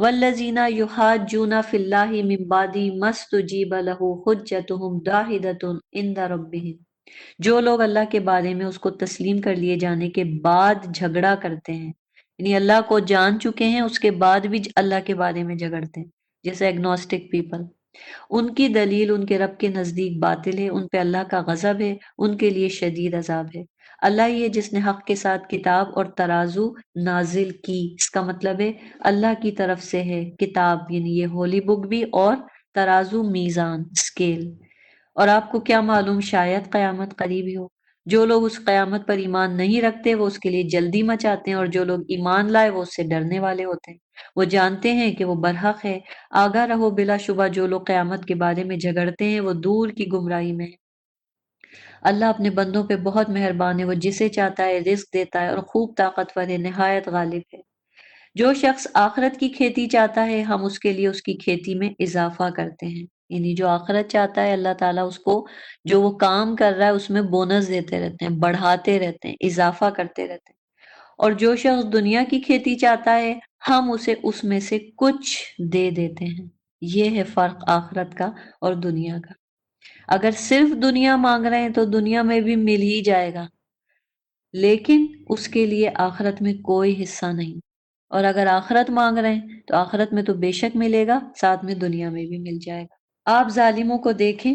والذین یحاجون فی اللہ من بعد ما استجیب لہ حجتہم داحدۃ عند ربہم، جو لوگ اللہ کے بارے میں اس کو تسلیم کر لیے جانے کے بعد جھگڑا کرتے ہیں، یعنی اللہ کو جان چکے ہیں اس کے بعد بھی اللہ کے بارے میں جھگڑتے ہیں، جیسے ایگنوسٹک پیپل، ان کی دلیل ان کے رب کے نزدیک باطل ہے، ان پہ اللہ کا غضب ہے، ان کے لیے شدید عذاب ہے۔ اللہ ہی ہے جس نے حق کے ساتھ کتاب اور ترازو نازل کی، اس کا مطلب ہے اللہ کی طرف سے ہے کتاب، یعنی یہ ہولی بک بھی، اور ترازو میزان اسکیل۔ اور آپ کو کیا معلوم شاید قیامت قریب ہی ہو۔ جو لوگ اس قیامت پر ایمان نہیں رکھتے وہ اس کے لیے جلدی مچاتے ہیں، اور جو لوگ ایمان لائے وہ اس سے ڈرنے والے ہوتے ہیں، وہ جانتے ہیں کہ وہ برحق ہے۔ آگاہ رہو، بلا شبہ جو لوگ قیامت کے بارے میں جھگڑتے ہیں وہ دور کی گمراہی میں ہیں۔ اللہ اپنے بندوں پہ بہت مہربان ہے، وہ جسے چاہتا ہے رزق دیتا ہے اور خوب طاقتور ہے، نہایت غالب ہے۔ جو شخص آخرت کی کھیتی چاہتا ہے ہم اس کے لیے اس کی کھیتی میں اضافہ کرتے ہیں، یعنی جو آخرت چاہتا ہے اللہ تعالیٰ اس کو جو وہ کام کر رہا ہے اس میں بونس دیتے رہتے ہیں، بڑھاتے رہتے ہیں، اضافہ کرتے رہتے ہیں۔ اور جو شخص دنیا کی کھیتی چاہتا ہے ہم اسے اس میں سے کچھ دے دیتے ہیں۔ یہ ہے فرق آخرت کا اور دنیا کا۔ اگر صرف دنیا مانگ رہے ہیں تو دنیا میں بھی مل ہی جائے گا، لیکن اس کے لیے آخرت میں کوئی حصہ نہیں۔ اور اگر آخرت مانگ رہے ہیں تو آخرت میں تو بے شک ملے گا، ساتھ میں دنیا میں بھی مل جائے گا۔ آپ ظالموں کو دیکھیں،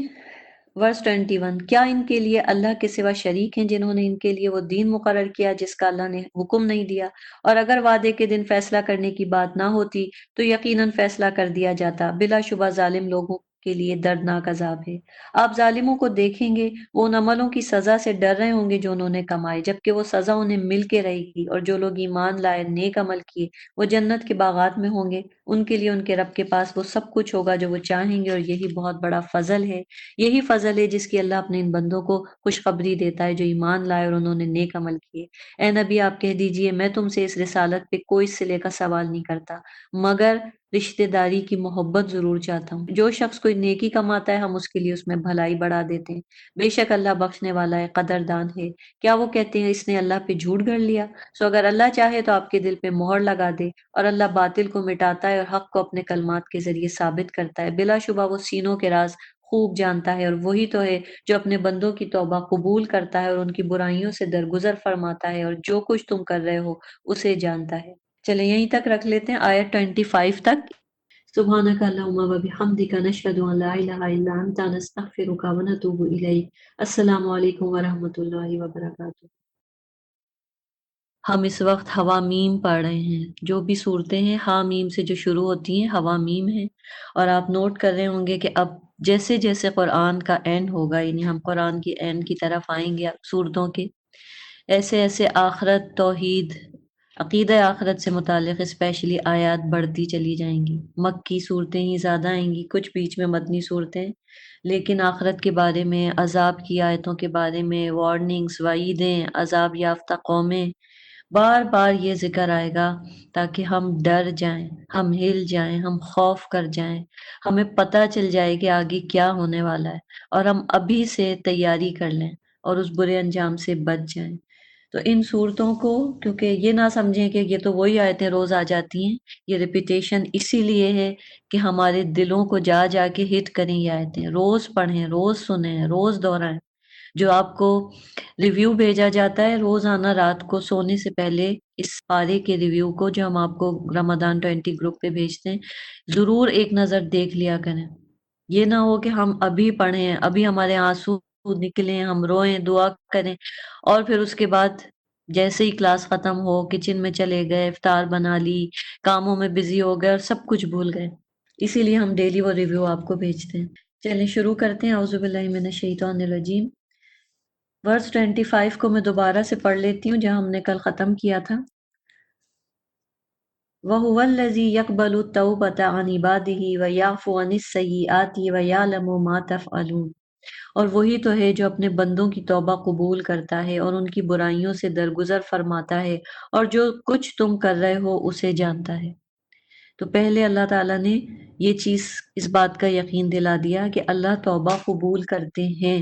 ورس 21، کیا ان کے لیے اللہ کے سوا شریک ہیں جنہوں نے ان کے لیے وہ دین مقرر کیا جس کا اللہ نے حکم نہیں دیا؟ اور اگر وعدے کے دن فیصلہ کرنے کی بات نہ ہوتی تو یقیناً فیصلہ کر دیا جاتا، بلا شبہ ظالم لوگوں کے لیے دردناک عذاب ہے۔ آپ ظالموں کو دیکھیں گے وہ ان عملوں کی سزا سے ڈر رہے ہوں گے جو انہوں نے کمائے، جبکہ وہ سزا انہیں مل کے رہے گی، اور جو لوگ ایمان لائے نیک عمل کیے وہ جنت کے باغات میں ہوں گے، ان کے لیے ان کے رب کے پاس وہ سب کچھ ہوگا جو وہ چاہیں گے، اور یہی بہت بڑا فضل ہے۔ یہی فضل ہے جس کی اللہ اپنے ان بندوں کو خوشخبری دیتا ہے جو ایمان لائے اور انہوں نے نیک عمل کیے۔ اے نبی آپ کہہ دیجئے میں تم سے اس رسالت پہ کوئی صلے کا سوال نہیں کرتا، مگر رشتہ داری کی محبت ضرور چاہتا ہوں۔ جو شخص کوئی نیکی کماتا ہے ہم اس کے لیے اس میں بھلائی بڑھا دیتے ہیں، بے شک اللہ بخشنے والا ہے، قدردان ہے۔ کیا وہ کہتے ہیں اس نے اللہ پہ جھوٹ گھڑ لیا؟ سو اگر اللہ چاہے تو آپ کے دل پہ مہر لگا دے، اور اللہ باطل کو مٹاتا ہے اور حق کو اپنے کلمات کے ذریعے ثابت کرتا ہے۔ بلا شبہ وہ سینوں کے راز خوب جانتا ہے، اور وہی تو ہے جو اپنے بندوں کی توبہ قبول کرتا ہے اور ان کی برائیوں سے درگزر فرماتا ہے، اور جو کچھ تم کر رہے ہو اسے جانتا ہے۔ چلیں یہیں تک رکھ لیتے ہیں، آیت 25 تک۔ سبحانک اللہم و بحمدک نشہد ان لا الہ الا انت نستغفرک و نتوب الیک۔ السلام علیکم ورحمۃ اللہ وبرکاتہ۔ ہم اس وقت حوامیم پڑھ رہے ہیں، جو بھی صورتیں ہیں حامیم سے جو شروع ہوتی ہیں حوامیم ہیں، اور آپ نوٹ کر رہے ہوں گے کہ اب جیسے جیسے قرآن کا اینڈ ہوگا، یعنی ہم قرآن کی اینڈ کی طرف آئیں گے صورتوں کے، ایسے ایسے آخرت، توحید، عقیدہ آخرت سے متعلق اسپیشلی آیات بڑھتی چلی جائیں گی۔ مکی صورتیں ہی زیادہ آئیں گی، کچھ بیچ میں مدنی صورتیں، لیکن آخرت کے بارے میں، عذاب کی آیتوں کے بارے میں، وارننگز، وعیدیں، عذاب یافتہ قومیں، بار بار یہ ذکر آئے گا تاکہ ہم ڈر جائیں، ہم ہل جائیں، ہم خوف کر جائیں، ہمیں پتہ چل جائے کہ آگے کیا ہونے والا ہے، اور ہم ابھی سے تیاری کر لیں اور اس برے انجام سے بچ جائیں۔ تو ان صورتوں کو کیونکہ یہ نہ سمجھیں کہ یہ تو وہی آیتیں روز آ جاتی ہیں، یہ ریپیٹیشن اسی لیے ہے کہ ہمارے دلوں کو جا جا کے ہٹ کریں یہ آیتیں، روز پڑھیں، روز سنیں، روز دہرائیں۔ جو آپ کو ریویو بھیجا جاتا ہے روزانہ رات کو سونے سے پہلے، اس پارے کے ریویو کو جو ہم آپ کو رمضان 20 گروپ پہ بھیجتے ہیں، ضرور ایک نظر دیکھ لیا کریں۔ یہ نہ ہو کہ ہم ابھی پڑھیں، ابھی ہمارے آنسو نکلیں، ہم روئیں، دعا کریں، اور پھر اس کے بعد جیسے ہی کلاس ختم ہو کچن میں چلے گئے، افطار بنا لی، کاموں میں بزی ہو گئے اور سب کچھ بھول گئے۔ اسی لیے ہم ڈیلی وہ ریویو آپ کو بھیجتے ہیں۔ چلیں شروع کرتے ہیں۔ اعوذ باللہ من الشیطان الرجیم۔ ورس 25 کو میں دوبارہ سے پڑھ لیتی ہوں جہاں ہم نے کل ختم کیا تھا۔ وَهُوَ الَّذِي يَقْبَلُ التَّوْبَةَ عَنْ عِبَادِهِ وَيَعْفُو عَنِ السَّيِّئَاتِ وَيَعْلَمُ مَا تَفْعَلُونَ، اور وہی تو ہے جو اپنے بندوں کی توبہ قبول کرتا ہے اور ان کی برائیوں سے درگزر فرماتا ہے، اور جو کچھ تم کر رہے ہو اسے جانتا ہے۔ تو پہلے اللہ تعالیٰ نے یہ چیز، اس بات کا یقین دلا دیا کہ اللہ توبہ قبول کرتے ہیں،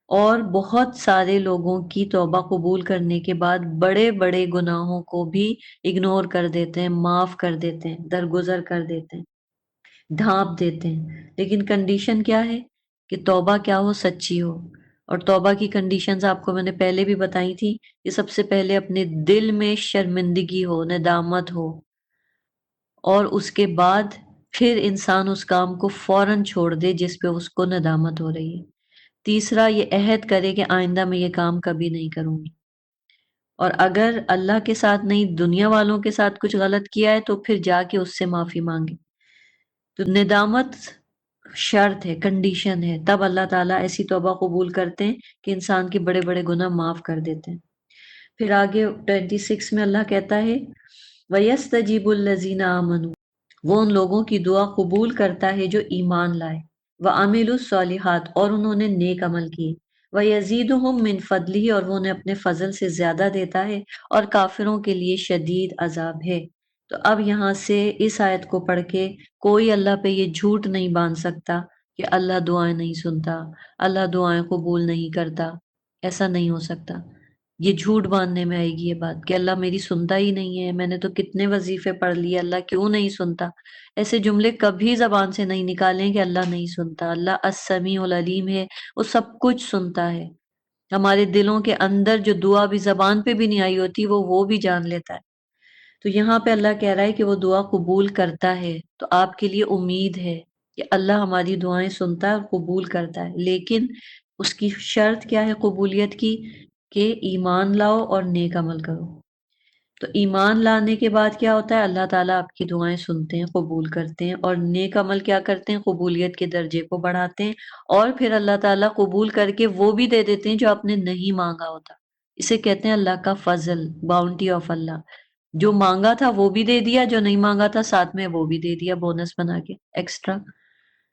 اور بہت سارے لوگوں کی توبہ قبول کرنے کے بعد بڑے بڑے گناہوں کو بھی اگنور کر دیتے ہیں، معاف کر دیتے ہیں، درگزر کر دیتے ہیں، ڈھانپ دیتے ہیں۔ لیکن کنڈیشن کیا ہے؟ کہ توبہ کیا ہو؟ سچی ہو۔ اور توبہ کی کنڈیشنز آپ کو میں نے پہلے بھی بتائی تھی کہ سب سے پہلے اپنے دل میں شرمندگی ہو، ندامت ہو، اور اس کے بعد پھر انسان اس کام کو فوراً چھوڑ دے جس پہ اس کو ندامت ہو رہی ہے۔ تیسرا، یہ عہد کرے کہ آئندہ میں یہ کام کبھی نہیں کروں گی، اور اگر اللہ کے ساتھ نہیں دنیا والوں کے ساتھ کچھ غلط کیا ہے تو پھر جا کے اس سے معافی مانگے۔ تو ندامت شرط ہے، کنڈیشن ہے، تب اللہ تعالیٰ ایسی توبہ قبول کرتے ہیں کہ انسان کے بڑے بڑے گناہ معاف کر دیتے ہیں۔ پھر آگے 26 میں اللہ کہتا ہے وَيَسْتَجِيبُ الَّذِينَ آمَنُوا، وہ ان لوگوں کی دعا قبول کرتا ہے جو ایمان لائے، وَعَمِلُوا الصَّالِحَاتِ، اور انہوں نے نیک عمل کیے، وَيَزِيدُهُم مِّن فَضْلِهِ، اور وہ انہیں اپنے فضل سے زیادہ دیتا ہے، اور کافروں کے لیے شدید عذاب ہے۔ تو اب یہاں سے اس آیت کو پڑھ کے کوئی اللہ پہ یہ جھوٹ نہیں باندھ سکتا کہ اللہ دعائیں نہیں سنتا، اللہ دعائیں قبول نہیں کرتا۔ ایسا نہیں ہو سکتا، یہ جھوٹ باندھنے میں آئے گی یہ بات کہ اللہ میری سنتا ہی نہیں ہے، میں نے تو کتنے وظیفے پڑھ لیے، اللہ کیوں نہیں سنتا۔ ایسے جملے کبھی زبان سے نہیں نکالیں کہ اللہ نہیں سنتا۔ اللہ السمیع العلیم ہے، وہ سب کچھ سنتا ہے، ہمارے دلوں کے اندر جو دعا بھی زبان پہ بھی نہیں آئی ہوتی وہ بھی جان لیتا ہے۔ تو یہاں پہ اللہ کہہ رہا ہے کہ وہ دعا قبول کرتا ہے، تو آپ کے لیے امید ہے کہ اللہ ہماری دعائیں سنتا ہے اور قبول کرتا ہے، لیکن اس کی شرط کیا ہے قبولیت کی؟ کہ ایمان لاؤ اور نیک عمل کرو۔ تو ایمان لانے کے بعد کیا ہوتا ہے؟ اللہ تعالیٰ آپ کی دعائیں سنتے ہیں، قبول کرتے ہیں، اور نیک عمل کیا کرتے ہیں؟ قبولیت کے درجے کو بڑھاتے ہیں، اور پھر اللہ تعالیٰ قبول کر کے وہ بھی دے دیتے ہیں جو آپ نے نہیں مانگا ہوتا۔ اسے کہتے ہیں اللہ کا فضل، باؤنٹی آف اللہ۔ جو مانگا تھا وہ بھی دے دیا، جو نہیں مانگا تھا ساتھ میں وہ بھی دے دیا، بونس بنا کے ایکسٹرا۔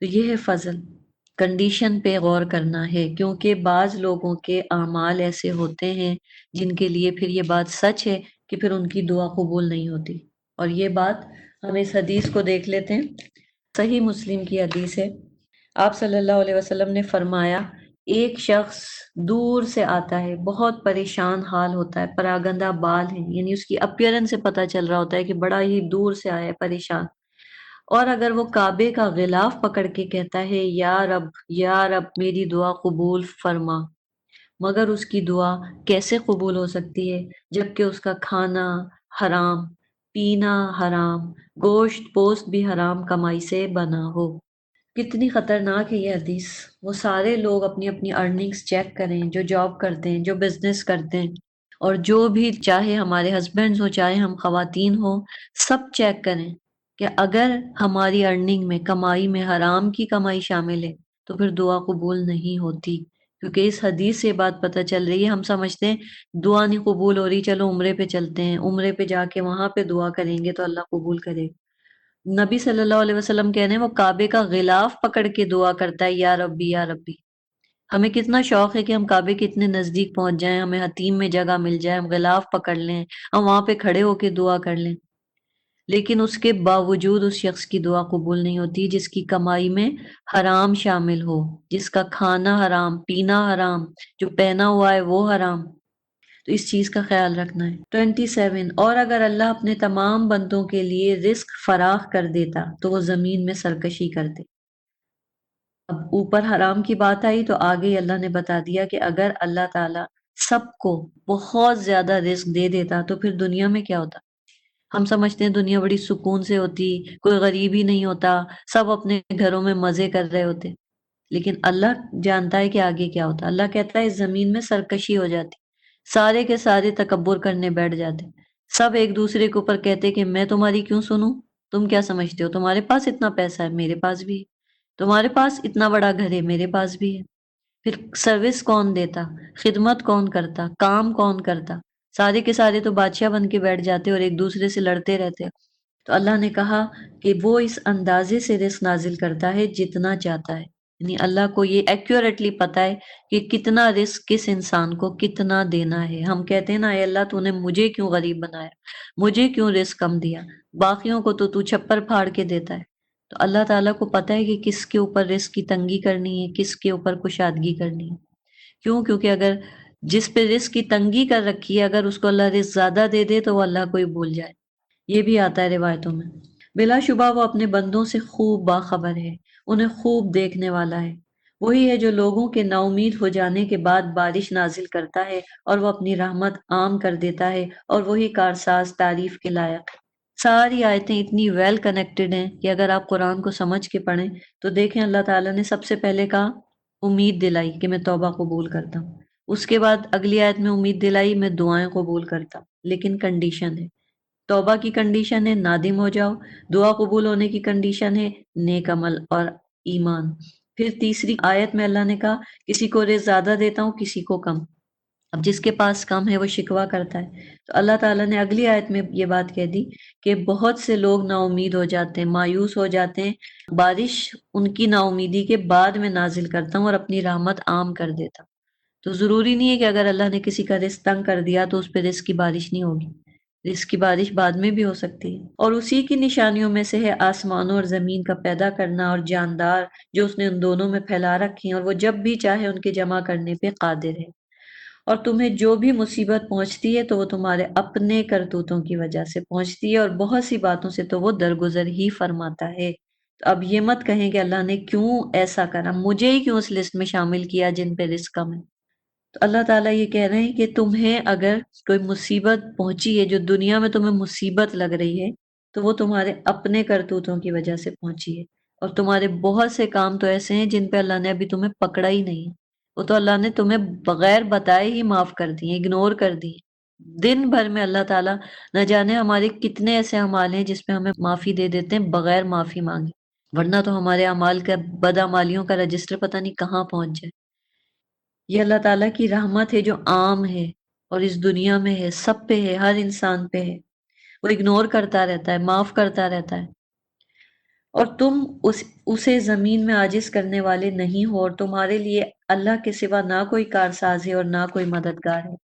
تو یہ ہے فضل۔ کنڈیشن پہ غور کرنا ہے، کیونکہ بعض لوگوں کے اعمال ایسے ہوتے ہیں جن کے لیے پھر یہ بات سچ ہے کہ پھر ان کی دعا قبول نہیں ہوتی۔ اور یہ بات ہم اس حدیث کو دیکھ لیتے ہیں، صحیح مسلم کی حدیث ہے۔ آپ صلی اللہ علیہ وسلم نے فرمایا ایک شخص دور سے آتا ہے، بہت پریشان حال ہوتا ہے، پراگندہ بال ہیں، یعنی اس کی اپیرنس سے پتہ چل رہا ہوتا ہے کہ بڑا ہی دور سے آیا ہے، پریشان۔ اور اگر وہ کعبے کا غلاف پکڑ کے کہتا ہے یا رب یا رب میری دعا قبول فرما، مگر اس کی دعا کیسے قبول ہو سکتی ہے جبکہ اس کا کھانا حرام، پینا حرام، گوشت پوست بھی حرام کمائی سے بنا ہو۔ کتنی خطرناک ہے یہ حدیث۔ وہ سارے لوگ اپنی اپنی ارننگز چیک کریں جو جاب کرتے ہیں، جو بزنس کرتے ہیں، اور جو بھی، چاہے ہمارے ہسبینڈز ہوں چاہے ہم خواتین ہوں، سب چیک کریں کہ اگر ہماری ارننگ میں، کمائی میں حرام کی کمائی شامل ہے تو پھر دعا قبول نہیں ہوتی۔ کیونکہ اس حدیث سے یہ بات پتہ چل رہی ہے، ہم سمجھتے ہیں دعا نہیں قبول ہو رہی، چلو عمرے پہ چلتے ہیں، عمرے پہ جا کے وہاں پہ دعا کریں گے تو اللہ قبول کرے گا۔ نبی صلی اللہ علیہ وسلم کہنے وہ کعبے کا غلاف پکڑ کے دعا کرتا ہے یا ربی یا ربی۔ ہمیں کتنا شوق ہے کہ ہم کعبے کے اتنے نزدیک پہنچ جائیں، ہمیں حتیم میں جگہ مل جائے، ہم غلاف پکڑ لیں، ہم وہاں پہ کھڑے ہو کے دعا کر لیں، لیکن اس کے باوجود اس شخص کی دعا قبول نہیں ہوتی جس کی کمائی میں حرام شامل ہو، جس کا کھانا حرام، پینا حرام، جو پہنا ہوا ہے وہ حرام۔ تو اس چیز کا خیال رکھنا ہے۔ 27، اور اگر اللہ اپنے تمام بندوں کے لیے رزق فراخ کر دیتا تو وہ زمین میں سرکشی کرتے۔ اب اوپر حرام کی بات آئی تو آگے اللہ نے بتا دیا کہ اگر اللہ تعالیٰ سب کو بہت زیادہ رزق دے دیتا تو پھر دنیا میں کیا ہوتا؟ ہم سمجھتے ہیں دنیا بڑی سکون سے ہوتی، کوئی غریب ہی نہیں ہوتا، سب اپنے گھروں میں مزے کر رہے ہوتے، لیکن اللہ جانتا ہے کہ آگے کیا ہوتا۔ اللہ کہتا ہے اس زمین میں سرکشی ہو جاتی، سارے کے سارے تکبر کرنے بیٹھ جاتے، سب ایک دوسرے کے اوپر کہتے کہ میں تمہاری کیوں سنوں، تم کیا سمجھتے ہو، تمہارے پاس اتنا پیسہ ہے میرے پاس بھی ہے، تمہارے پاس اتنا بڑا گھر ہے میرے پاس بھی ہے، پھر سروس کون دیتا، خدمت کون کرتا، کام کون کرتا، سارے کے سارے تو بادشاہ بن کے بیٹھ جاتے اور ایک دوسرے سے لڑتے رہتے۔ تو اللہ نے کہا کہ وہ اس اندازے سے رزق نازل کرتا ہے جتنا چاہتا ہے، یعنی اللہ کو یہ ایکوریٹلی پتا ہے کہ کتنا رزق کس انسان کو کتنا دینا ہے۔ ہم کہتے ہیں نا اے اللہ تو نے مجھے کیوں غریب بنایا، مجھے کیوں رزق کم دیا، باقیوں کو تو چھپر پھاڑ کے دیتا ہے۔ تو اللہ تعالیٰ کو پتا ہے کہ کس کے اوپر رزق کی تنگی کرنی ہے، کس کے اوپر کشادگی کرنی ہے۔ کیوں؟ کیونکہ اگر جس پہ رزق کی تنگی کر رکھی ہے، اگر اس کو اللہ رزق زیادہ دے دے تو وہ اللہ کو ہی بھول جائے۔ یہ بھی آتا ہے روایتوں میں۔ بلا شبہ وہ اپنے بندوں سے خوب باخبر ہے، انہیں خوب دیکھنے والا ہے۔ وہی ہے جو لوگوں کے نا امید ہو جانے کے بعد بارش نازل کرتا ہے اور وہ اپنی رحمت عام کر دیتا ہے، اور وہی کارساز تعریف کے لائق ہے۔ ساری آیتیں اتنی ویل کنیکٹڈ ہیں کہ اگر آپ قرآن کو سمجھ کے پڑھیں تو دیکھیں اللہ تعالیٰ نے سب سے پہلے کہا امید دلائی کہ میں توبہ قبول کرتا ہوں، اس کے بعد اگلی آیت میں امید دلائی میں دعائیں قبول کرتا ہوں، لیکن کنڈیشن ہے۔ توبہ کی کنڈیشن ہے نادم ہو جاؤ، دعا قبول ہونے کی کنڈیشن ہے نیک عمل اور ایمان۔ پھر تیسری آیت میں اللہ نے کہا کسی کو رزق زیادہ دیتا ہوں، کسی کو کم۔ اب جس کے پاس کم ہے وہ شکوہ کرتا ہے، تو اللہ تعالیٰ نے اگلی آیت میں یہ بات کہہ دی کہ بہت سے لوگ نا امید ہو جاتے ہیں، مایوس ہو جاتے ہیں، بارش ان کی نا امیدی کے بعد میں نازل کرتا ہوں اور اپنی رحمت عام کر دیتا ہوں۔ تو ضروری نہیں ہے کہ اگر اللہ نے کسی کا رزق تنگ کر دیا تو اس پہ رزق کی بارش نہیں ہوگی، رزق کی بارش بعد میں بھی ہو سکتی ہے۔ اور اسی کی نشانیوں میں سے ہے آسمانوں اور زمین کا پیدا کرنا اور جاندار جو اس نے ان دونوں میں پھیلا رکھے ہیں، اور وہ جب بھی چاہے ان کے جمع کرنے پہ قادر ہے۔ اور تمہیں جو بھی مصیبت پہنچتی ہے تو وہ تمہارے اپنے کرتوتوں کی وجہ سے پہنچتی ہے، اور بہت سی باتوں سے تو وہ درگزر ہی فرماتا ہے۔ تو اب یہ مت کہیں کہ اللہ نے کیوں ایسا کرا، مجھے ہی کیوں اس لسٹ میں شامل کیا جن پہ رزق کم ہے۔ تو اللہ تعالیٰ یہ کہہ رہے ہیں کہ تمہیں اگر کوئی مصیبت پہنچی ہے، جو دنیا میں تمہیں مصیبت لگ رہی ہے، تو وہ تمہارے اپنے کرتوتوں کی وجہ سے پہنچی ہے، اور تمہارے بہت سے کام تو ایسے ہیں جن پہ اللہ نے ابھی تمہیں پکڑا ہی نہیں ہے، وہ تو اللہ نے تمہیں بغیر بتائے ہی معاف کر دیے، اگنور کر دیے۔ دن بھر میں اللہ تعالیٰ نہ جانے ہمارے کتنے ایسے اعمال ہیں جس پہ ہمیں معافی دے دیتے ہیں بغیر معافی مانگے، ورنہ تو ہمارے اعمال کا بدعمالیوں کا رجسٹر پتہ نہیں کہاں پہنچ جائے۔ یہ اللہ تعالیٰ کی رحمت ہے جو عام ہے، اور اس دنیا میں ہے، سب پہ ہے، ہر انسان پہ ہے۔ وہ اگنور کرتا رہتا ہے، معاف کرتا رہتا ہے، اور تم اسے زمین میں عاجز کرنے والے نہیں ہو، اور تمہارے لیے اللہ کے سوا نہ کوئی کارساز ہے اور نہ کوئی مددگار ہے۔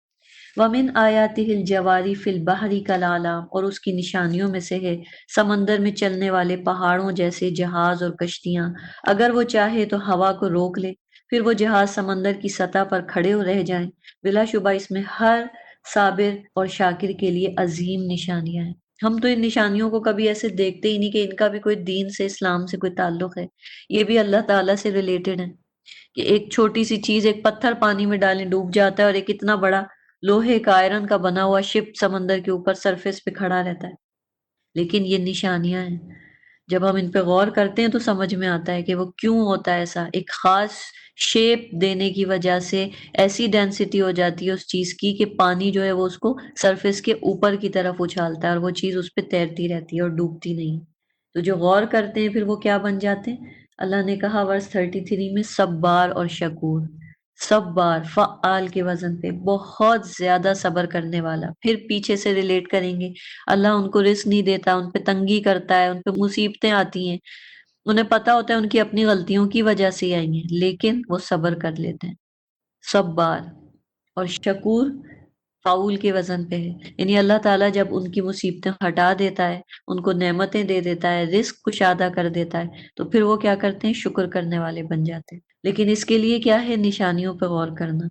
وَمِنْ آیَاتِهِ الْجَوَارِ فِي الْبَحْرِ كَالْأَعْلَامِ، اور اس کی نشانیوں میں سے ہے سمندر میں چلنے والے پہاڑوں جیسے جہاز اور کشتیاں۔ اگر وہ چاہے تو ہوا کو روک لے، پھر وہ جہاز سمندر کی سطح پر کھڑے ہو رہ جائیں۔ بلا شبہ اس میں ہر صابر اور شاکر کے لیے عظیم نشانیاں ہیں۔ ہم تو ان نشانیوں کو کبھی ایسے دیکھتے ہی نہیں کہ ان کا بھی کوئی دین سے، اسلام سے کوئی تعلق ہے۔ یہ بھی اللہ تعالیٰ سے ریلیٹڈ ہے کہ ایک چھوٹی سی چیز، ایک پتھر پانی میں ڈالیں ڈوب جاتا ہے، اور ایک اتنا بڑا لوہے کا، آئرن کا بنا ہوا شپ سمندر کے اوپر سرفیس پہ کھڑا رہتا ہے۔ لیکن یہ نشانیاں ہیں، جب ہم ان پہ غور کرتے ہیں تو سمجھ میں آتا ہے کہ وہ کیوں ہوتا ہے ایسا۔ ایک خاص شیپ دینے کی وجہ سے ایسی ڈینسٹی ہو جاتی ہے اس چیز کی کہ پانی جو ہے وہ اس کو سرفیس کے اوپر کی طرف اچھالتا ہے، اور وہ چیز اس پہ تیرتی رہتی ہے اور ڈوبتی نہیں۔ تو جو غور کرتے ہیں پھر وہ کیا بن جاتے ہیں؟ اللہ نے کہا ورس 33 میں صبار اور شکور۔ صبار فعال کے وزن پہ، بہت زیادہ صبر کرنے والا۔ پھر پیچھے سے ریلیٹ کریں گے، اللہ ان کو رزق نہیں دیتا، ان پہ تنگی کرتا ہے، ان پہ مصیبتیں آتی ہیں، انہیں پتا ہوتا ہے ان کی اپنی غلطیوں کی وجہ سے ہی آئی ہیں، لیکن وہ صبر کر لیتے ہیں۔ صبار اور شکور فعول کے وزن پہ ہے، یعنی اللہ تعالیٰ جب ان کی مصیبتیں ہٹا دیتا ہے، ان کو نعمتیں دے دیتا ہے، رزق کشادہ کر دیتا ہے، تو پھر وہ کیا کرتے ہیں؟ شکر کرنے والے بن جاتے ہیں۔ لیکن اس کے لیے کیا ہے؟ نشانیوں پہ غور کرنا۔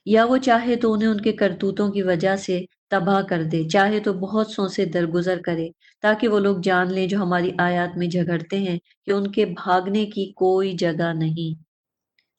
یا وہ چاہے تو انہیں ان کے کرتوتوں کی وجہ سے تباہ کر دے، چاہے تو بہت سو سے درگزر کرے، تاکہ وہ لوگ جان لیں جو ہماری آیات میں جھگڑتے ہیں کہ ان کے بھاگنے کی کوئی جگہ نہیں۔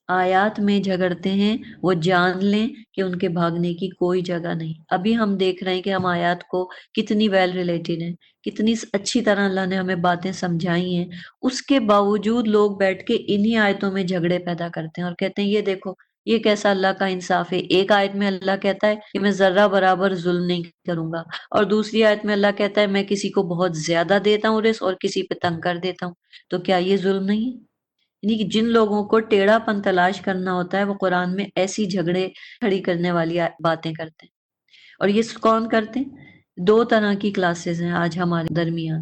آیات میں جھگڑتے ہیں، وہ جان لیں کہ ان کے بھاگنے کی کوئی جگہ نہیں۔ ابھی ہم دیکھ رہے ہیں کہ ہم آیات کو کتنی ویل ریلیٹڈ ہیں، کتنی اچھی طرح اللہ نے ہمیں باتیں سمجھائی ہیں، اس کے باوجود لوگ بیٹھ کے انہی آیتوں میں جھگڑے پیدا کرتے ہیں اور کہتے ہیں یہ دیکھو یہ کیسا اللہ کا انصاف ہے۔ ایک آیت میں اللہ کہتا ہے کہ میں ذرہ برابر ظلم نہیں کروں گا، اور دوسری آیت میں اللہ کہتا ہے میں کسی کو بہت زیادہ دیتا ہوں رزق اور کسی پہ تنگ کر دیتا ہوں۔ تو کیا یہ ظلم نہیں ہے؟ یعنی کہ جن لوگوں کو ٹیڑھا پن تلاش کرنا ہوتا ہے وہ قرآن میں ایسی جھگڑے کھڑی کرنے والی باتیں کرتے ہیں۔ اور یہ کون کرتے ہیں؟ دو طرح کی کلاسز ہیں آج ہمارے درمیان۔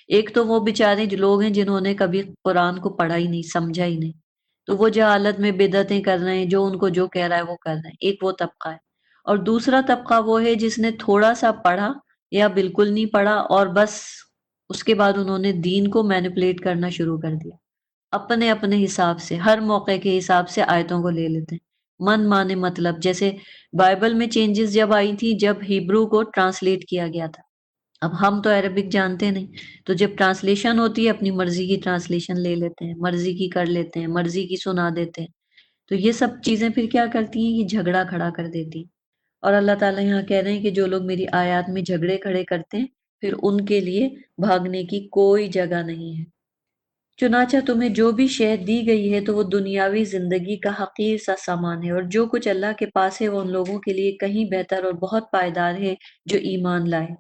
ایک تو وہ بیچارے جو لوگ ہیں جنہوں نے کبھی قرآن کو پڑھا ہی نہیں، سمجھا ہی نہیں، تو وہ جہالت میں بدعتیں کر رہے ہیں، جو ان کو جو کہہ رہا ہے وہ کر رہے ہیں، ایک وہ طبقہ ہے۔ اور دوسرا طبقہ وہ ہے جس نے تھوڑا سا پڑھا یا بالکل نہیں پڑھا، اور بس اس کے بعد انہوں نے دین کو مینپولیٹ کرنا شروع کر دیا، اپنے اپنے حساب سے، ہر موقع کے حساب سے آیتوں کو لے لیتے ہیں۔ من مانے مطلب، جیسے بائبل میں چینجز جب آئی تھی جب ہیبرو کو ٹرانسلیٹ کیا گیا تھا. اب ہم تو عربک جانتے نہیں، تو جب ٹرانسلیشن ہوتی ہے اپنی مرضی کی ٹرانسلیشن لے لیتے ہیں، مرضی کی کر لیتے ہیں، مرضی کی سنا دیتے ہیں. تو یہ سب چیزیں پھر کیا کرتی ہیں، یہ جھگڑا کھڑا کر دیتی ہیں. اور اللہ تعالیٰ یہاں کہہ رہے ہیں کہ جو لوگ میری آیات میں جھگڑے کھڑے کرتے ہیں پھر ان کے لیے بھاگنے کی کوئی جگہ نہیں ہے. چنانچہ تمہیں جو بھی شے دی گئی ہے تو وہ دنیاوی زندگی کا حقیر سا سامان ہے، اور جو کچھ اللہ کے پاس ہے وہ ان لوگوں کے لیے کہیں بہتر اور بہت پائیدار ہے جو ایمان لائے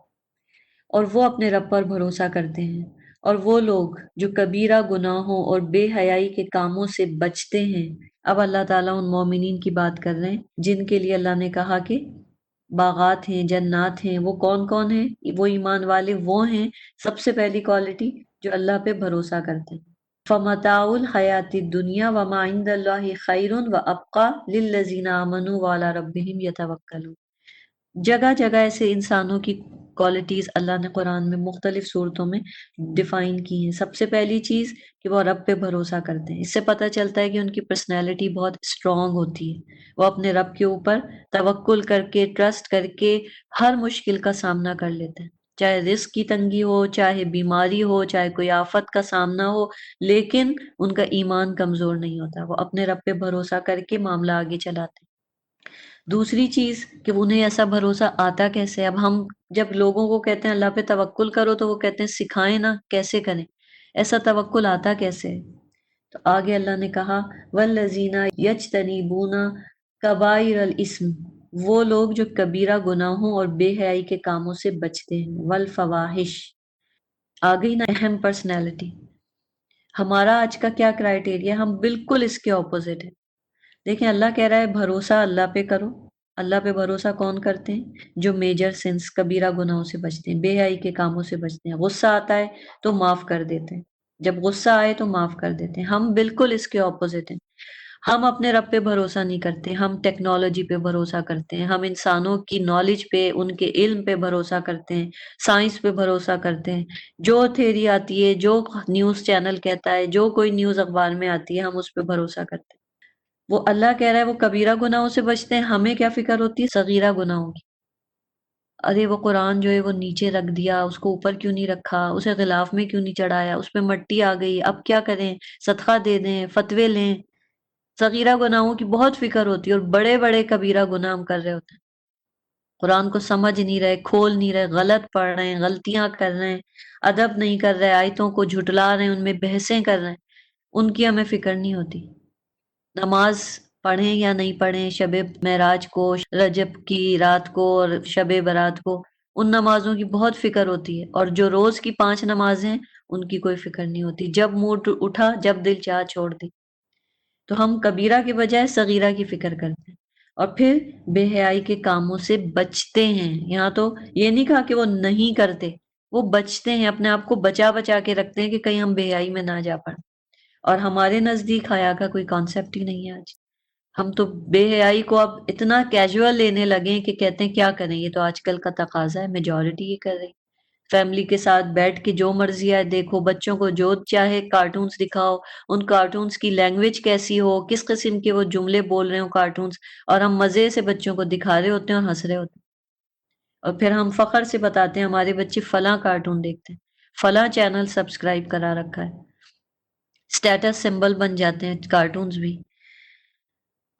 اور وہ اپنے رب پر بھروسہ کرتے ہیں. اور وہ لوگ جو کبیرہ گناہوں اور بے حیائی کے کاموں سے بچتے ہیں. اب اللہ تعالیٰ ان مومنین کی بات کر رہے ہیں جن کے لیے اللہ نے کہا کہ باغات ہیں، جنات ہیں. وہ کون کون ہیں؟ وہ ایمان والے وہ ہیں، سب سے پہلی کوالٹی، جو اللہ پہ بھروسہ کرتے ہیں. فَمَتَاعُ الْحَيَاةِ الدُّنْيَا وَمَا عِندَ اللَّهِ خَيْرٌ وَأَبْقَىٰ لِلَّذِينَ آمَنُوا وَعَلَىٰ رَبِّهِمْ يَتَوَكَّلُونَ. جگہ جگہ ایسے انسانوں کی کوالٹیز اللہ نے قرآن میں مختلف صورتوں میں ڈیفائن کی ہیں. سب سے پہلی چیز کہ وہ رب پہ بھروسہ کرتے ہیں. اس سے پتہ چلتا ہے کہ ان کی پرسنالٹی بہت اسٹرانگ ہوتی ہے. وہ اپنے رب کے اوپر توکل کر کے، ٹرسٹ کر کے ہر مشکل کا سامنا کر لیتے ہیں، چاہے رزق کی تنگی ہو، چاہے بیماری ہو، چاہے کوئی آفت کا سامنا ہو، لیکن ان کا ایمان کمزور نہیں ہوتا. وہ اپنے رب پہ بھروسہ کر کے معاملہ آگے چلاتے ہیں. دوسری چیز کہ انہیں ایسا بھروسہ آتا کیسے. اب ہم جب لوگوں کو کہتے ہیں اللہ پہ توکل کرو تو وہ کہتے ہیں سکھائیں نا، کیسے کریں. ایسا توکل آتا کیسے ہے؟ تو آگے اللہ نے کہا والذین یجتنبون کبائر الاسم، وہ لوگ جو کبیرہ گناہوں اور بے حیائی کے کاموں سے بچتے ہیں. والفواحش، آگئی نا اہم پرسنالٹی. ہمارا آج کا کیا کرائٹیریا، ہم بالکل اس کے اپوزٹ ہے. دیکھیں اللہ کہہ رہا ہے بھروسہ اللہ پہ کرو. اللہ پہ بھروسہ کون کرتے ہیں؟ جو میجر سنس، کبیرہ گناہوں سے بچتے ہیں، بے حیائی کے کاموں سے بچتے ہیں. غصہ آتا ہے تو معاف کر دیتے ہیں، جب غصہ آئے تو معاف کر دیتے ہیں. ہم بالکل اس کے اپوزٹ ہیں. ہم اپنے رب پہ بھروسہ نہیں کرتے، ہم ٹیکنالوجی پہ بھروسہ کرتے ہیں، ہم انسانوں کی نالج پہ، ان کے علم پہ بھروسہ کرتے ہیں، سائنس پہ بھروسہ کرتے ہیں. جو تھیری آتی ہے، جو نیوز چینل کہتا ہے، جو کوئی نیوز اخبار میں آتی ہے، ہم اس پہ بھروسہ کرتے ہیں. وہ اللہ کہہ رہا ہے وہ کبیرہ گناہوں سے بچتے ہیں، ہمیں کیا فکر ہوتی ہے صغیرہ گناہوں کی. ارے وہ قرآن جو ہے وہ نیچے رکھ دیا، اس کو اوپر کیوں نہیں رکھا، اسے غلاف میں کیوں نہیں چڑھایا، اس پہ مٹی آ گئی، اب کیا کریں، صدقہ دے دیں، فتوے لیں. صغیرہ گناہوں کی بہت فکر ہوتی ہے، اور بڑے بڑے کبیرہ گناہ ہم کر رہے ہوتے ہیں. قرآن کو سمجھ نہیں رہے، کھول نہیں رہے، غلط پڑھ رہے ہیں، غلطیاں کر رہے ہیں، ادب نہیں کر رہے، آیتوں کو جھٹلا رہے ہیں، ان میں بحثیں کر رہے ہیں. ان کی ہمیں فکر نہیں ہوتی. نماز پڑھیں یا نہیں پڑھیں، شب معراج کو، رجب کی رات کو اور شب برات کو، ان نمازوں کی بہت فکر ہوتی ہے. اور جو روز کی 5 نمازیں ہیں ان کی کوئی فکر نہیں ہوتی، جب موڈ اٹھا، جب دل چاہ چھوڑ دی. تو ہم کبیرہ کے بجائے صغیرہ کی فکر کرتے ہیں، اور پھر بے حیائی کے کاموں سے بچتے ہیں. یہاں تو یہ نہیں کہا کہ وہ نہیں کرتے، وہ بچتے ہیں، اپنے آپ کو بچا بچا کے رکھتے ہیں کہ کہیں ہم بے حیائی میں نہ جا پڑیں. اور ہمارے نزدیک حیا کا کوئی کانسیپٹ ہی نہیں ہے آج. ہم تو بے حیائی کو اب اتنا کیجول لینے لگے ہیں کہ کہتے ہیں کیا کریں، یہ تو آج کل کا تقاضا ہے، میجورٹی یہ کر رہی. فیملی کے ساتھ بیٹھ کے جو مرضی آئے دیکھو، بچوں کو جو چاہے کارٹونز دکھاؤ، ان کارٹونز کی لینگویج کیسی ہو، کس قسم کے وہ جملے بول رہے ہو کارٹونز، اور ہم مزے سے بچوں کو دکھا رہے ہوتے ہیں اور ہنس رہے ہوتے ہیں. اور پھر ہم فخر سے بتاتے ہیں ہمارے بچے فلاں کارٹون دیکھتے ہیں، فلاں چینل سبسکرائب کرا رکھا ہے. اسٹیٹس سمبل بن جاتے ہیں کارٹونز بھی.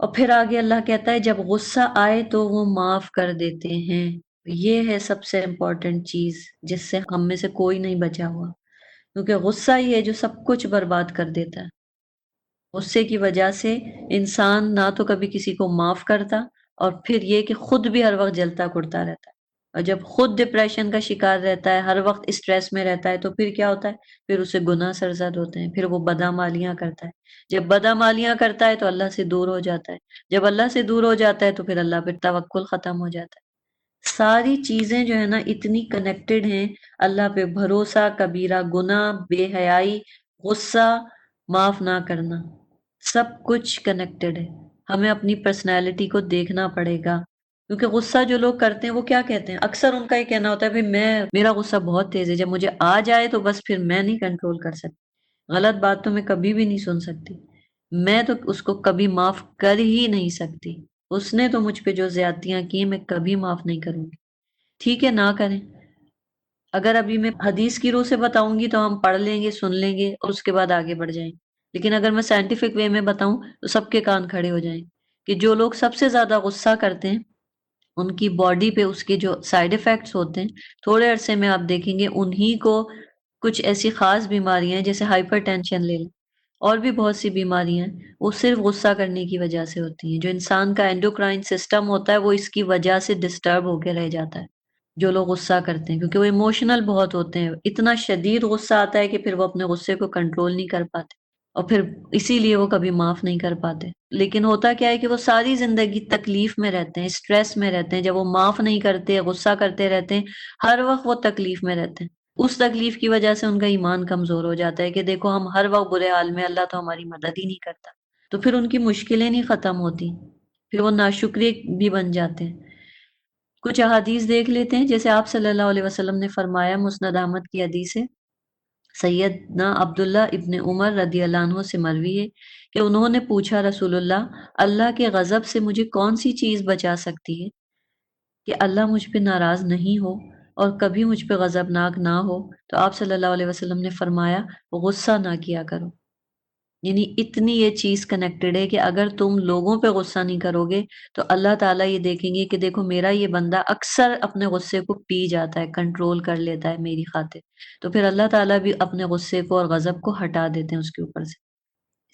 اور پھر آگے اللہ کہتا ہے جب غصہ آئے تو وہ معاف کر دیتے ہیں. یہ ہے سب سے امپورٹنٹ چیز جس سے ہم میں سے کوئی نہیں بچا ہوا، کیونکہ غصہ ہی ہے جو سب کچھ برباد کر دیتا ہے. غصے کی وجہ سے انسان نہ تو کبھی کسی کو معاف کرتا، اور پھر یہ کہ خود بھی ہر وقت جلتا کڑتا رہتا ہے. اور جب خود ڈپریشن کا شکار رہتا ہے، ہر وقت اسٹریس میں رہتا ہے، تو پھر کیا ہوتا ہے، پھر اسے گناہ سرزد ہوتے ہیں، پھر وہ بدعمالیاں کرتا ہے. جب بدعمالیاں کرتا ہے تو اللہ سے دور ہو جاتا ہے، جب اللہ سے دور ہو جاتا ہے تو پھر اللہ پہ توکل ختم ہو جاتا ہے. ساری چیزیں جو ہے نا اتنی کنیکٹڈ ہیں. اللہ پہ بھروسہ، کبیرہ گناہ، بے حیائی، غصہ، معاف نہ کرنا، سب کچھ کنیکٹڈ ہے. ہمیں اپنی پرسنالٹی کو دیکھنا پڑے گا، کیونکہ غصہ جو لوگ کرتے ہیں وہ کیا کہتے ہیں، اکثر ان کا یہ کہنا ہوتا ہے بھائی میرا غصہ بہت تیز ہے، جب مجھے آ جائے تو بس پھر میں نہیں کنٹرول کر سکتی. غلط بات تو میں کبھی بھی نہیں سن سکتی. میں تو اس کو کبھی معاف کر ہی نہیں سکتی. اس نے تو مجھ پہ جو زیادتیاں کی میں کبھی معاف نہیں کروں گی. ٹھیک ہے نہ کریں. اگر ابھی میں حدیث کی روح سے بتاؤں گی تو ہم پڑھ لیں گے، سن لیں گے اور اس کے بعد آگے بڑھ جائیں. لیکن اگر میں سائنٹیفک وے میں بتاؤں تو سب کے کان کھڑے ہو جائیں کہ جو لوگ سب سے زیادہ غصہ کرتے ہیں ان کی باڈی پہ اس کے جو سائیڈ ایفیکٹس ہوتے ہیں تھوڑے عرصے میں آپ دیکھیں گے انہی کو کچھ ایسی خاص بیماریاں ہیں جیسے ہائپر ٹینشن لے لیں اور بھی بہت سی بیماریاں ہیں، وہ صرف غصہ کرنے کی وجہ سے ہوتی ہیں. جو انسان کا اینڈوکرائن سسٹم ہوتا ہے وہ اس کی وجہ سے ڈسٹرب ہو کے رہ جاتا ہے جو لوگ غصہ کرتے ہیں، کیونکہ وہ ایموشنل بہت ہوتے ہیں. اتنا شدید غصہ آتا ہے کہ پھر وہ اپنے غصے کو کنٹرول نہیں کر پاتے اور پھر اسی لیے وہ کبھی معاف نہیں کر پاتے. لیکن ہوتا کیا ہے کہ وہ ساری زندگی تکلیف میں رہتے ہیں، اسٹریس میں رہتے ہیں. جب وہ معاف نہیں کرتے، غصہ کرتے رہتے ہیں، ہر وقت وہ تکلیف میں رہتے ہیں. اس تکلیف کی وجہ سے ان کا ایمان کمزور ہو جاتا ہے کہ دیکھو ہم ہر وقت برے حال میں، اللہ تو ہماری مدد ہی نہیں کرتا. تو پھر ان کی مشکلیں نہیں ختم ہوتی، پھر وہ ناشکرے بھی بن جاتے ہیں. کچھ احادیث دیکھ لیتے ہیں. جیسے آپ صلی اللہ علیہ وسلم نے فرمایا، مسند احمد کی حدیث ہے، سیدنا عبداللہ ابن عمر رضی اللہ عنہ سے مروی ہے کہ انہوں نے پوچھا، رسول اللہ کے غضب سے مجھے کون سی چیز بچا سکتی ہے کہ اللہ مجھ پہ ناراض نہیں ہو اور کبھی مجھ پہ غضبناک نہ ہو؟ تو آپ صلی اللہ علیہ وسلم نے فرمایا، غصہ نہ کیا کرو. یعنی اتنی یہ چیز کنیکٹڈ ہے کہ اگر تم لوگوں پہ غصہ نہیں کرو گے تو اللہ تعالیٰ یہ دیکھیں گے کہ دیکھو میرا یہ بندہ اکثر اپنے غصے کو پی جاتا ہے، کنٹرول کر لیتا ہے میری خاطر. تو پھر اللہ تعالیٰ بھی اپنے غصے کو اور غضب کو ہٹا دیتے ہیں اس کے اوپر سے.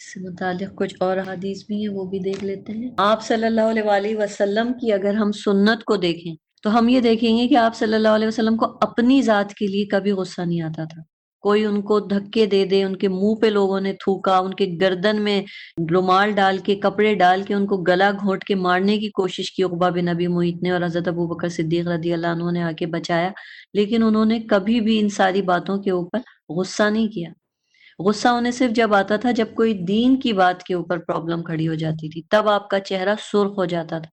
اس سے متعلق کچھ اور حدیث بھی ہیں، وہ بھی دیکھ لیتے ہیں. آپ صلی اللہ علیہ وآلہ وسلم کی اگر ہم سنت کو دیکھیں تو ہم یہ دیکھیں گے کہ آپ صلی اللہ علیہ وسلم کو اپنی ذات کے لیے کبھی غصہ نہیں آتا تھا. کوئی ان کو دھکے دے دے، ان کے منہ پہ لوگوں نے تھوکا، ان کے گردن میں رومال ڈال کے، کپڑے ڈال کے ان کو گلا گھونٹ کے مارنے کی کوشش کی عقبہ بن نبی محیط نے، اور حضرت ابو بکر صدیق رضی اللہ عنہ نے آ کے بچایا، لیکن انہوں نے کبھی بھی ان ساری باتوں کے اوپر غصہ نہیں کیا. غصہ انہیں صرف جب آتا تھا جب کوئی دین کی بات کے اوپر پرابلم کھڑی ہو جاتی تھی، تب آپ کا چہرہ سرخ ہو جاتا تھا،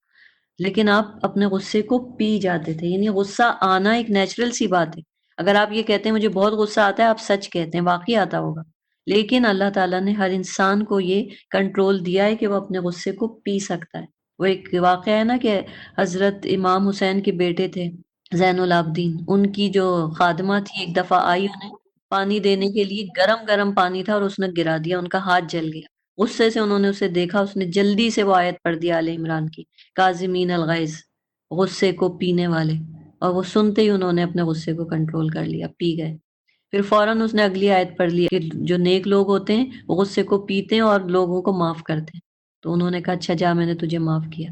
لیکن آپ اپنے غصے کو پی جاتے تھے. یعنی غصہ آنا ایک نیچرل سی بات ہے. اگر آپ یہ کہتے ہیں مجھے بہت غصہ آتا ہے، آپ سچ کہتے ہیں، واقعی آتا ہوگا. لیکن اللہ تعالیٰ نے ہر انسان کو یہ کنٹرول دیا ہے کہ وہ اپنے غصے کو پی سکتا ہے. وہ ایک واقعہ ہے نا کہ حضرت امام حسین کے بیٹے تھے زین العابدین، ان کی جو خادمہ تھی ایک دفعہ آئی انہیں پانی دینے کے لیے، گرم گرم پانی تھا اور اس نے گرا دیا، ان کا ہاتھ جل گیا. غصے سے انہوں نے اسے دیکھا، اس نے جلدی سے وہ آیت پڑھ دی آل عمران کی، کاظمین الغیظ، غصے کو پینے والے. اور وہ سنتے ہی انہوں نے اپنے غصے کو کنٹرول کر لیا، پی گئے. پھر فوراً اس نے اگلی آیت پڑھ لی کہ جو نیک لوگ ہوتے ہیں وہ غصے کو پیتے ہیں اور لوگوں کو معاف کرتے ہیں. تو انہوں نے کہا اچھا جا، میں نے تجھے معاف کیا.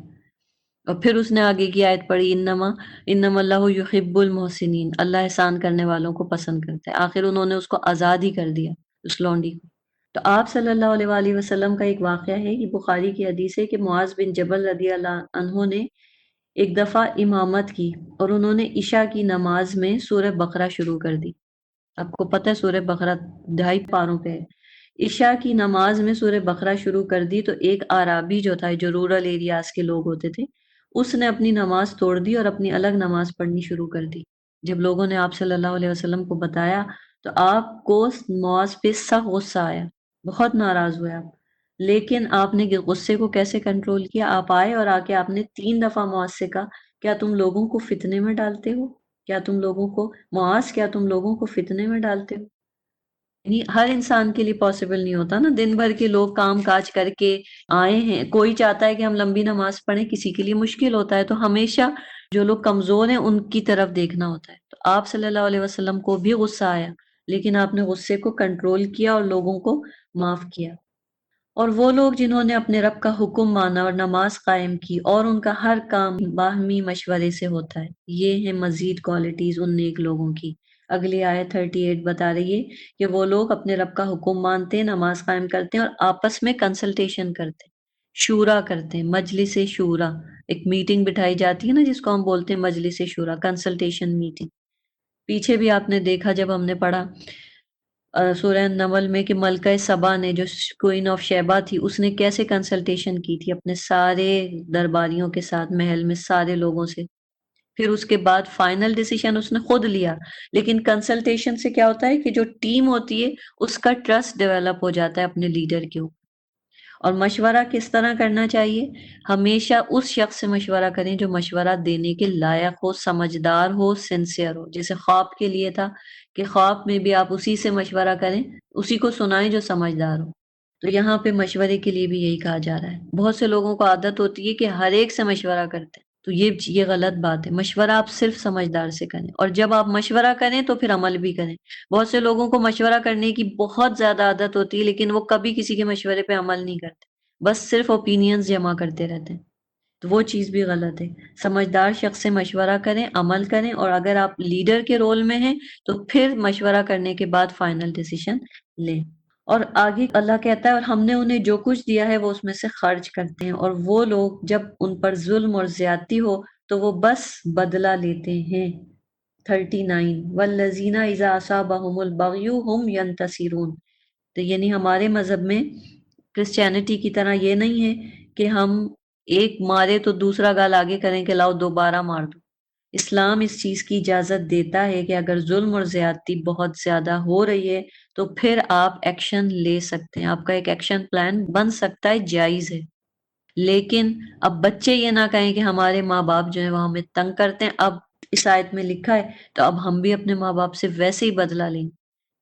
اور پھر اس نے آگے کی آیت پڑھی، انما اللہ یحب المحسنین، اللہ احسان کرنے والوں کو پسند کرتا ہے. آخر انہوں نے اس کو آزاد ہی کر دیا، اس لونڈی کو. تو آپ صلی اللہ علیہ وآلہ وسلم کا ایک واقعہ ہے، یہ بخاری کی حدیث ہے کہ معاذ بن جبل رضی اللہ عنہ نے ایک دفعہ امامت کی اور انہوں نے عشاء کی نماز میں سورہ بقرہ شروع کر دی. آپ کو پتہ ہے سورہ بقرہ 2.5 پاروں پہ ہے. عشاء کی نماز میں سورہ بقرہ شروع کر دی تو ایک اعرابی جو تھا، جو رورل ایریاز کے لوگ ہوتے تھے، اس نے اپنی نماز توڑ دی اور اپنی الگ نماز پڑھنی شروع کر دی. جب لوگوں نے آپ صلی اللہ علیہ وسلم کو بتایا تو آپ کو معاذ پہ سخت غصہ آیا، بہت ناراض ہوئے آپ. لیکن آپ نے غصے کو کیسے کنٹرول کیا؟ آپ آئے اور آ کے آپ نے 3 دفعہ معاذ سے کہا، کیا تم لوگوں کو فتنے میں ڈالتے ہو؟ کیا تم لوگوں کو معاذ، کیا تم لوگوں کو فتنے میں ڈالتے ہو؟ یعنی ہر انسان کے لیے پاسبل نہیں ہوتا نا، دن بھر کے لوگ کام کاج کر کے آئے ہیں، کوئی چاہتا ہے کہ ہم لمبی نماز پڑھیں، کسی کے لیے مشکل ہوتا ہے. تو ہمیشہ جو لوگ کمزور ہیں ان کی طرف دیکھنا ہوتا ہے. تو آپ صلی اللہ علیہ وسلم کو بھی غصہ آیا، لیکن آپ نے غصے کو کنٹرول کیا اور لوگوں کو معاف کیا. اور وہ لوگ جنہوں نے اپنے رب کا حکم مانا اور نماز قائم کی اور ان کا ہر کام باہمی مشورے سے ہوتا ہے، یہ ہیں مزید کوالٹیز ان نیک لوگوں کی. اگلی آیت 38 بتا رہی ہے کہ وہ لوگ اپنے رب کا حکم مانتے ہیں، نماز قائم کرتے ہیں اور آپس میں کنسلٹیشن کرتے ہیں، شورا کرتے ہیں. مجلس شورا، ایک میٹنگ بٹھائی جاتی ہے نا جس کو ہم بولتے ہیں مجلس شورا، کنسلٹیشن میٹنگ. پیچھے بھی آپ نے دیکھا جب ہم نے پڑھا سورہ نمل میں کہ ملکہ سبا نے، جو کوئین آف شیبہ تھی، اس نے کیسے کنسلٹیشن کی تھی اپنے سارے درباریوں کے ساتھ، محل میں سارے لوگوں سے. پھر اس کے بعد فائنل ڈیسیشن اس نے خود لیا. لیکن کنسلٹیشن سے کیا ہوتا ہے کہ جو ٹیم ہوتی ہے اس کا ٹرسٹ ڈیولپ ہو جاتا ہے اپنے لیڈر کے اوپر. اور مشورہ کس طرح کرنا چاہیے؟ ہمیشہ اس شخص سے مشورہ کریں جو مشورہ دینے کے لائق ہو، سمجھدار ہو، سنسیئر ہو. جیسے خواب کے لیے تھا کہ خواب میں بھی آپ اسی سے مشورہ کریں، اسی کو سنائیں جو سمجھدار ہو. تو یہاں پہ مشورے کے لیے بھی یہی کہا جا رہا ہے. بہت سے لوگوں کو عادت ہوتی ہے کہ ہر ایک سے مشورہ کرتے ہیں، تو یہ غلط بات ہے. مشورہ آپ صرف سمجھدار سے کریں، اور جب آپ مشورہ کریں تو پھر عمل بھی کریں. بہت سے لوگوں کو مشورہ کرنے کی بہت زیادہ عادت ہوتی ہے، لیکن وہ کبھی کسی کے مشورے پہ عمل نہیں کرتے، بس صرف اوپینینز جمع کرتے رہتے ہیں. تو وہ چیز بھی غلط ہے. سمجھدار شخص سے مشورہ کریں، عمل کریں، اور اگر آپ لیڈر کے رول میں ہیں تو پھر مشورہ کرنے کے بعد فائنل ڈیسیشن لیں. اور آگے اللہ کہتا ہے اور ہم نے انہیں جو کچھ دیا ہے وہ اس میں سے خرچ کرتے ہیں، اور وہ لوگ جب ان پر ظلم اور زیادتی ہو تو وہ بس بدلہ لیتے ہیں. 39 والذین اذا اصابہم البغی هم ینتصرون. تو یعنی ہمارے مذہب میں کرسچینٹی کی طرح یہ نہیں ہے کہ ہم ایک مارے تو دوسرا گال آگے کریں کہ لاؤ دوبارہ مار دو. اسلام اس چیز کی اجازت دیتا ہے کہ اگر ظلم اور زیادتی بہت زیادہ ہو رہی ہے تو پھر آپ ایکشن لے سکتے ہیں، آپ کا ایک ایکشن پلان بن سکتا ہے، جائز ہے. لیکن اب بچے یہ نہ کہیں کہ ہمارے ماں باپ جو ہے وہ ہمیں تنگ کرتے ہیں، اب اس آیت میں لکھا ہے تو اب ہم بھی اپنے ماں باپ سے ویسے ہی بدلہ لیں گے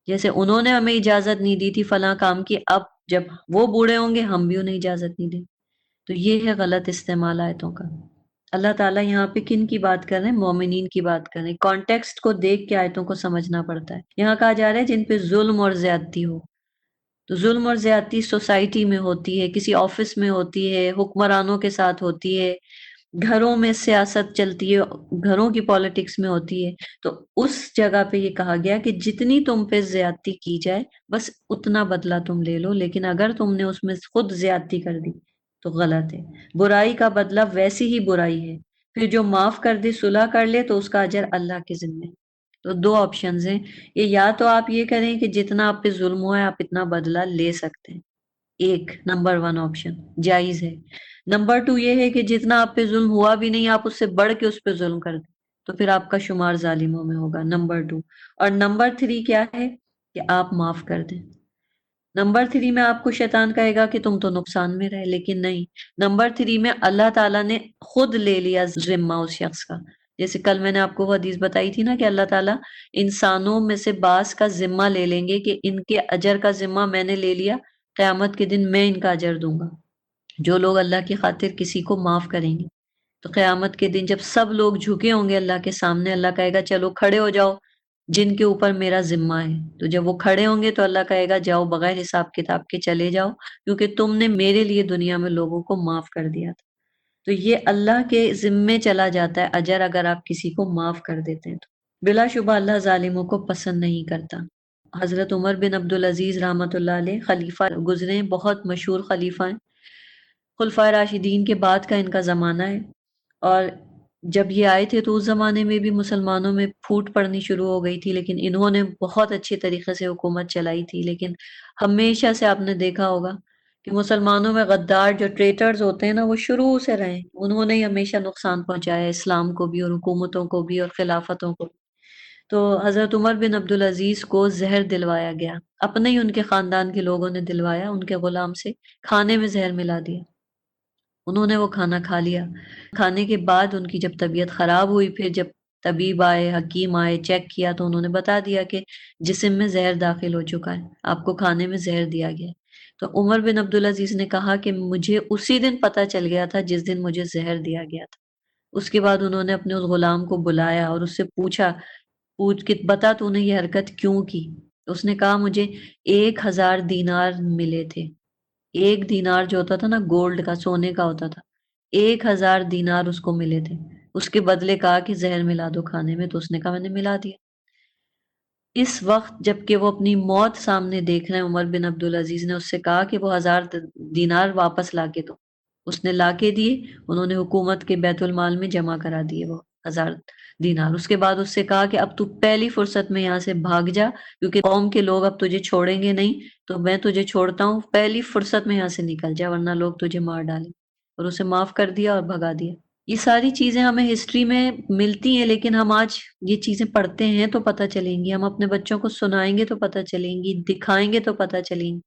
جیسے انہوں نے ہمیں اجازت نہیں دی تھی فلاں کام کی، اب جب وہ بوڑھے ہوں گے ہم بھی انہیں اجازت نہیں دیں. تو یہ ہے غلط استعمال آیتوں کا. اللہ تعالیٰ یہاں پہ کن کی بات کر رہے ہیں؟ مومنین کی بات کر رہے ہیں. کانٹیکسٹ کو دیکھ کے آیتوں کو سمجھنا پڑتا ہے. یہاں کہا جا رہا ہے جن پہ ظلم اور زیادتی ہو. تو ظلم اور زیادتی سوسائٹی میں ہوتی ہے، کسی آفس میں ہوتی ہے، حکمرانوں کے ساتھ ہوتی ہے، گھروں میں سیاست چلتی ہے، گھروں کی پالیٹکس میں ہوتی ہے. تو اس جگہ پہ یہ کہا گیا کہ جتنی تم پہ زیادتی کی جائے بس اتنا بدلہ تم لے لو، لیکن اگر تم نے اس میں خود زیادتی کر دی تو غلط ہے. برائی کا بدلہ ویسی ہی برائی ہے، پھر جو معاف کر دے، صلح کر لے تو اس کا اجر اللہ کے ذمہ ہے. تو دو آپشنز ہیں، یہ یا تو آپ یہ کریں کہ جتنا آپ پہ ظلم ہوا ہے آپ اتنا بدلہ لے سکتے ہیں، ایک نمبر ون آپشن جائز ہے. نمبر ٹو یہ ہے کہ جتنا آپ پہ ظلم ہوا بھی نہیں آپ اس سے بڑھ کے اس پہ ظلم کر دیں تو پھر آپ کا شمار ظالموں میں ہوگا، نمبر ٹو. اور نمبر تھری کیا ہے کہ آپ معاف کر دیں. نمبر تھری میں آپ کو شیطان کہے گا کہ تم تو نقصان میں رہے، لیکن نہیں، نمبر تھری میں اللہ تعالیٰ نے خود لے لیا ذمہ اس شخص کا. جیسے کل میں نے آپ کو وہ حدیث بتائی تھی نا کہ اللہ تعالیٰ انسانوں میں سے بعض کا ذمہ لے لیں گے کہ ان کے اجر کا ذمہ میں نے لے لیا، قیامت کے دن میں ان کا اجر دوں گا. جو لوگ اللہ کی خاطر کسی کو معاف کریں گے تو قیامت کے دن جب سب لوگ جھکے ہوں گے اللہ کے سامنے، اللہ کہے گا چلو کھڑے ہو جاؤ جن کے اوپر میرا ذمہ ہے. تو جب وہ کھڑے ہوں گے تو اللہ کہے گا جاؤ بغیر حساب کتاب کے چلے جاؤ، کیونکہ تم نے میرے لیے دنیا میں لوگوں کو معاف کر دیا تھا. تو یہ اللہ کے ذمے چلا جاتا ہے اجر اگر آپ کسی کو معاف کر دیتے ہیں تو. بلا شبہ اللہ ظالموں کو پسند نہیں کرتا. حضرت عمر بن عبدالعزیز رحمۃ اللہ علیہ خلیفہ گزرے ہیں، بہت مشہور خلیفہ ہیں، خلفائے راشدین کے بعد کا ان کا زمانہ ہے. اور جب یہ آئے تھے تو اس زمانے میں بھی مسلمانوں میں پھوٹ پڑنی شروع ہو گئی تھی، لیکن انہوں نے بہت اچھے طریقے سے حکومت چلائی تھی. لیکن ہمیشہ سے آپ نے دیکھا ہوگا کہ مسلمانوں میں غدار جو ٹریٹرز ہوتے ہیں نا وہ شروع سے رہے، انہوں نے ہی ہمیشہ نقصان پہنچایا اسلام کو بھی اور حکومتوں کو بھی اور خلافتوں کو. تو حضرت عمر بن عبدالعزیز کو زہر دلوایا گیا، اپنے ہی ان کے خاندان کے لوگوں نے دلوایا، ان کے غلام سے کھانے میں زہر ملا دیا. انہوں نے وہ کھانا کھا لیا. کھانے کے بعد ان کی جب طبیعت خراب ہوئی، پھر جب طبیب آئے، حکیم آئے، چیک کیا تو انہوں نے بتا دیا کہ جسم میں زہر داخل ہو چکا ہے، آپ کو کھانے میں زہر دیا گیا ہے. تو عمر بن عبدالعزیز نے کہا کہ مجھے اسی دن پتہ چل گیا تھا جس دن مجھے زہر دیا گیا تھا. اس کے بعد انہوں نے اپنے اس غلام کو بلایا اور اس سے پوچھ کہ بتا تو نے یہ حرکت کیوں کی. اس نے کہا مجھے 1000 دینار ملے تھے. ایک دینار جو ہوتا تھا نا گولڈ کا، سونے کا ہوتا تھا، 1000 دینار اس کو ملے تھے. اس کے بدلے کہا کہ زہر ملا دو کھانے میں، تو اس نے کہا میں نے ملا دیا. اس وقت جب کہ وہ اپنی موت سامنے دیکھ رہے ہیں، عمر بن عبدالعزیز نے اس سے کہا کہ وہ 1000 دینار واپس لا کے دو. اس نے لا کے دیے، انہوں نے حکومت کے بیت المال میں جمع کرا دیے وہ 1000 دینار. اس کے بعد اس سے کہا کہ اب تو پہلی فرصت میں یہاں سے بھاگ جا، کیونکہ قوم کے لوگ اب تجھے چھوڑیں گے نہیں، تو میں تجھے چھوڑتا ہوں، پہلی فرصت میں یہاں سے نکل جا ورنہ لوگ تجھے مار ڈالیں. اور اسے معاف کر دیا اور بھگا دیا. یہ ساری چیزیں ہمیں ہسٹری میں ملتی ہیں، لیکن ہم آج یہ چیزیں پڑھتے ہیں تو پتہ چلیں گی، ہم اپنے بچوں کو سنائیں گے تو پتہ چلیں گی، دکھائیں گے تو پتہ چلیں گی.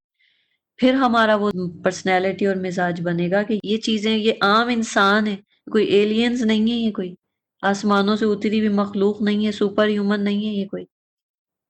پھر ہمارا وہ پرسنالٹی اور مزاج بنے گا کہ یہ چیزیں، یہ عام انسان ہے، کوئی ایلینز نہیں ہے، یہ کوئی آسمانوں سے اتری ہوئی مخلوق نہیں ہے، سپر ہیومن نہیں ہے یہ کوئی۔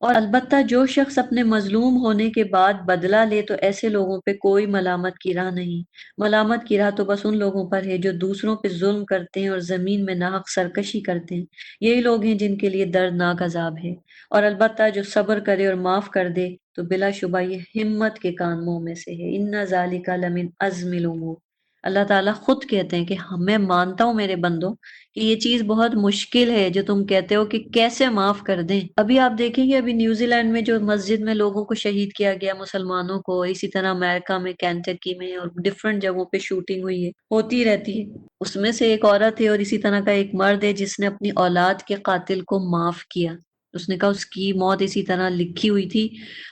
اور البتہ جو شخص اپنے مظلوم ہونے کے بعد بدلہ لے تو ایسے لوگوں پہ کوئی ملامت کی راہ نہیں۔ ملامت کی راہ تو بس ان لوگوں پر ہے جو دوسروں پہ ظلم کرتے ہیں اور زمین میں ناحق سرکشی کرتے ہیں، یہی لوگ ہیں جن کے لیے دردناک عذاب ہے۔ اور البتہ جو صبر کرے اور معاف کر دے تو بلا شبہ یہ ہمت کے کاموں میں سے ہے۔ ان ذالک لمن عزم الامور، اللہ تعالیٰ خود کہتے ہیں کہ میں مانتا ہوں میرے بندوں کہ یہ چیز بہت مشکل ہے جو تم کہتے ہو کہ کیسے معاف کر دیں۔ ابھی آپ دیکھیں گے، ابھی نیوزی لینڈ میں جو مسجد میں لوگوں کو شہید کیا گیا، مسلمانوں کو، اسی طرح امریکہ میں کینٹکی میں اور ڈفرینٹ جگہوں پہ شوٹنگ ہوئی ہے، ہوتی رہتی ہے۔ اس میں سے ایک عورت ہے اور اسی طرح کا ایک مرد ہے جس نے اپنی اولاد کے قاتل کو معاف کیا۔ اس نے کہا اس کی موت اسی طرح لکھی ہوئی تھی،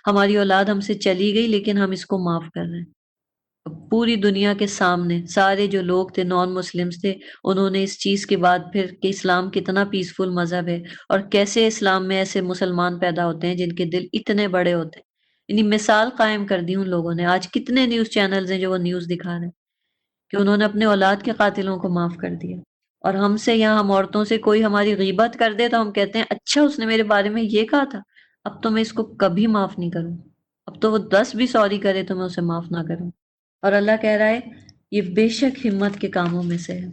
ہماری اولاد ہم سے چلی گئی لیکن ہم اس کو معاف کر رہے ہیں۔ پوری دنیا کے سامنے سارے جو لوگ تھے، نان مسلمز تھے، انہوں نے اس چیز کے بعد پھر کہ اسلام کتنا پیسفل مذہب ہے اور کیسے اسلام میں ایسے مسلمان پیدا ہوتے ہیں جن کے دل اتنے بڑے ہوتے ہیں، یعنی مثال قائم کر دی ان لوگوں نے۔ آج کتنے نیوز چینلز ہیں جو وہ نیوز دکھا رہے ہیں کہ انہوں نے اپنے اولاد کے قاتلوں کو معاف کر دیا۔ اور ہم سے یہاں ہم عورتوں سے کوئی ہماری غیبت کر دے تو ہم کہتے ہیں اچھا اس نے میرے بارے میں یہ کہا تھا، اب تو میں اس کو کبھی معاف نہیں کروں، اب تو وہ 10 بھی سوری کرے تو میں اسے معاف نہ کروں۔ اور اللہ کہہ رہا ہے یہ بے شک ہمت کے کاموں میں سے ہے۔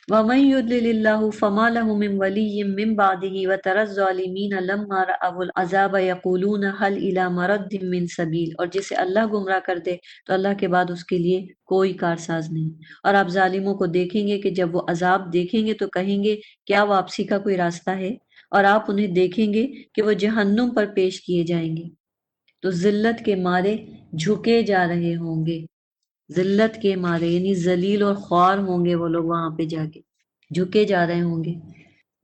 وَمَن يُضْلِلِ اللَّهُ فَمَا لَهُ مِن وَلِيٍّ مِّن بَعْدِهِ وَتَرَى الظَّالِمِينَ لَمَّا رَأَوُا الْعَذَابَ يَقُولُونَ هَلْ إِلَىٰ مَرَدٍّ مِّن سَبِيلٍ، اور جسے اللہ گمراہ کر دے تو اللہ کے بعد اس کے لیے کوئی کارساز نہیں۔ اور آپ ظالموں کو دیکھیں گے کہ جب وہ عذاب دیکھیں گے تو کہیں گے کیا واپسی کا کوئی راستہ ہے، اور آپ انہیں دیکھیں گے کہ وہ جہنم پر پیش کیے جائیں گے تو ذلت کے مارے جھکے جا رہے ہوں گے۔ ذلت کے مارے یعنی ذلیل اور خوار ہوں گے وہ لوگ، وہاں پہ جا کے جھکے جا رہے ہوں گے،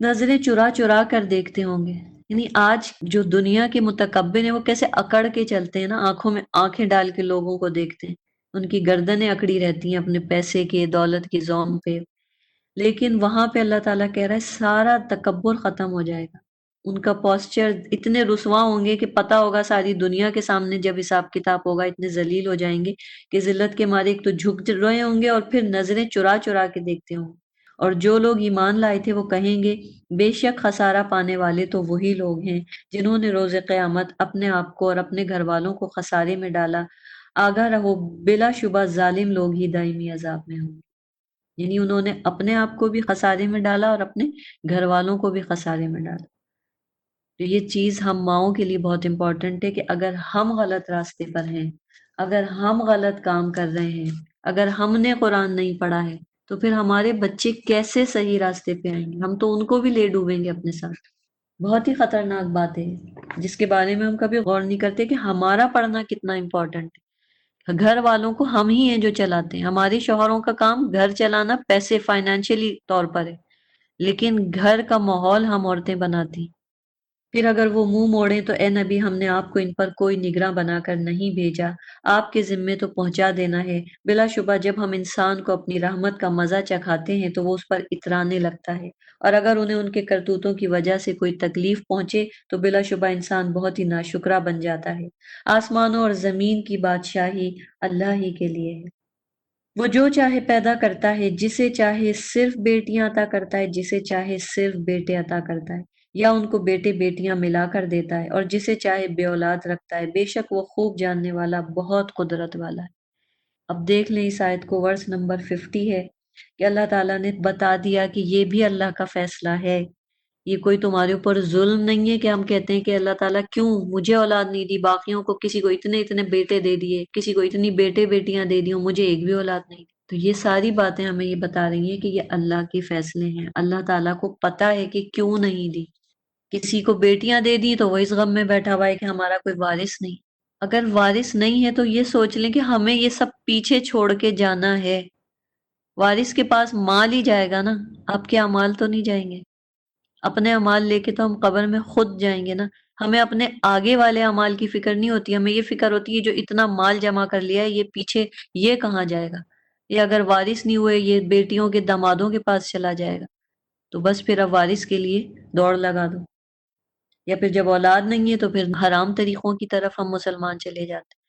نظریں چرا چرا کر دیکھتے ہوں گے۔ یعنی آج جو دنیا کے متکبر ہیں وہ کیسے اکڑ کے چلتے ہیں نا، آنکھوں میں آنکھیں ڈال کے لوگوں کو دیکھتے ہیں، ان کی گردنیں اکڑی رہتی ہیں اپنے پیسے کے، دولت کی زوم پہ۔ لیکن وہاں پہ اللہ تعالیٰ کہہ رہا ہے سارا تکبر ختم ہو جائے گا، ان کا پوسچر اتنے رسوا ہوں گے کہ پتہ ہوگا ساری دنیا کے سامنے جب حساب کتاب ہوگا اتنے ذلیل ہو جائیں گے کہ ذلت کے مارے ایک تو جھک رہے ہوں گے اور پھر نظریں چرا چرا کے دیکھتے ہوں گے۔ اور جو لوگ ایمان لائے تھے وہ کہیں گے بے شک خسارہ پانے والے تو وہی لوگ ہیں جنہوں نے روز قیامت اپنے آپ کو اور اپنے گھر والوں کو خسارے میں ڈالا۔ آگاہ رہو بلا شبہ ظالم لوگ ہی دائمی عذاب میں ہوں گے۔ یعنی انہوں نے اپنے آپ کو بھی خسارے میں ڈالا اور اپنے گھر والوں کو بھی خسارے میں ڈالا۔ تو یہ چیز ہم ماؤں کے لیے بہت امپورٹنٹ ہے کہ اگر ہم غلط راستے پر ہیں، اگر ہم غلط کام کر رہے ہیں، اگر ہم نے قرآن نہیں پڑھا ہے تو پھر ہمارے بچے کیسے صحیح راستے پہ آئیں گے؟ ہم تو ان کو بھی لے ڈوبیں گے اپنے ساتھ۔ بہت ہی خطرناک بات ہے جس کے بارے میں ہم کبھی غور نہیں کرتے کہ ہمارا پڑھنا کتنا امپورٹنٹ ہے۔ گھر والوں کو ہم ہی ہیں جو چلاتے ہیں، ہمارے شوہروں کا کام گھر چلانا، پیسے فائنینشلی طور پر ہے، لیکن گھر کا ماحول ہم عورتیں بناتی۔ پھر اگر وہ منہ موڑیں تو اے نبی ہم نے آپ کو ان پر کوئی نگراں بنا کر نہیں بھیجا، آپ کے ذمے تو پہنچا دینا ہے۔ بلا شبہ جب ہم انسان کو اپنی رحمت کا مزہ چکھاتے ہیں تو وہ اس پر اترانے لگتا ہے، اور اگر انہیں ان کے کرتوتوں کی وجہ سے کوئی تکلیف پہنچے تو بلا شبہ انسان بہت ہی ناشکرا بن جاتا ہے۔ آسمانوں اور زمین کی بادشاہی اللہ ہی کے لیے ہے، وہ جو چاہے پیدا کرتا ہے، جسے چاہے صرف بیٹیاں عطا کرتا ہے، جسے چاہے صرف بیٹے عطا کرتا ہے، یا ان کو بیٹے بیٹیاں ملا کر دیتا ہے، اور جسے چاہے بے اولاد رکھتا ہے۔ بے شک وہ خوب جاننے والا، بہت قدرت والا ہے۔ اب دیکھ لیں اس آیت کو، ورس نمبر 50 ہے کہ اللہ تعالیٰ نے بتا دیا کہ یہ بھی اللہ کا فیصلہ ہے، یہ کوئی تمہارے اوپر ظلم نہیں ہے کہ ہم کہتے ہیں کہ اللہ تعالیٰ کیوں مجھے اولاد نہیں دی، باقیوں کو کسی کو اتنے اتنے بیٹے دے دیے، کسی کو اتنی بیٹے بیٹیاں دے دی، مجھے ایک بھی اولاد نہیں دی۔ تو یہ ساری باتیں ہمیں یہ بتا رہی ہیں کہ یہ اللہ کے فیصلے ہیں، اللہ تعالیٰ کو پتہ ہے کہ کیوں نہیں دی۔ کسی کو بیٹیاں دے دی تو وہ اس غم میں بیٹھا ہوا ہے کہ ہمارا کوئی وارث نہیں۔ اگر وارث نہیں ہے تو یہ سوچ لیں کہ ہمیں یہ سب پیچھے چھوڑ کے جانا ہے۔ وارث کے پاس مال ہی جائے گا نا، آپ کے اعمال تو نہیں جائیں گے۔ اپنے اعمال لے کے تو ہم قبر میں خود جائیں گے نا، ہمیں اپنے آگے والے اعمال کی فکر نہیں ہوتی، ہمیں یہ فکر ہوتی ہے جو اتنا مال جمع کر لیا ہے یہ پیچھے یہ کہاں جائے گا، یہ اگر وارث نہیں ہوئے یہ بیٹیوں کے دامادوں کے پاس چلا جائے گا، تو بس پھر اب وارث کے لیے دوڑ لگا دو، یا پھر جب اولاد نہیں ہے تو پھر حرام طریقوں کی طرف ہم مسلمان چلے جاتے ہیں۔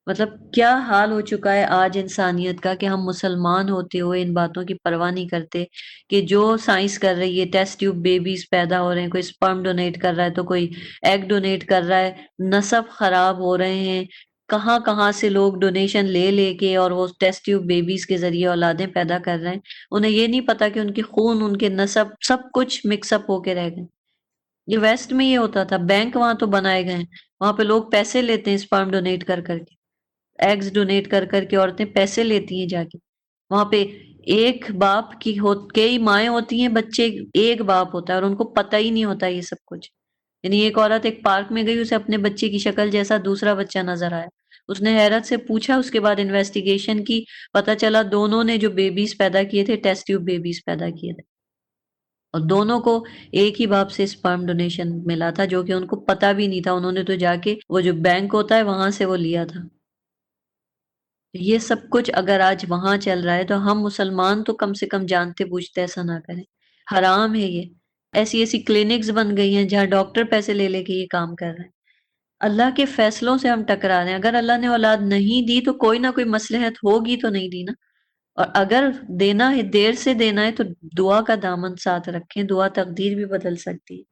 مطلب کیا حال ہو چکا ہے آج انسانیت کا کہ ہم مسلمان ہوتے ہوئے ان باتوں کی پرواہ نہیں کرتے کہ جو سائنس کر رہی ہے، ٹیسٹ ٹیوب بیبیز پیدا ہو رہے ہیں، کوئی سپرم ڈونیٹ کر رہا ہے تو کوئی ایگ ڈونیٹ کر رہا ہے، نسب خراب ہو رہے ہیں، کہاں کہاں سے لوگ ڈونیشن لے لے کے اور وہ ٹیسٹ ٹیوب بیبیز کے ذریعے اولادیں پیدا کر رہے ہیں، انہیں یہ نہیں پتا کہ ان کے خون، ان کے نسب سب کچھ مکس اپ ہو کے رہ گئے۔ یہ ویسٹ میں یہ ہوتا تھا، بینک وہاں تو بنائے گئے ہیں، وہاں پہ لوگ پیسے لیتے ہیں سپرم ڈونیٹ کر کر کے، ایگز ڈونیٹ کر کر کے عورتیں پیسے لیتی ہیں جا کے وہاں پہ۔ ایک باپ کی کئی مائیں ہوتی ہیں، بچے ایک باپ ہوتا ہے اور ان کو پتہ ہی نہیں ہوتا یہ سب کچھ۔ یعنی ایک عورت ایک پارک میں گئی، اسے اپنے بچے کی شکل جیسا دوسرا بچہ نظر آیا، اس نے حیرت سے پوچھا، اس کے بعد انویسٹیگیشن کی، پتا چلا دونوں نے جو بیبیز پیدا کیے تھے ٹیسٹ ٹیوب بیبیز پیدا کیے تھے، اور دونوں کو ایک ہی باپ سے سپرم ڈونیشن ملا تھا، جو کہ ان کو پتا بھی نہیں تھا، انہوں نے تو جا کے وہ جو بینک ہوتا ہے وہاں سے وہ لیا تھا۔ یہ سب کچھ اگر آج وہاں چل رہا ہے تو ہم مسلمان تو کم سے کم جانتے بوجھتے ایسا نہ کریں، حرام ہے یہ۔ ایسی ایسی کلینکس بن گئی ہیں جہاں ڈاکٹر پیسے لے لے کے یہ کام کر رہے ہیں۔ اللہ کے فیصلوں سے ہم ٹکرا رہے ہیں، اگر اللہ نے اولاد نہیں دی تو کوئی نہ کوئی مصلحت ہوگی تو نہیں دی نا، اور اگر دینا ہے، دیر سے دینا ہے تو دعا کا دامن ساتھ رکھیں، دعا تقدیر بھی بدل سکتی ہے۔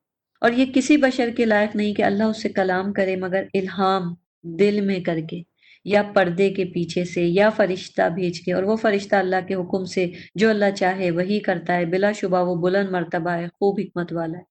اور یہ کسی بشر کے لائق نہیں کہ اللہ اس سے کلام کرے مگر الہام دل میں کر کے، یا پردے کے پیچھے سے، یا فرشتہ بھیج کے، اور وہ فرشتہ اللہ کے حکم سے جو اللہ چاہے وہی کرتا ہے، بلا شبہ وہ بلند مرتبہ ہے، خوب حکمت والا ہے۔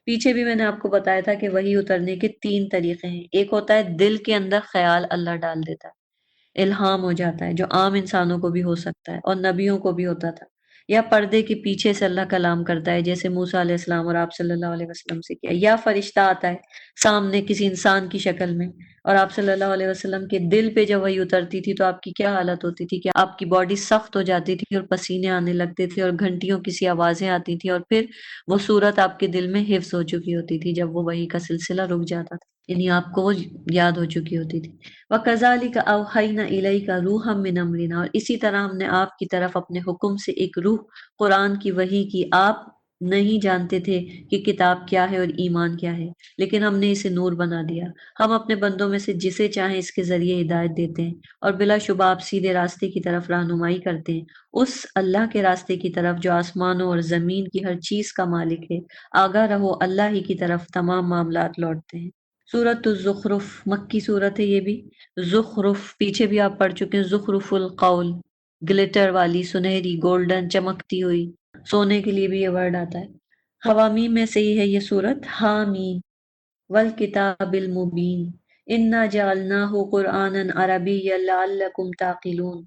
پیچھے بھی میں نے آپ کو بتایا تھا کہ وہی اترنے کے تین طریقے ہیں، ایک ہوتا ہے دل کے اندر خیال اللہ ڈال دیتا ہے، الہام ہو جاتا ہے، جو عام انسانوں کو بھی ہو سکتا ہے اور نبیوں کو بھی ہوتا تھا، یا پردے کے پیچھے سے اللہ کلام کرتا ہے جیسے موسیٰ علیہ السلام اور آپ صلی اللہ علیہ وسلم سے کیا، یا فرشتہ آتا ہے سامنے کسی انسان کی شکل میں، اور آپ صلی اللہ علیہ وسلم کے دل پہ جب وہی اترتی تھی تو آپ کی کیا حالت ہوتی تھی کہ آپ کی باڈی سخت ہو جاتی تھی اور پسینے آنے لگتے تھے اور گھنٹیوں کسی آوازیں آتی تھی، اور پھر وہ صورت آپ کے دل میں حفظ ہو چکی ہوتی تھی جب وہ وحی کا سلسلہ رک جاتا تھا، یعنی آپ کو وہ یاد ہو چکی ہوتی تھی۔ وَكَذَلِكَ أَوْحَيْنَا إِلَيْكَ رُوحًا مِّنْ أَمْرِنَا، اور اسی طرح ہم نے آپ کی طرف اپنے حکم سے ایک روح قرآن کی وحی کی۔ آپ نہیں جانتے تھے کہ کتاب کیا ہے اور ایمان کیا ہے، لیکن ہم نے اسے نور بنا دیا، ہم اپنے بندوں میں سے جسے چاہیں اس کے ذریعے ہدایت دیتے ہیں، اور بلا شبہ آپ سیدھے راستے کی طرف رہنمائی کرتے ہیں، اس اللہ کے راستے کی طرف جو آسمانوں اور زمین کی ہر چیز کا مالک ہے۔ آگاہ رہو، اللہ ہی کی طرف تمام معاملات لوٹتے ہیں۔ سورۃ الزخرف مکی سورت ہے یہ بھی۔ زخرف پیچھے بھی آپ پڑھ چکے ہیں، زخرف القول، گلٹر والی، سنہری، گولڈن، چمکتی ہوئی، سونے کے لیے بھی یہ ورڈ آتا ہے۔ حوامیم میں سے ہی ہے یہ سورت، حامیم والکتاب المبین انا جعلناہ قرآنا عربیا لعلکم تعقلون۔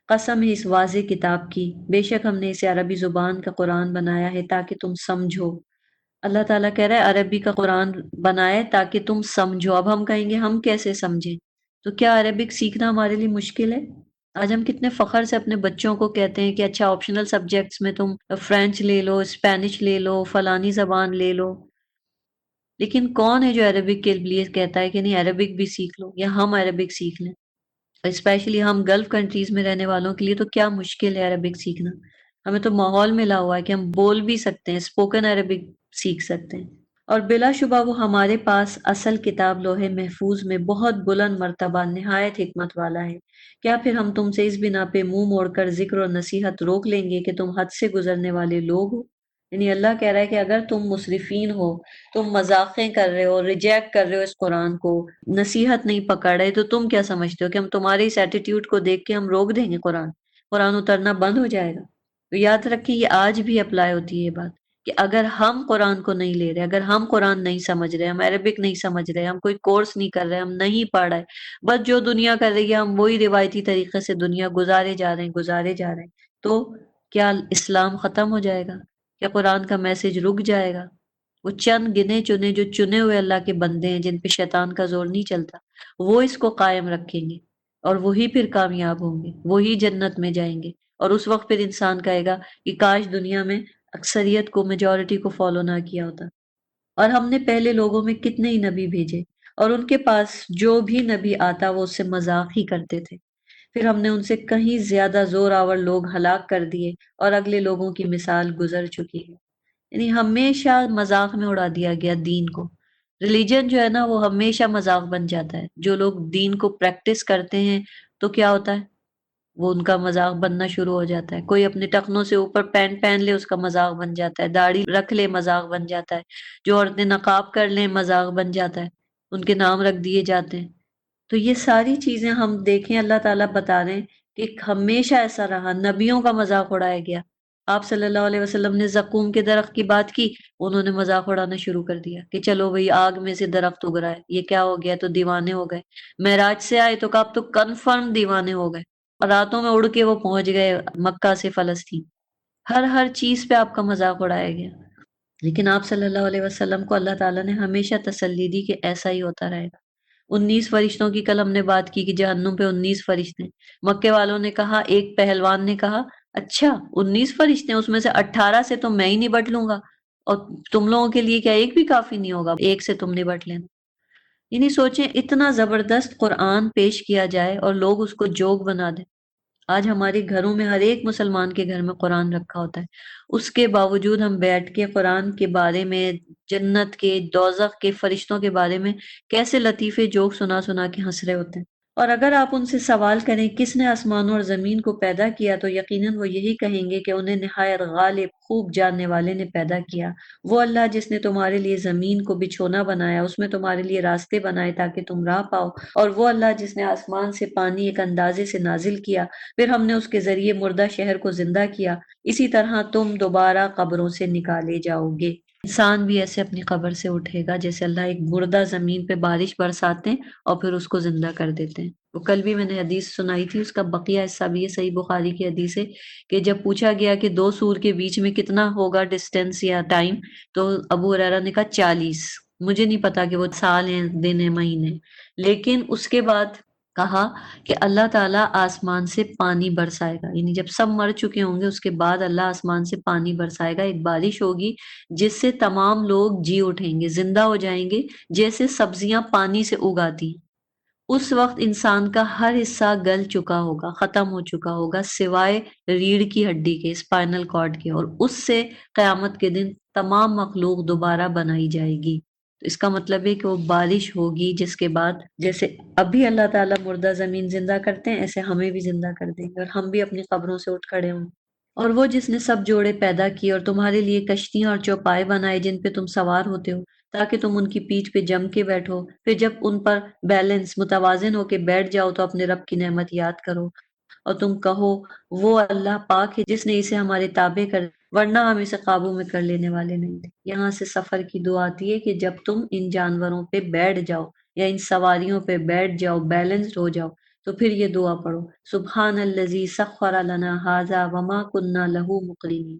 قسم ہے اس واضح کتاب کی، بے شک ہم نے اسے عربی زبان کا قرآن بنایا ہے تاکہ تم سمجھو۔ اللہ تعالیٰ کہہ رہا ہے عربی کا قرآن بنائے تاکہ تم سمجھو۔ اب ہم کہیں گے ہم کیسے سمجھیں؟ تو کیا عربک سیکھنا ہمارے لیے مشکل ہے؟ آج ہم کتنے فخر سے اپنے بچوں کو کہتے ہیں کہ اچھا آپشنل سبجیکٹس میں تم فرینچ لے لو، اسپینش لے لو، فلانی زبان لے لو، لیکن کون ہے جو عربک کے لیے کہتا ہے کہ نہیں عربک بھی سیکھ لو یا ہم عربک سیکھ لیں؟ اسپیشلی ہم گلف کنٹریز میں رہنے والوں کے لیے تو کیا مشکل ہے عربک سیکھنا، ہمیں تو ماحول ملا ہوا ہے کہ ہم بول بھی سکتے ہیں، اسپوکن عربک سیکھ سکتے ہیں۔ اور بلا شبہ وہ ہمارے پاس اصل کتاب لوح محفوظ میں بہت بلند مرتبہ نہایت حکمت والا ہے۔ کیا پھر ہم تم سے اس بنا پہ منہ موڑ کر ذکر اور نصیحت روک لیں گے کہ تم حد سے گزرنے والے لوگ ہو؟ یعنی اللہ کہہ رہا ہے کہ اگر تم مسرفین ہو، تم مذاقیں کر رہے ہو، ریجیکٹ کر رہے ہو اس قرآن کو، نصیحت نہیں پکڑ رہے، تو تم کیا سمجھتے ہو کہ ہم تمہارے اس ایٹیٹیوڈ کو دیکھ کے ہم روک دیں گے قرآن؟ قرآن اترنا بند ہو جائے گا؟ تو یاد رکھیں یہ آج بھی اپلائی ہوتی ہے یہ بات کہ اگر ہم قرآن کو نہیں لے رہے، اگر ہم قرآن نہیں سمجھ رہے، ہم عربک نہیں سمجھ رہے، ہم کوئی کورس نہیں کر رہے، ہم نہیں پڑھ رہے، بس جو دنیا کر رہی ہے ہم وہی روایتی طریقے سے دنیا گزارے جا رہے ہیں، تو کیا اسلام ختم ہو جائے گا؟ کیا قرآن کا میسج رک جائے گا؟ وہ چند گنے چنے جو چنے ہوئے اللہ کے بندے ہیں جن پہ شیطان کا زور نہیں چلتا، وہ اس کو قائم رکھیں گے اور وہی پھر کامیاب ہوں گے، وہی جنت میں جائیں گے۔ اور اس وقت پھر انسان کہے گا کہ کاش دنیا میں اکثریت کو، میجورٹی کو فالو نہ کیا ہوتا۔ اور ہم نے پہلے لوگوں میں کتنے ہی نبی بھیجے، اور ان کے پاس جو بھی نبی آتا وہ اس سے مذاق ہی کرتے تھے، پھر ہم نے ان سے کہیں زیادہ زور آور لوگ ہلاک کر دیے اور اگلے لوگوں کی مثال گزر چکی ہے۔ یعنی ہمیشہ مذاق میں اڑا دیا گیا دین کو، ریلیجن جو ہے نا وہ ہمیشہ مذاق بن جاتا ہے. جو لوگ دین کو پریکٹس کرتے ہیں تو کیا ہوتا ہے، وہ ان کا مذاق بننا شروع ہو جاتا ہے. کوئی اپنے ٹخنوں سے اوپر پینٹ پہن لے اس کا مذاق بن جاتا ہے، داڑھی رکھ لے مذاق بن جاتا ہے، جو عورتیں نقاب کر لیں مذاق بن جاتا ہے، ان کے نام رکھ دیے جاتے ہیں. تو یہ ساری چیزیں ہم دیکھیں اللہ تعالیٰ بتا رہے ہیں کہ ہمیشہ ایسا رہا، نبیوں کا مذاق اڑایا گیا. آپ صلی اللہ علیہ وسلم نے زقوم کے درخت کی بات کی، انہوں نے مذاق اڑانا شروع کر دیا کہ چلو بھئی آگ میں سے درخت اگ رہا ہے، یہ کیا ہو گیا، تو دیوانے ہو گئے. معراج سے آئے تو کہا اب تو کنفرم دیوانے ہو گئے، راتوں میں اڑ کے وہ پہنچ گئے مکہ سے فلسطین. ہر چیز پہ آپ کا مذاق اڑایا گیا. لیکن آپ صلی اللہ علیہ وسلم کو اللہ تعالیٰ نے ہمیشہ تسلی دی کہ ایسا ہی ہوتا رہے گا. 19 فرشتوں کی کل ہم نے بات کی کہ جہنم پہ 19 فرشتے. مکے والوں نے کہا، ایک پہلوان نے کہا اچھا 19 فرشتے ہیں، اس میں سے 18 سے تو میں ہی نبٹ لوں گا، اور تم لوگوں کے لیے کیا ایک بھی کافی نہیں ہوگا، ایک سے تم نبٹ لینا. یعنی سوچیں اتنا زبردست قرآن پیش کیا جائے اور لوگ اس کو جوک بنا دیں. آج ہمارے گھروں میں ہر ایک مسلمان کے گھر میں قرآن رکھا ہوتا ہے، اس کے باوجود ہم بیٹھ کے قرآن کے بارے میں، جنت کے، دوزخ کے، فرشتوں کے بارے میں کیسے لطیفے جوک سنا سنا کے ہنس رہے ہوتے ہیں. اور اگر آپ ان سے سوال کریں کس نے آسمانوں اور زمین کو پیدا کیا تو یقیناً وہ یہی کہیں گے کہ انہیں نہایت غالب خوب جاننے والے نے پیدا کیا. وہ اللہ جس نے تمہارے لیے زمین کو بچھونا بنایا، اس میں تمہارے لیے راستے بنائے تاکہ تم راہ پاؤ. اور وہ اللہ جس نے آسمان سے پانی ایک اندازے سے نازل کیا، پھر ہم نے اس کے ذریعے مردہ شہر کو زندہ کیا. اسی طرح تم دوبارہ قبروں سے نکالے جاؤ گے. انسان بھی ایسے اپنی قبر سے اٹھے گا جیسے اللہ ایک مردہ زمین پہ بارش برساتے ہیں اور پھر اس کو زندہ کر دیتے ہیں. وہ کل بھی میں نے حدیث سنائی تھی، اس کا بقیہ حصہ بھی یہ صحیح بخاری کی حدیث ہے کہ جب پوچھا گیا کہ دو سور کے بیچ میں کتنا ہوگا ڈسٹینس یا ٹائم، تو ابو ہریرہ نے کہا 40. مجھے نہیں پتا کہ وہ سال ہیں، دن ہیں، مہینے. لیکن اس کے بعد کہا کہ اللہ تعالیٰ آسمان سے پانی برسائے گا، یعنی جب سب مر چکے ہوں گے اس کے بعد اللہ آسمان سے پانی برسائے گا، ایک بارش ہوگی جس سے تمام لوگ جی اٹھیں گے، زندہ ہو جائیں گے، جیسے سبزیاں پانی سے اگاتی. اس وقت انسان کا ہر حصہ گل چکا ہوگا، ختم ہو چکا ہوگا، سوائے ریڑھ کی ہڈی کے، اسپائنل کارڈ کے، اور اس سے قیامت کے دن تمام مخلوق دوبارہ بنائی جائے گی. تو اس کا مطلب ہے کہ وہ بارش ہوگی جس کے بعد جیسے ابھی اللہ تعالیٰ مردہ زمین زندہ کرتے ہیں، ایسے ہمیں بھی زندہ کر دیں گے اور ہم بھی اپنی قبروں سے اٹھ کھڑے ہوں گے. اور وہ جس نے سب جوڑے پیدا کیے اور تمہارے لیے کشتیاں اور چوپائے بنائے جن پہ تم سوار ہوتے ہو تاکہ تم ان کی پیٹھ پہ جم کے بیٹھو، پھر جب ان پر بیلنس متوازن ہو کے بیٹھ جاؤ تو اپنے رب کی نعمت یاد کرو اور تم کہو وہ اللہ پاک ہے جس نے اسے ہمارے تابع کر، ورنہ ہم اسے قابو میں کر لینے والے نہیں تھے. یہاں سے سفر کی دعا آتی ہے کہ جب تم ان جانوروں پہ بیٹھ جاؤ یا ان سواریوں پہ بیٹھ جاؤ، بیلنسڈ ہو جاؤ، تو پھر یہ دعا پڑھو، سبحان الذی سخر لنا ھذا وما کننا لہ مقرنین،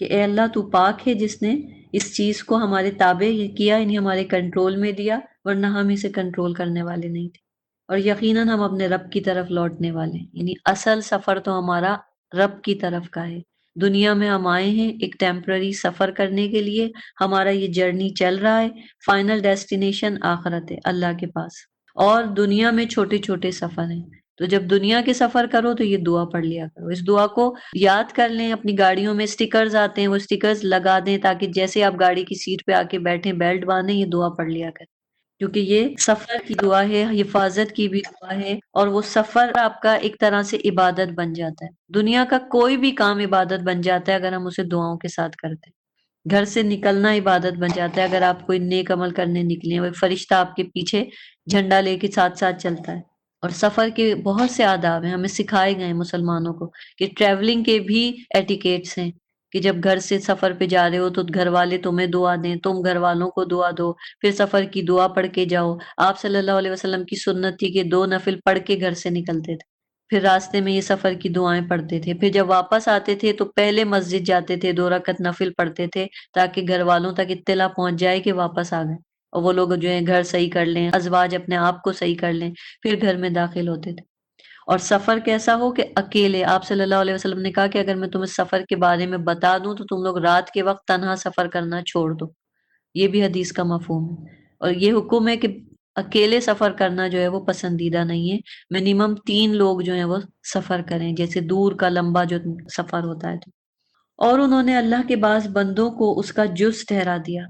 کہ اے اللہ تو پاک ہے جس نے اس چیز کو ہمارے تابع کیا، یعنی ہمارے کنٹرول میں دیا، ورنہ ہم اسے کنٹرول کرنے والے نہیں تھے. اور یقیناً ہم اپنے رب کی طرف لوٹنے والے ہیں، یعنی اصل سفر تو ہمارا رب کی طرف کا ہے. دنیا میں ہم آئے ہیں ایک ٹیمپرری سفر کرنے کے لیے، ہمارا یہ جرنی چل رہا ہے، فائنل ڈیسٹینیشن آخرت ہے اللہ کے پاس. اور دنیا میں چھوٹے چھوٹے سفر ہیں، تو جب دنیا کے سفر کرو تو یہ دعا پڑھ لیا کرو. اس دعا کو یاد کر لیں، اپنی گاڑیوں میں سٹیکرز آتے ہیں وہ سٹیکرز لگا دیں تاکہ جیسے آپ گاڑی کی سیٹ پہ آ کے بیٹھیں بیلٹ باندھیں، یہ دعا پڑھ لیا کریں، کیونکہ یہ سفر کی دعا ہے، حفاظت کی بھی دعا ہے، اور وہ سفر آپ کا ایک طرح سے عبادت بن جاتا ہے. دنیا کا کوئی بھی کام عبادت بن جاتا ہے اگر ہم اسے دعاؤں کے ساتھ کرتے ہیں. گھر سے نکلنا عبادت بن جاتا ہے اگر آپ کوئی نیک عمل کرنے نکلے ہیں، وہ فرشتہ آپ کے پیچھے جھنڈا لے کے ساتھ ساتھ چلتا ہے. اور سفر کے بہت سے آداب ہیں، ہمیں سکھائے گئے ہیں مسلمانوں کو کہ ٹریولنگ کے بھی ایٹیکیٹس ہیں، کہ جب گھر سے سفر پہ جا رہے ہو تو گھر والے تمہیں دعا دیں، تم گھر والوں کو دعا دو، پھر سفر کی دعا پڑھ کے جاؤ. آپ صلی اللہ علیہ وسلم کی سنت تھی کہ 2 نفل پڑھ کے گھر سے نکلتے تھے، پھر راستے میں یہ سفر کی دعائیں پڑھتے تھے، پھر جب واپس آتے تھے تو پہلے مسجد جاتے تھے، 2 رکعت نفل پڑھتے تھے تاکہ گھر والوں تک اطلاع پہنچ جائے کہ واپس آ گئے، اور وہ لوگ جو ہے گھر صحیح کر لیں، ازواج اپنے آپ کو صحیح کر لیں، پھر گھر میں داخل ہوتے تھے. اور سفر کیسا ہو کہ اکیلے، آپ صلی اللہ علیہ وسلم نے کہا کہ اگر میں تمہیں سفر کے بارے میں بتا دوں تو تم لوگ رات کے وقت تنہا سفر کرنا چھوڑ دو. یہ بھی حدیث کا مفہوم ہے. اور یہ حکم ہے کہ اکیلے سفر کرنا جو ہے وہ پسندیدہ نہیں ہے، منیمم 3 لوگ جو ہیں وہ سفر کریں، جیسے دور کا لمبا جو سفر ہوتا ہے تو. اور انہوں نے اللہ کے بعض بندوں کو اس کا جز ٹھہرا دیا،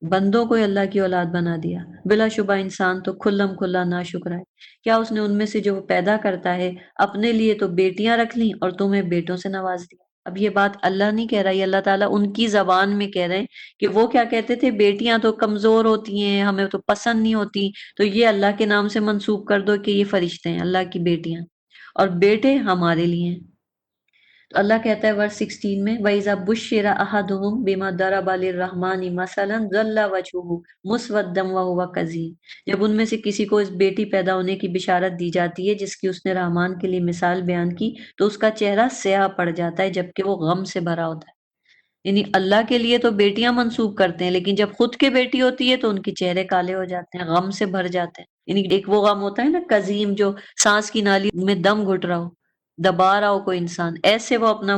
بندوں کو اللہ کی اولاد بنا دیا، بلا شبہ انسان تو کھلم کھلا ناشکرا ہے۔ کیا اس نے ان میں سے جو وہ پیدا کرتا ہے اپنے لیے تو بیٹیاں رکھ لیں اور تمہیں بیٹوں سے نواز دیا؟ اب یہ بات اللہ نہیں کہہ رہا، یہ اللہ تعالیٰ ان کی زبان میں کہہ رہے ہیں کہ وہ کیا کہتے تھے، بیٹیاں تو کمزور ہوتی ہیں، ہمیں تو پسند نہیں ہوتی، تو یہ اللہ کے نام سے منسوب کر دو کہ یہ فرشتے ہیں، اللہ کی بیٹیاں، اور بیٹے ہمارے لیے ہیں۔ تو اللہ کہتا ہے ورس 16 میں وَإِذَا بُشِّرَ أَحَدُهُم بِمَا ضَرَبَ لِلرَّحْمَنِ مَثَلًا ظَلَّ وَجْهُهُ مُسْوَدًّا وَهُوَ كَظِيمٌ، جب ان میں سے کسی کو اس بیٹی پیدا ہونے کی بشارت دی جاتی ہے جس کی اس نے رحمان کے لیے مثال بیان کی تو اس کا چہرہ سیاہ پڑ جاتا ہے جبکہ وہ غم سے بھرا ہوتا ہے۔ یعنی اللہ کے لیے تو بیٹیاں منسوب کرتے ہیں، لیکن جب خود کے بیٹی ہوتی ہے تو ان کے چہرے کالے ہو جاتے ہیں، غم سے بھر جاتے ہیں۔ یعنی ایک وہ غم ہوتا ہے نا قزیم، جو سانس کی نالی میں دم گھٹ رہا ہو، دبا رہا ہو کوئی انسان، ایسے وہ اپنا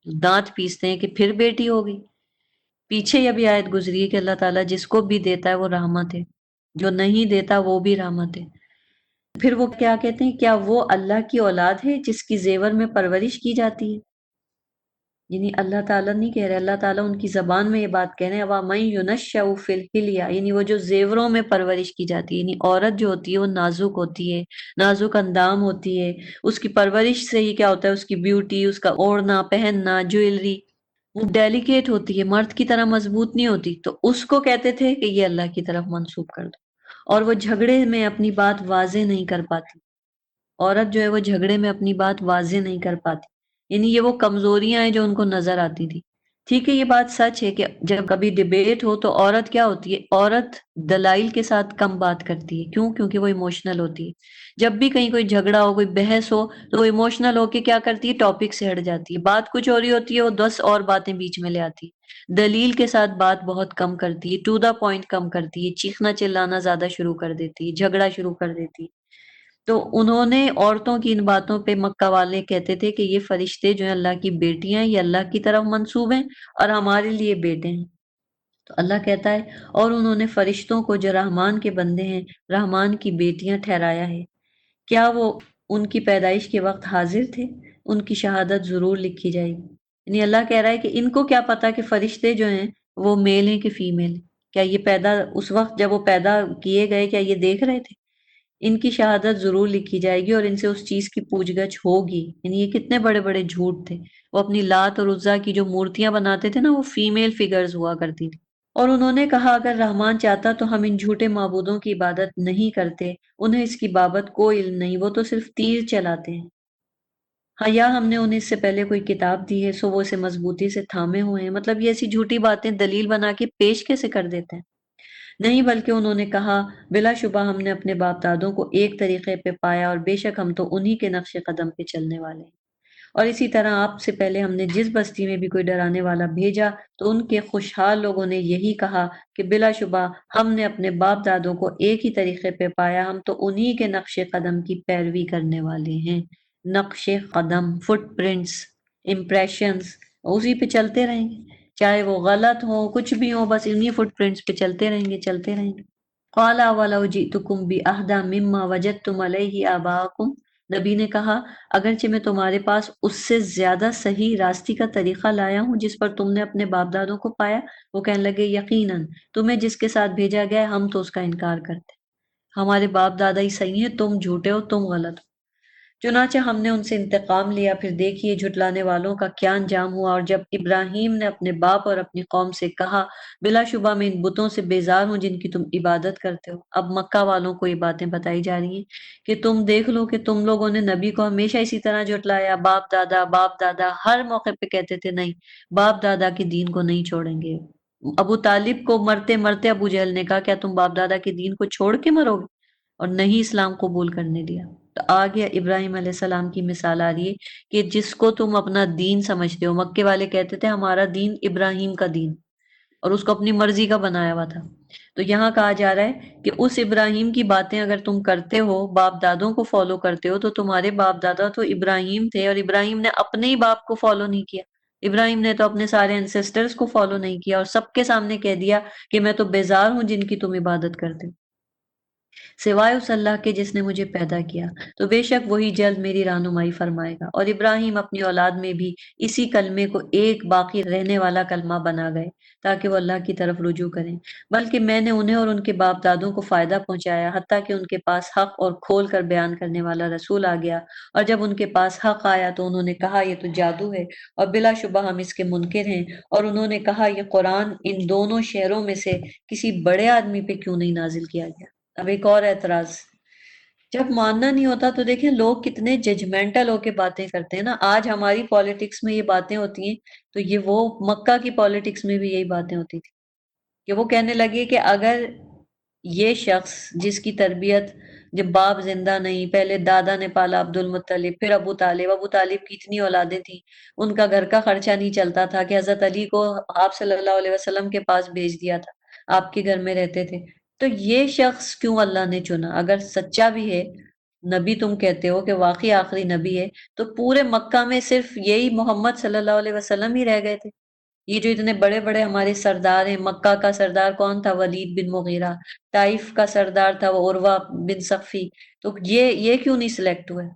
دانت پیستے ہیں کہ پھر بیٹی ہوگی۔ پیچھے یہ بھی آیت گزری ہے کہ اللہ تعالیٰ جس کو بھی دیتا ہے وہ رحمت ہے، جو نہیں دیتا وہ بھی رحمت ہے۔ پھر وہ کیا کہتے ہیں، کیا وہ اللہ کی اولاد ہے جس کی زیور میں پرورش کی جاتی ہے؟ یعنی اللہ تعالیٰ نہیں کہہ رہے، اللہ تعالیٰ ان کی زبان میں یہ بات کہہ رہے ہیں، وَمَن يُنَشَّأُ فِي الْحِلْيَةِ، یعنی وہ جو زیوروں میں پرورش کی جاتی ہے، یعنی عورت جو ہوتی ہے وہ نازک ہوتی ہے، نازک اندام ہوتی ہے، اس کی پرورش سے ہی کیا ہوتا ہے، اس کی بیوٹی، اس کا اوڑھنا پہننا، جویلری، وہ ڈیلیکیٹ ہوتی ہے، مرد کی طرح مضبوط نہیں ہوتی، تو اس کو کہتے تھے کہ یہ اللہ کی طرف منسوب کر دو، اور وہ جھگڑے میں اپنی بات واضح نہیں کر پاتی، عورت جو ہے وہ جھگڑے میں اپنی بات واضح نہیں کر پاتی، یعنی یہ وہ کمزوریاں ہیں جو ان کو نظر آتی تھی۔ ٹھیک ہے، یہ بات سچ ہے کہ جب کبھی ڈیبیٹ ہو تو عورت کیا ہوتی ہے، عورت دلائل کے ساتھ کم بات کرتی ہے، کیوں؟ کیونکہ وہ ایموشنل ہوتی ہے۔ جب بھی کہیں کوئی جھگڑا ہو، کوئی بحث ہو، تو وہ ایموشنل ہو کے کیا کرتی ہے، ٹاپک سے ہٹ جاتی ہے، بات کچھ اور ہی ہوتی ہے، وہ 10 اور باتیں بیچ میں لے آتی ہے، دلیل کے ساتھ بات بہت کم کرتی ہے، ٹو دا پوائنٹ کم کرتی ہے، چیخنا چلانا زیادہ شروع کر دیتی ہے، جھگڑا شروع کر دیتی ہے۔ تو انہوں نے عورتوں کی ان باتوں پہ مکہ والے کہتے تھے کہ یہ فرشتے جو ہیں اللہ کی بیٹیاں ہیں، یہ اللہ کی طرف منسوب ہیں اور ہمارے لیے بیٹے ہیں۔ تو اللہ کہتا ہے اور انہوں نے فرشتوں کو جو رحمان کے بندے ہیں رحمان کی بیٹیاں ٹھہرایا ہے، کیا وہ ان کی پیدائش کے وقت حاضر تھے؟ ان کی شہادت ضرور لکھی جائے گی۔ یعنی اللہ کہہ رہا ہے کہ ان کو کیا پتا کہ فرشتے جو ہیں وہ میل ہیں کہ فیمیل ہیں؟ کیا یہ پیدا اس وقت جب وہ پیدا کیے گئے کیا یہ دیکھ رہے تھے؟ ان کی شہادت ضرور لکھی جائے گی اور ان سے اس چیز کی پوچھ گچھ ہوگی۔ یعنی یہ کتنے بڑے بڑے جھوٹ تھے، وہ اپنی لات اور عزا کی جو مورتیاں بناتے تھے نا، وہ فیمیل فگرز ہوا کرتی تھی۔ اور انہوں نے کہا اگر رحمان چاہتا تو ہم ان جھوٹے معبودوں کی عبادت نہیں کرتے، انہیں اس کی بابت کوئی علم نہیں، وہ تو صرف تیر چلاتے ہیں۔ ہاں، یا ہم نے انہیں اس سے پہلے کوئی کتاب دی ہے سو وہ اسے مضبوطی سے تھامے ہوئے ہیں، مطلب یہ ایسی جھوٹی باتیں دلیل بنا کے پیش کیسے کر دیتے ہیں؟ نہیں، بلکہ انہوں نے کہا بلا شبہ ہم نے اپنے باپ دادوں کو ایک طریقے پہ پایا اور بے شک ہم تو انہی کے نقش قدم پہ چلنے والے ہیں۔ اور اسی طرح آپ سے پہلے ہم نے جس بستی میں بھی کوئی ڈرانے والا بھیجا تو ان کے خوشحال لوگوں نے یہی کہا کہ بلا شبہ ہم نے اپنے باپ دادوں کو ایک ہی طریقے پہ پایا، ہم تو انہی کے نقش قدم کی پیروی کرنے والے ہیں۔ نقش قدم، فٹ پرنٹس، امپریشنز، اسی پہ چلتے رہیں گے، چاہے وہ غلط ہو کچھ بھی ہو، بس انہی فٹ پرنٹس پہ چلتے رہیں گے، چلتے رہیں گے۔ قَالَ وَلَوْ جِئْتُكُمْ بِأَهْدَىٰ مِمَّا وَجَدتُّمْ عَلَيْهِ آبَاءَكُمْ، نبی نے کہا اگرچہ میں تمہارے پاس اس سے زیادہ صحیح راستی کا طریقہ لایا ہوں جس پر تم نے اپنے باپ دادوں کو پایا، وہ کہنے لگے یقیناً تمہیں جس کے ساتھ بھیجا گیا ہے ہم تو اس کا انکار کرتے ہیں، ہمارے باپ دادا ہی صحیح ہیں، تم جھوٹے ہو، تم غلط ہو۔ چنانچہ ہم نے ان سے انتقام لیا، پھر دیکھیے جھٹلانے والوں کا کیا انجام ہوا۔ اور جب ابراہیم نے اپنے باپ اور اپنی قوم سے کہا بلا شبہ میں ان بتوں سے بیزار ہوں جن کی تم عبادت کرتے ہو، اب مکہ والوں کو یہ باتیں بتائی جا رہی ہیں کہ تم دیکھ لو کہ تم لوگوں نے نبی کو ہمیشہ اسی طرح جھٹلایا، باپ دادا ہر موقع پہ کہتے تھے نہیں، باپ دادا کے دین کو نہیں چھوڑیں گے۔ ابو طالب کو مرتے مرتے ابو جہل نے کہا کیا تم باپ دادا کے دین کو چھوڑ کے مرو گے، اور نہیں اسلام قبول کرنے دیا۔ تو آگے ابراہیم علیہ السلام کی مثال آ رہی ہے کہ جس کو تم اپنا دین سمجھتے ہو، مکے والے کہتے تھے ہمارا دین ابراہیم کا دین، اور اس کو اپنی مرضی کا بنایا ہوا تھا، تو یہاں کہا جا رہا ہے کہ اس ابراہیم کی باتیں اگر تم کرتے ہو، باپ دادوں کو فالو کرتے ہو، تو تمہارے باپ دادا تو ابراہیم تھے، اور ابراہیم نے اپنے ہی باپ کو فالو نہیں کیا، ابراہیم نے تو اپنے سارے انسسٹرز کو فالو نہیں کیا اور سب کے سامنے کہہ دیا کہ میں تو بیزار ہوں جن کی تم عبادت کرتے ہو۔ سوائے اس اللہ کے جس نے مجھے پیدا کیا، تو بے شک وہی جلد میری رہنمائی فرمائے گا۔ اور ابراہیم اپنی اولاد میں بھی اسی کلمے کو ایک باقی رہنے والا کلمہ بنا گئے تاکہ وہ اللہ کی طرف رجوع کریں، بلکہ میں نے انہیں اور ان کے باپ دادوں کو فائدہ پہنچایا حتیٰ کہ ان کے پاس حق اور کھول کر بیان کرنے والا رسول آ گیا، اور جب ان کے پاس حق آیا تو انہوں نے کہا یہ تو جادو ہے اور بلا شبہ ہم اس کے منکر ہیں، اور انہوں نے کہا یہ قرآن ان دونوں شہروں میں سے کسی بڑے آدمی پہ کیوں نہیں نازل کیا گیا۔ اب ایک اور اعتراض، جب ماننا نہیں ہوتا تو دیکھیں لوگ کتنے ججمنٹل ہو کے باتیں کرتے ہیں نا۔ آج ہماری پالیٹکس میں یہ باتیں ہوتی ہیں تو یہ وہ مکہ کی پالیٹکس میں بھی یہی باتیں ہوتی تھی کہ وہ کہنے لگے کہ اگر یہ شخص جس کی تربیت جب باپ زندہ نہیں، پہلے دادا نے پالا عبد المطلب، پھر ابو طالب کی اتنی اولادیں تھیں، ان کا گھر کا خرچہ نہیں چلتا تھا کہ حضرت علی کو آپ صلی اللہ علیہ وسلم کے پاس بھیج دیا تھا، آپ کے گھر میں رہتے تھے، تو یہ شخص کیوں اللہ نے چنا؟ اگر سچا بھی ہے، نبی تم کہتے ہو کہ واقعی آخری نبی ہے، تو پورے مکہ میں صرف یہی محمد صلی اللہ علیہ وسلم ہی رہ گئے تھے۔ یہ جو اتنے بڑے بڑے ہمارے سردار ہیں، مکہ کا سردار کون تھا؟ ولید بن مغیرہ، طائف کا سردار تھا وہ عروہ بن سخفی، تو یہ کیوں نہیں سلیکٹ ہوئے؟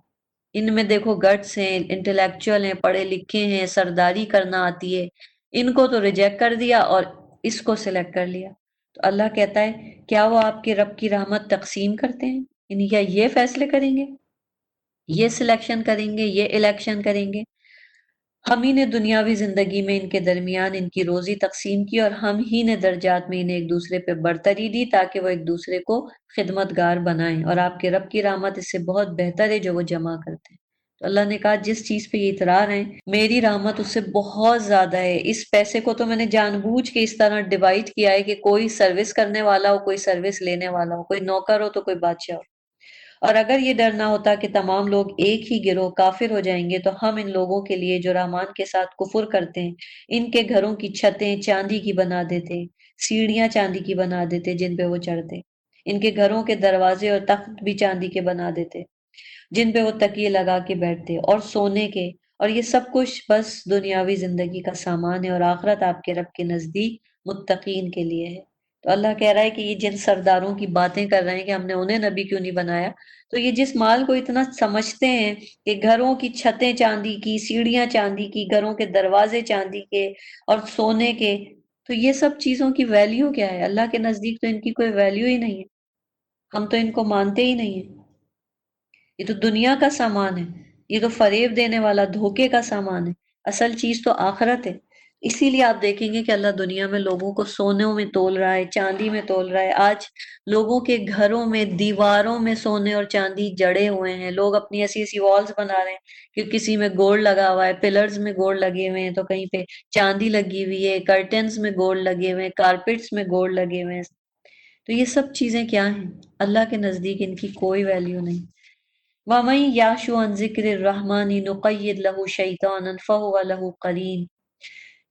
ان میں دیکھو گٹس ہیں، انٹلیکچوئل ہیں، پڑھے لکھے ہیں، سرداری کرنا آتی ہے، ان کو تو ریجیکٹ کر دیا اور اس کو سلیکٹ کر لیا۔ تو اللہ کہتا ہے کیا وہ آپ کے رب کی رحمت تقسیم کرتے ہیں؟ یعنی کیا یہ فیصلے کریں گے، یہ سلیکشن کریں گے، یہ الیکشن کریں گے؟ ہم ہی نے دنیاوی زندگی میں ان کے درمیان ان کی روزی تقسیم کی، اور ہم ہی نے درجات میں انہیں ایک دوسرے پہ برتری دی تاکہ وہ ایک دوسرے کو خدمتگار بنائیں، اور آپ کے رب کی رحمت اس سے بہت بہتر ہے جو وہ جمع کرتے ہیں۔ تو اللہ نے کہا جس چیز پہ یہ اطراء ہیں میری رحمت اس سے بہت زیادہ ہے، اس پیسے کو تو میں نے جان بوجھ کے اس طرح ڈیوائڈ کیا ہے کہ کوئی سروس کرنے والا ہو، کوئی سروس لینے والا ہو، کوئی نوکر ہو تو کوئی بادشاہ ہو۔ اور اگر یہ ڈر نہ ہوتا کہ تمام لوگ ایک ہی گروہ کافر ہو جائیں گے تو ہم ان لوگوں کے لیے جو رحمان کے ساتھ کفر کرتے ہیں ان کے گھروں کی چھتیں چاندی کی بنا دیتے، سیڑھیاں چاندی کی بنا دیتے جن پہ وہ چڑھتے، ان کے گھروں کے دروازے اور تخت بھی چاندی کے بنا دیتے جن پہ وہ تکیے لگا کے بیٹھتے، اور سونے کے، اور یہ سب کچھ بس دنیاوی زندگی کا سامان ہے، اور آخرت آپ کے رب کے نزدیک متقین کے لیے ہے۔ تو اللہ کہہ رہا ہے کہ یہ جن سرداروں کی باتیں کر رہے ہیں کہ ہم نے انہیں نبی کیوں نہیں بنایا، تو یہ جس مال کو اتنا سمجھتے ہیں کہ گھروں کی چھتیں چاندی کی، سیڑھیاں چاندی کی، گھروں کے دروازے چاندی کے اور سونے کے، تو یہ سب چیزوں کی ویلیو کیا ہے؟ اللہ کے نزدیک تو ان کی کوئی ویلیو ہی نہیں ہے، ہم تو ان کو مانتے ہی نہیں ہیں۔ یہ تو دنیا کا سامان ہے، یہ تو فریب دینے والا دھوکے کا سامان ہے، اصل چیز تو آخرت ہے۔ اسی لیے آپ دیکھیں گے کہ اللہ دنیا میں لوگوں کو سونوں میں تول رہا ہے، چاندی میں تول رہا ہے۔ آج لوگوں کے گھروں میں دیواروں میں سونے اور چاندی جڑے ہوئے ہیں، لوگ اپنی ایسی ایسی والز بنا رہے ہیں کہ کسی میں گولڈ لگا ہوا ہے، پلرز میں گولڈ لگے ہوئے ہیں، تو کہیں پہ چاندی لگی ہوئی ہے، کرٹنز میں گولڈ لگے ہوئے ہیں، کارپٹس میں گولڈ لگے ہوئے ہیں۔ تو یہ سب چیزیں کیا ہیں؟ اللہ کے نزدیک ان کی کوئی ویلیو نہیں۔ وَمَن يَعْشُ عَن ذِكْرِ الرَّحْمَنِ نُقَيِّضْ لَهُ شَيْطَانًا فَهُوَ لَهُ قَرِينٌ۔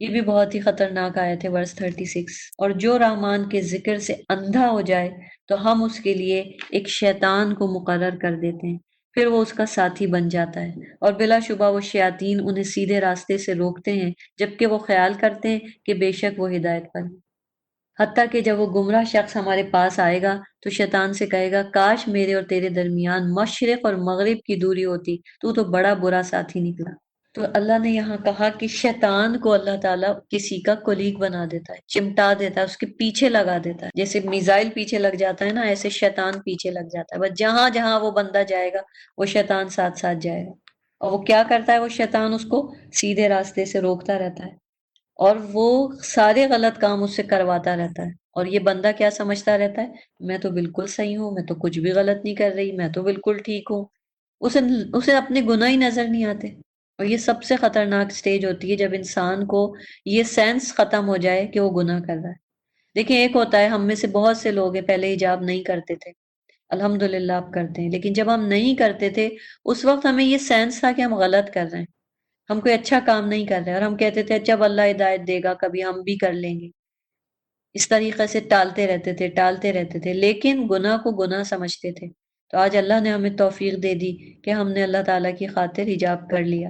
یہ بھی بہت ہی خطرناک آیت ہے، ورس 36۔ اور جو رحمان کے ذکر سے اندھا ہو جائے تو ہم اس کے لیے ایک شیطان کو مقرر کر دیتے ہیں، پھر وہ اس کا ساتھی بن جاتا ہے، اور بلا شبہ وہ شیاطین انہیں سیدھے راستے سے روکتے ہیں جبکہ وہ خیال کرتے ہیں کہ بے شک وہ ہدایت پر ہیں۔ حتیٰ کہ جب وہ گمراہ شخص ہمارے پاس آئے گا تو شیطان سے کہے گا کاش میرے اور تیرے درمیان مشرق اور مغرب کی دوری ہوتی، تو بڑا برا ساتھی نکلا۔ تو اللہ نے یہاں کہا کہ شیطان کو اللہ تعالیٰ کسی کا کولیگ بنا دیتا ہے، چمٹا دیتا ہے، اس کے پیچھے لگا دیتا ہے، جیسے میزائل پیچھے لگ جاتا ہے نا، ایسے شیطان پیچھے لگ جاتا ہے، بس جہاں جہاں وہ بندہ جائے گا وہ شیطان ساتھ ساتھ جائے گا۔ اور وہ کیا کرتا ہے؟ وہ شیطان اس کو سیدھے راستے سے روکتا رہتا ہے، اور وہ سارے غلط کام اس سے کرواتا رہتا ہے، اور یہ بندہ کیا سمجھتا رہتا ہے؟ میں تو بالکل صحیح ہوں، میں تو کچھ بھی غلط نہیں کر رہی، میں تو بالکل ٹھیک ہوں۔ اسے اسے اپنے گناہ ہی نظر نہیں آتے۔ اور یہ سب سے خطرناک سٹیج ہوتی ہے جب انسان کو یہ سینس ختم ہو جائے کہ وہ گناہ کر رہا ہے۔ دیکھیں ایک ہوتا ہے، ہم میں سے بہت سے لوگ ہیں پہلے حجاب نہیں کرتے تھے، الحمدللہ آپ کرتے ہیں، لیکن جب ہم نہیں کرتے تھے اس وقت ہمیں یہ سینس تھا کہ ہم غلط کر رہے ہیں، ہم کوئی اچھا کام نہیں کر رہے، اور ہم کہتے تھے جب اللہ ہدایت دے گا کبھی ہم بھی کر لیں گے۔ اس طریقے سے ٹالتے رہتے تھے، لیکن گناہ کو گناہ سمجھتے تھے۔ تو آج اللہ نے ہمیں توفیق دے دی کہ ہم نے اللہ تعالیٰ کی خاطر حجاب کر لیا۔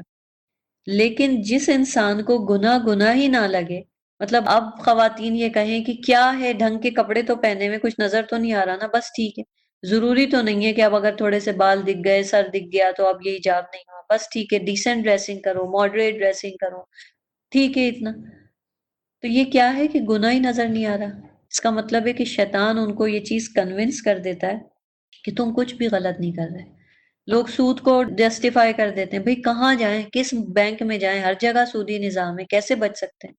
لیکن جس انسان کو گناہ گناہ ہی نہ لگے، مطلب اب خواتین یہ کہیں کہ کیا ہے، ڈھنگ کے کپڑے تو پہنے ہوئے، کچھ نظر تو نہیں آ رہا نا، بس ٹھیک ہے، ضروری تو نہیں ہے کہ اب اگر تھوڑے سے بال دکھ گئے، سر دکھ گیا تو اب یہ حجاب نہیں ہوا، بس ٹھیک ہے ڈیسنٹ ڈریسنگ کرو، ماڈریٹ ڈریسنگ کرو، ٹھیک ہے اتنا. تو یہ کیا ہے کہ گناہ ہی نظر نہیں آ رہا. اس کا مطلب ہے کہ شیطان ان کو یہ چیز کنونس کر دیتا ہے کہ تم کچھ بھی غلط نہیں کر رہے. لوگ سود کو جسٹیفائی کر دیتے ہیں، بھئی کہاں جائیں، کس بینک میں جائیں، ہر جگہ سودی نظام ہے، کیسے بچ سکتے ہیں؟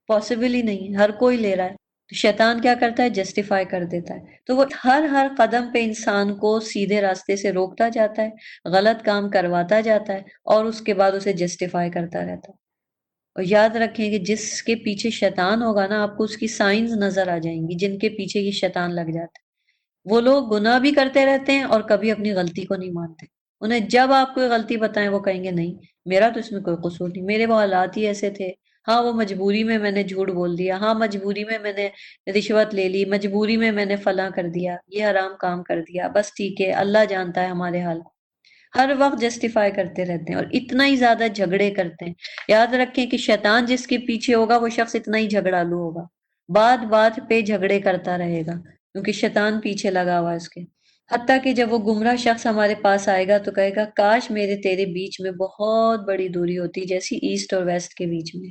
پاسبل ہی نہیں ہے، ہر کوئی لے رہا ہے. تو شیطان کیا کرتا ہے؟ جسٹیفائی کر دیتا ہے. تو وہ ہر قدم پہ انسان کو سیدھے راستے سے روکتا جاتا ہے، غلط کام کرواتا جاتا ہے، اور اس کے بعد اسے جسٹیفائی کرتا رہتا ہے. اور یاد رکھیں کہ جس کے پیچھے شیطان ہوگا نا، آپ کو اس کی سائنز نظر آ جائیں گی، جن کے پیچھے یہ شیطان لگ جاتا ہے. وہ لوگ گناہ بھی کرتے رہتے ہیں اور کبھی اپنی غلطی کو نہیں مانتے. انہیں جب آپ کوئی غلطی بتائیں وہ کہیں گے نہیں، میرا تو اس میں کوئی قصور نہیں، میرے وہ حالات ہی ایسے تھے. ہاں وہ مجبوری میں نے جھوٹ بول دیا، ہاں مجبوری میں نے رشوت لے لی، مجبوری میں نے فلاں کر دیا، یہ حرام کام کر دیا، بس ٹھیک ہے اللہ جانتا ہے ہمارے حال. ہر وقت جسٹیفائی کرتے رہتے ہیں اور اتنا ہی زیادہ جھگڑے کرتے ہیں. یاد رکھیں کہ شیطان جس کے پیچھے ہوگا وہ شخص اتنا ہی جھگڑالو ہوگا، بات بات پہ جھگڑے کرتا رہے گا، کیونکہ شیطان پیچھے لگا ہوا ہے اس کے. حتیٰ کہ جب وہ گمراہ شخص ہمارے پاس آئے گا تو کہے گا کاش میرے تیرے بیچ میں بہت بڑی دوری ہوتی جیسی ایسٹ اور ویسٹ کے بیچ میں.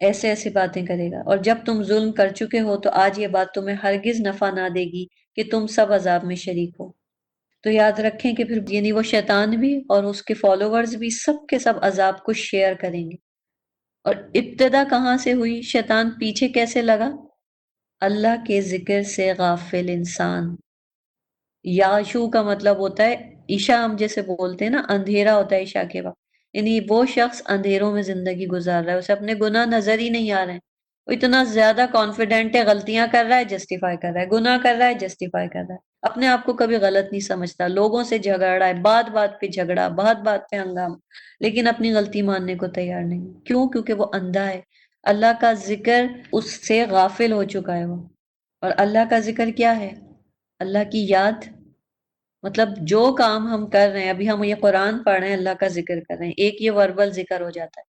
ایسے ایسے باتیں کرے گا. اور جب تم ظلم کر چکے ہو تو آج یہ بات تمہیں ہرگز نفع نہ دے گی کہ تم سب عذاب میں شریک ہو. تو یاد رکھیں کہ پھر یعنی وہ شیطان بھی اور اس کے فالوورز بھی سب کے سب عذاب کو شیئر کریں گے. اور ابتدا کہاں سے ہوئی؟ شیطان پیچھے کیسے لگا؟ اللہ کے ذکر سے غافل انسان. یاشو کا مطلب ہوتا ہے عشاء، ہم جیسے بولتے ہیں نا اندھیرا ہوتا ہے عشاء کے وقت، یعنی وہ شخص اندھیروں میں زندگی گزار رہا ہے، اسے اپنے گناہ نظر ہی نہیں آ رہے ہیں. وہ اتنا زیادہ کانفیڈنٹ ہے، غلطیاں کر رہا ہے جسٹیفائی کر رہا ہے، گناہ کر رہا ہے جسٹیفائی کر رہا ہے، اپنے آپ کو کبھی غلط نہیں سمجھتا، لوگوں سے جھگڑ رہا ہے، بات بات پہ جھگڑا، بات بات پہ ہنگامہ، لیکن اپنی غلطی ماننے کو تیار نہیں. کیوں؟ کیونکہ وہ اندھا ہے. اللہ کا ذکر اس سے غافل ہو چکا ہے وہ. اور اللہ کا ذکر کیا ہے؟ اللہ کی یاد. مطلب جو کام ہم کر رہے ہیں، ابھی ہم یہ قرآن پڑھ رہے ہیں، اللہ کا ذکر کر رہے ہیں، ایک یہ وربل ذکر ہو جاتا ہے.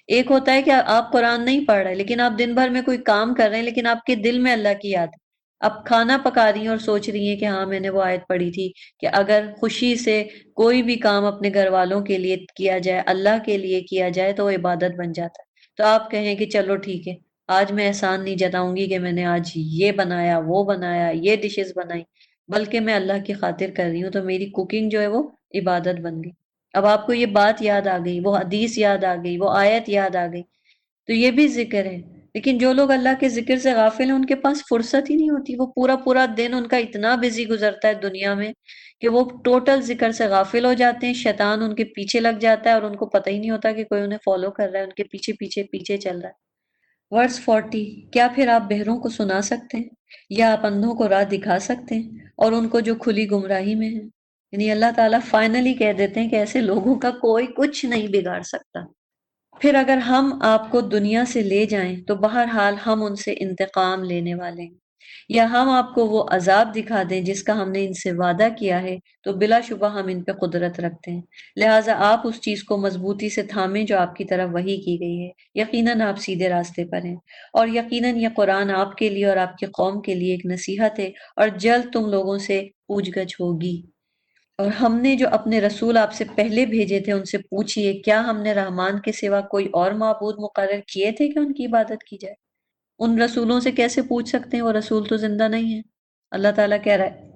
ایک ہوتا ہے کہ آپ قرآن نہیں پڑھ رہے لیکن آپ دن بھر میں کوئی کام کر رہے ہیں، لیکن آپ کے دل میں اللہ کی یاد ہے. آپ کھانا پکا رہی ہیں اور سوچ رہی ہیں کہ ہاں میں نے وہ آیت پڑھی تھی کہ اگر خوشی سے کوئی بھی کام اپنے گھر والوں کے لیے کیا جائے، اللہ کے لیے کیا جائے تو وہ عبادت بن جاتا ہے. تو آپ کہیں کہ چلو ٹھیک ہے، آج میں احسان نہیں جتاؤں گی کہ میں نے آج یہ بنایا، وہ بنایا، یہ ڈشز بنائی، بلکہ میں اللہ کی خاطر کر رہی ہوں تو میری کوکنگ جو ہے وہ عبادت بن گئی. اب آپ کو یہ بات یاد آ گئی، وہ حدیث یاد آ گئی، وہ آیت یاد آ گئی، تو یہ بھی ذکر ہے. لیکن جو لوگ اللہ کے ذکر سے غافل ہیں ان کے پاس فرصت ہی نہیں ہوتی. وہ پورا پورا دن ان کا اتنا بزی گزرتا ہے دنیا میں کہ وہ ٹوٹل ذکر سے غافل ہو جاتے ہیں. شیطان ان کے پیچھے لگ جاتا ہے اور ان کو پتہ ہی نہیں ہوتا کہ کوئی انہیں فالو کر رہا ہے، ان کے پیچھے پیچھے پیچھے چل رہا ہے. ورس 40. کیا پھر آپ بہروں کو سنا سکتے ہیں یا آپ اندھوں کو راہ دکھا سکتے ہیں اور ان کو جو کھلی گمراہی میں ہیں؟ یعنی اللہ تعالیٰ فائنلی کہہ دیتے ہیں کہ ایسے لوگوں کا کوئی کچھ نہیں بگاڑ سکتا. پھر اگر ہم آپ کو دنیا سے لے جائیں تو بہرحال ہم ان سے انتقام لینے والے ہیں، یا ہم آپ کو وہ عذاب دکھا دیں جس کا ہم نے ان سے وعدہ کیا ہے تو بلا شبہ ہم ان پہ قدرت رکھتے ہیں. لہٰذا آپ اس چیز کو مضبوطی سے تھامیں جو آپ کی طرف وحی کی گئی ہے. یقیناً آپ سیدھے راستے پر ہیں، اور یقیناً یہ قرآن آپ کے لیے اور آپ کی قوم کے لیے ایک نصیحت ہے، اور جلد تم لوگوں سے پوچھ گچھ ہوگی. اور ہم نے جو اپنے رسول آپ سے پہلے بھیجے تھے ان سے پوچھئے کیا ہم نے رحمان کے سوا کوئی اور معبود مقرر کیے تھے کہ ان کی عبادت کی جائے؟ ان رسولوں سے کیسے پوچھ سکتے ہیں؟ وہ رسول تو زندہ نہیں ہیں. اللہ تعالیٰ کہہ رہا ہے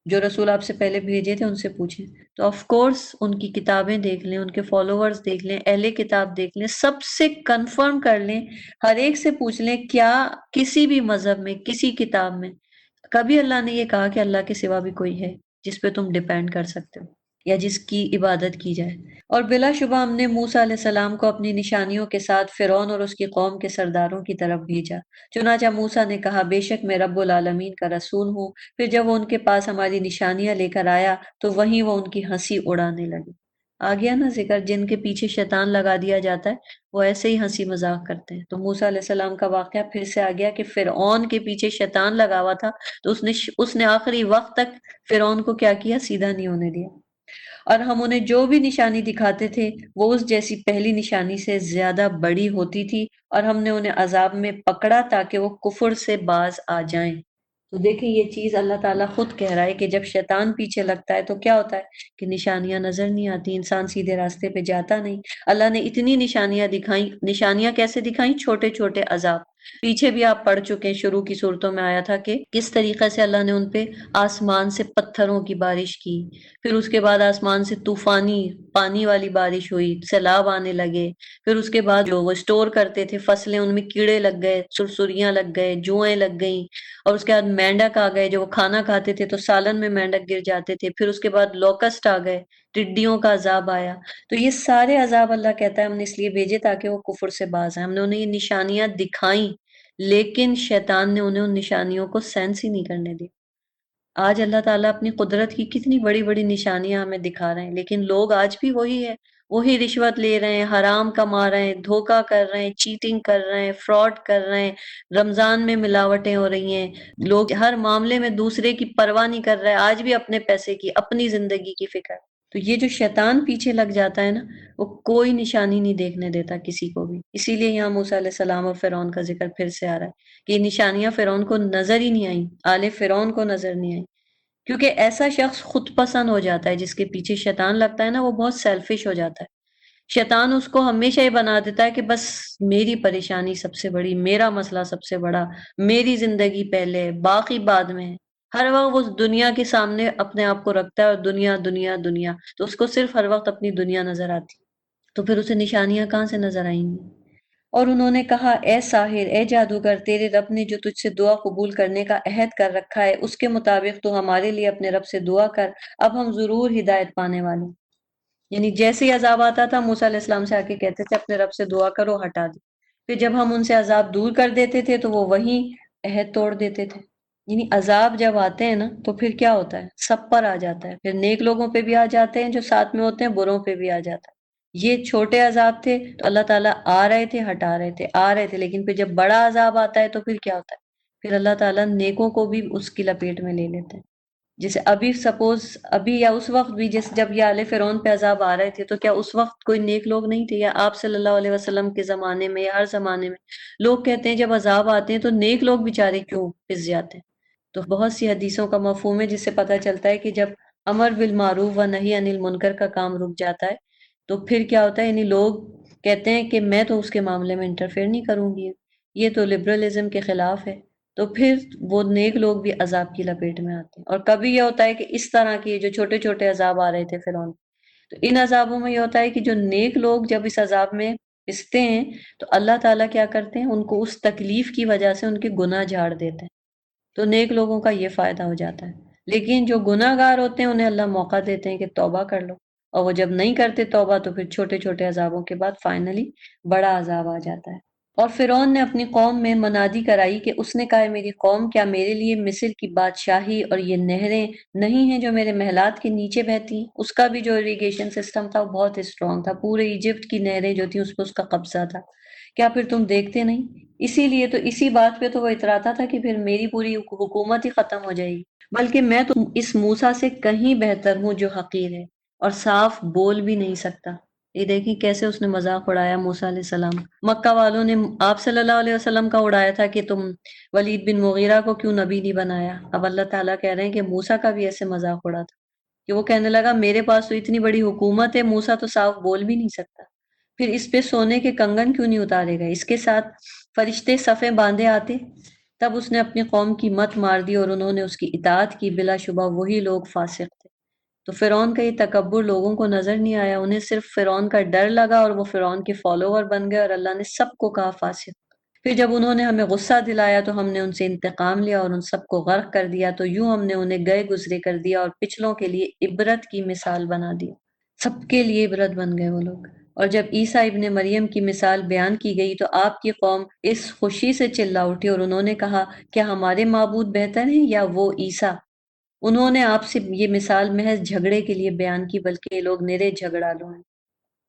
جو رسول آپ سے پہلے بھیجے تھے ان سے پوچھیں. تو آف کورس ان کی کتابیں دیکھ لیں، ان کے فالوورز دیکھ لیں، اہل کتاب دیکھ لیں، سب سے کنفرم کر لیں، ہر ایک سے پوچھ لیں کیا کسی بھی مذہب میں، کسی کتاب میں کبھی اللہ نے یہ کہا کہ اللہ کے سوا بھی کوئی ہے جس پہ تم ڈیپینڈ کر سکتے ہو یا جس کی عبادت کی جائے. اور بلا شبہ ہم نے موسیٰ علیہ السلام کو اپنی نشانیوں کے ساتھ فرعون اور اس کی قوم کے سرداروں کی طرف بھیجا. چنانچہ موسیٰ نے کہا بے شک میں رب العالمین کا رسول ہوں. پھر جب وہ ان کے پاس ہماری نشانیاں لے کر آیا تو وہیں وہ ان کی ہنسی اڑانے لگے. آ گیا نا ذکر، جن کے پیچھے شیطان لگا دیا جاتا ہے وہ ایسے ہی ہنسی مذاق کرتے ہیں. تو موسیٰ علیہ السلام کا واقعہ پھر سے آ گیا کہ فرعون کے پیچھے شیطان لگا ہوا تھا تو اس نے آخری وقت تک فرعون کو کیا کیا؟ سیدھا نہیں ہونے دیا. اور ہم انہیں جو بھی نشانی دکھاتے تھے وہ اس جیسی پہلی نشانی سے زیادہ بڑی ہوتی تھی، اور ہم نے انہیں عذاب میں پکڑا تاکہ وہ کفر سے باز آ جائیں. تو دیکھیں یہ چیز اللہ تعالیٰ خود کہہ رہا ہے کہ جب شیطان پیچھے لگتا ہے تو کیا ہوتا ہے کہ نشانیاں نظر نہیں آتی، انسان سیدھے راستے پہ جاتا نہیں۔ اللہ نے اتنی نشانیاں دکھائیں، نشانیاں کیسے دکھائیں؟ چھوٹے چھوٹے عذاب۔ پیچھے بھی آپ پڑھ چکے ہیں، شروع کی صورتوں میں آیا تھا کہ کس طریقے سے اللہ نے ان پہ آسمان سے پتھروں کی بارش کی، پھر اس کے بعد آسمان سے طوفانی پانی والی بارش ہوئی، سیلاب آنے لگے، پھر اس کے بعد جو وہ اسٹور کرتے تھے فصلیں ان میں کیڑے لگ گئے، سرسریاں لگ گئے، جوئیں لگ گئیں، اور اس کے بعد مینڈک آ گئے، جو وہ کھانا کھاتے تھے تو سالن میں مینڈک گر جاتے تھے، پھر اس کے بعد لوکسٹ آ گئے، ٹڈیوں کا عذاب آیا۔ تو یہ سارے عذاب اللہ کہتا ہے ہم نے اس لیے بھیجے تاکہ وہ کفر سے باز آئیں۔ ہم نے انہیں یہ نشانیاں دکھائیں، لیکن شیطان نے انہیں ان نشانیوں کو سینس ہی نہیں کرنے دی۔ آج اللہ تعالیٰ اپنی قدرت کی کتنی بڑی بڑی نشانیاں ہمیں دکھا رہے ہیں، لیکن لوگ آج بھی وہی ہے، وہی رشوت لے رہے ہیں، حرام کما رہے ہیں، دھوکہ کر رہے ہیں، چیٹنگ کر رہے ہیں، فراڈ کر رہے ہیں، رمضان میں ملاوٹیں ہو رہی ہیں، لوگ ہر معاملے میں دوسرے کی پرواہ نہیں کر رہے، آج بھی اپنے پیسے کی، اپنی زندگی کی فکر۔ تو یہ جو شیطان پیچھے لگ جاتا ہے نا، وہ کوئی نشانی نہیں دیکھنے دیتا کسی کو بھی۔ اسی لیے یہاں موسیٰ علیہ السلام اور فرعون کا ذکر پھر سے آ رہا ہے کہ یہ نشانیاں فرعون کو نظر ہی نہیں آئیں، آل فرعون کو نظر نہیں آئیں، کیونکہ ایسا شخص خود پسند ہو جاتا ہے، جس کے پیچھے شیطان لگتا ہے نا، وہ بہت سیلفش ہو جاتا ہے۔ شیطان اس کو ہمیشہ یہ بنا دیتا ہے کہ بس میری پریشانی سب سے بڑی، میرا مسئلہ سب سے بڑا، میری زندگی پہلے، باقی بعد میں۔ ہر وقت وہ دنیا کے سامنے اپنے آپ کو رکھتا ہے، اور دنیا دنیا دنیا، تو اس کو صرف ہر وقت اپنی دنیا نظر آتی، تو پھر اسے نشانیاں کہاں سے نظر آئیں گی؟ اور انہوں نے کہا اے ساحر، اے جادوگر، تیرے رب نے جو تجھ سے دعا قبول کرنے کا عہد کر رکھا ہے اس کے مطابق تو ہمارے لیے اپنے رب سے دعا کر، اب ہم ضرور ہدایت پانے والے ہیں۔ یعنی جیسے ہی عذاب آتا تھا موسیٰ علیہ السلام سے آ کے کہتے تھے اپنے رب سے دعا کرو، ہٹا دے۔ پھر جب ہم ان سے عذاب دور کر دیتے تھے تو وہ وہیں عہد توڑ دیتے تھے۔ یعنی عذاب جب آتے ہیں نا تو پھر کیا ہوتا ہے؟ سب پر آ جاتا ہے، پھر نیک لوگوں پہ بھی آ جاتے ہیں جو ساتھ میں ہوتے ہیں، بروں پہ بھی آ جاتا ہے۔ یہ چھوٹے عذاب تھے تو اللہ تعالیٰ آ رہے تھے ہٹا رہے تھے، آ رہے تھے، لیکن پھر جب بڑا عذاب آتا ہے تو پھر کیا ہوتا ہے؟ پھر اللہ تعالیٰ نیکوں کو بھی اس کی لپیٹ میں لے لیتے ہیں۔ جیسے ابھی سپوز ابھی یا اس وقت بھی جب یہ آل فرعون پہ عذاب آ رہے تھے تو کیا اس وقت کوئی نیک لوگ نہیں تھے؟ یا آپ صلی اللہ علیہ وسلم کے زمانے میں یا ہر زمانے میں لوگ کہتے ہیں جب عذاب آتے ہیں تو نیک لوگ بیچارے کیوں پس جاتے ہیں؟ تو بہت سی حدیثوں کا مفہوم ہے جس سے پتہ چلتا ہے کہ جب امر بالمعروف و نہی عن المنکر کا کام رک جاتا ہے تو پھر کیا ہوتا ہے؟ یعنی لوگ کہتے ہیں کہ میں تو اس کے معاملے میں انٹرفیئر نہیں کروں گی، یہ تو لبرلزم کے خلاف ہے، تو پھر وہ نیک لوگ بھی عذاب کی لپیٹ میں آتے ہیں۔ اور کبھی یہ ہوتا ہے کہ اس طرح کے جو چھوٹے چھوٹے عذاب آ رہے تھے فرعون، تو ان عذابوں میں یہ ہوتا ہے کہ جو نیک لوگ جب اس عذاب میں پستے ہیں تو اللہ تعالیٰ کیا کرتے ہیں؟ ان کو اس تکلیف کی وجہ سے ان کے گناہ جھاڑ دیتے ہیں، تو نیک لوگوں کا یہ فائدہ ہو جاتا ہے۔ لیکن جو گناہ گار ہوتے ہیں انہیں اللہ موقع دیتے ہیں کہ توبہ کر لو، اور وہ جب نہیں کرتے توبہ تو پھر چھوٹے چھوٹے عذابوں کے بعد فائنلی بڑا عذاب آ جاتا ہے۔ اور فرعون نے اپنی قوم میں منادی کرائی کہ اس نے کہا ہے میری قوم، کیا میرے لیے مصر کی بادشاہی اور یہ نہریں نہیں ہیں جو میرے محلات کے نیچے بہتی ہیں؟ اس کا بھی جو اریگیشن سسٹم تھا وہ بہت اسٹرانگ تھا، پورے ایجپٹ کی نہریں جو تھیں اس پہ اس کا قبضہ تھا۔ کیا پھر تم دیکھتے نہیں؟ اسی لیے تو اسی بات پہ تو وہ اتراتا تھا کہ پھر میری پوری حکومت ہی ختم ہو جائے گی، بلکہ میں تو اس موسیٰ سے کہیں بہتر ہوں جو حقیر ہے اور صاف بول بھی نہیں سکتا۔ یہ دیکھیں کیسے اس نے مذاق اڑایا موسیٰ علیہ السلام۔ مکہ والوں نے آپ صلی اللہ علیہ وسلم کا اڑایا تھا کہ تم ولید بن مغیرہ کو کیوں نبی نہیں بنایا، اب اللہ تعالیٰ کہہ رہے ہیں کہ موسیٰ کا بھی ایسے مذاق اڑا تھا کہ وہ کہنے لگا میرے پاس تو اتنی بڑی حکومت ہے، موسیٰ تو صاف بول بھی نہیں سکتا، پھر اس پہ سونے کے کنگن کیوں نہیں اتارے گئے، اس کے ساتھ فرشتے صفیں باندھے آتے۔ تب اس نے اپنی قوم کی مت مار دی اور انہوں نے اس کی اطاعت کی، بلا شبہ وہی لوگ فاسق تھے۔ تو فرعون کا یہ تکبر لوگوں کو نظر نہیں آیا، انہیں صرف فرعون کا ڈر لگا اور وہ فرعون کے فالوور بن گئے، اور اللہ نے سب کو کہا فاسق۔ پھر جب انہوں نے ہمیں غصہ دلایا تو ہم نے ان سے انتقام لیا اور ان سب کو غرق کر دیا، تو یوں ہم نے انہیں گئے گزرے کر دیا اور پچھلوں کے لیے عبرت کی مثال بنا دیا، سب کے لیے عبرت بن گئے وہ لوگ۔ اور جب عیسیٰ ابن مریم کی مثال بیان کی گئی تو آپ کی قوم اس خوشی سے چلا اٹھی اور انہوں نے کہا کیا ہمارے معبود بہتر ہیں یا وہ عیسیٰ؟ انہوں نے آپ سے یہ مثال محض جھگڑے کے لیے بیان کی، بلکہ یہ لوگ نرے جھگڑالو ہیں۔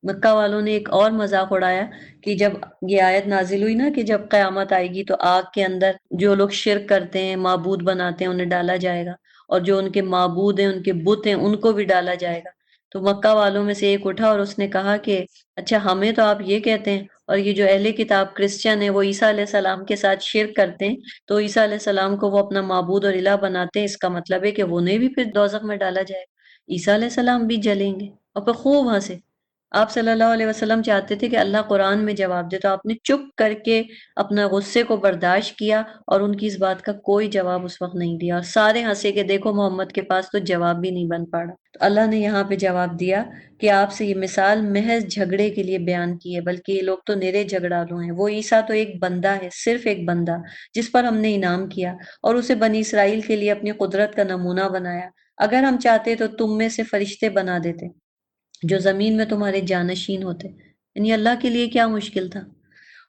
مکہ والوں نے ایک اور مذاق اڑایا کہ جب یہ آیت نازل ہوئی نا کہ جب قیامت آئے گی تو آگ کے اندر جو لوگ شرک کرتے ہیں، معبود بناتے ہیں، انہیں ڈالا جائے گا، اور جو ان کے معبود ہیں، ان کے بت ہیں، ان کو بھی ڈالا جائے گا۔ تو مکہ والوں میں سے ایک اٹھا اور اس نے کہا کہ اچھا ہمیں تو آپ یہ کہتے ہیں اور یہ جو اہل کتاب کرسچن ہیں وہ عیسیٰ علیہ السلام کے ساتھ شرک کرتے ہیں، تو عیسیٰ علیہ السلام کو وہ اپنا معبود اور الہ بناتے ہیں، اس کا مطلب ہے کہ انہیں بھی پھر دوزخ میں ڈالا جائے گا، عیسیٰ علیہ السلام بھی جلیں گے اور پھر خوب ہنسے۔ آپ صلی اللہ علیہ وسلم چاہتے تھے کہ اللہ قرآن میں جواب دے، تو آپ نے چپ کر کے اپنا غصے کو برداشت کیا اور ان کی اس بات کا کوئی جواب اس وقت نہیں دیا، اور سارے ہنسے کہ دیکھو محمد کے پاس تو جواب بھی نہیں بن پا رہا۔ تو اللہ نے یہاں پہ جواب دیا کہ آپ سے یہ مثال محض جھگڑے کے لیے بیان کی ہے، بلکہ یہ لوگ تو نرے جھگڑالو ہیں۔ وہ عیسیٰ تو ایک بندہ ہے، صرف ایک بندہ، جس پر ہم نے انعام کیا اور اسے بنی اسرائیل کے لیے اپنی قدرت کا نمونہ بنایا۔ اگر ہم چاہتے تو تم میں سے فرشتے بنا دیتے جو زمین میں تمہارے جانشین ہوتے، یعنی اللہ کے لیے کیا مشکل تھا۔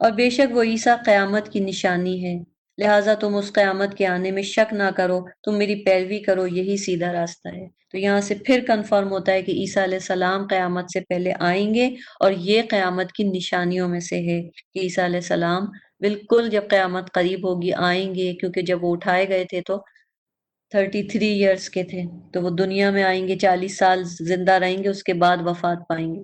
اور بے شک وہ عیسیٰ قیامت کی نشانی ہے، لہٰذا تم اس قیامت کے آنے میں شک نہ کرو، تم میری پیروی کرو، یہی سیدھا راستہ ہے۔ تو یہاں سے پھر کنفرم ہوتا ہے کہ عیسیٰ علیہ السلام قیامت سے پہلے آئیں گے، اور یہ قیامت کی نشانیوں میں سے ہے کہ عیسیٰ علیہ السلام بالکل جب قیامت قریب ہوگی آئیں گے، کیونکہ جب وہ اٹھائے گئے تھے تو 33 ایئرس کے تھے، تو وہ دنیا میں آئیں گے، 40 سال زندہ رہیں گے، اس کے بعد وفات پائیں گے۔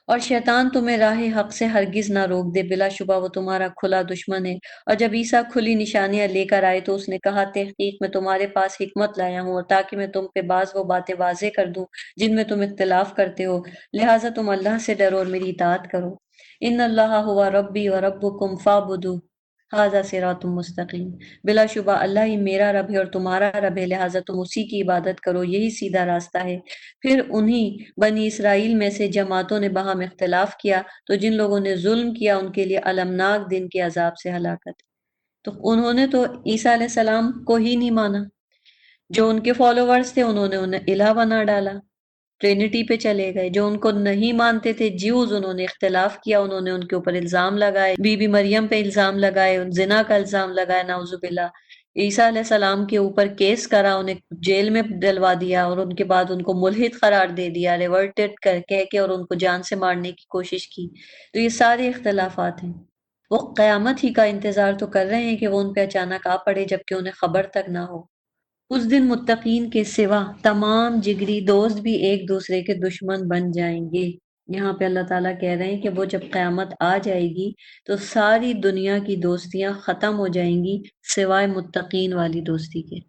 اور شیطان تمہیں راہ حق سے ہرگز نہ روک دے، بلا شبہ وہ تمہارا کھلا دشمن ہے۔ اور جب عیسیٰ کھلی نشانیاں لے کر آئے تو اس نے کہا، تحقیق میں تمہارے پاس حکمت لایا ہوں، اور تاکہ میں تم پہ بعض وہ باتیں واضح کر دوں جن میں تم اختلاف کرتے ہو، لہٰذا تم اللہ سے ڈرو اور میری اطاعت کرو۔ ان اللہ ہوا ربی و ربکم فاعبدوہ ھذا صراط مستقیم، بلا شبہ اللہ ہی میرا رب ہے اور تمہارا رب ہے، لہٰذا تم اسی کی عبادت کرو، یہی سیدھا راستہ ہے۔ پھر انہی بنی اسرائیل میں سے جماعتوں نے باہم اختلاف کیا، تو جن لوگوں نے ظلم کیا ان کے لیے المناک دن کے عذاب سے ہلاکت۔ تو انہوں نے تو عیسیٰ علیہ السلام کو ہی نہیں مانا، جو ان کے فالوورز تھے انہوں نے انہیں الہ بنا ڈالا، ٹرینٹی پہ چلے گئے۔ جو ان کو نہیں مانتے تھے جیوز، انہوں نے اختلاف کیا، انہوں نے ان کے اوپر الزام لگائے، بی بی مریم پہ الزام لگائے، زنا کا الزام لگایا، نعوذ باللہ۔ عیسیٰ علیہ السلام کے اوپر کیس کرا، انہیں جیل میں ڈلوا دیا، اور ان کے بعد ان کو ملحد قرار دے دیا، ریورٹڈ کہہ کے، اور ان کو جان سے مارنے کی کوشش کی۔ تو یہ سارے اختلافات ہیں۔ وہ قیامت ہی کا انتظار تو کر رہے ہیں کہ وہ ان پہ اچانک آ پڑے، جبکہ انہیں خبر تک نہ ہو۔ اس دن متقین کے سوا تمام جگری دوست بھی ایک دوسرے کے دشمن بن جائیں گے۔ یہاں پہ اللہ تعالیٰ کہہ رہے ہیں کہ وہ جب قیامت آ جائے گی تو ساری دنیا کی دوستیاں ختم ہو جائیں گی سوائے متقین والی دوستی کے۔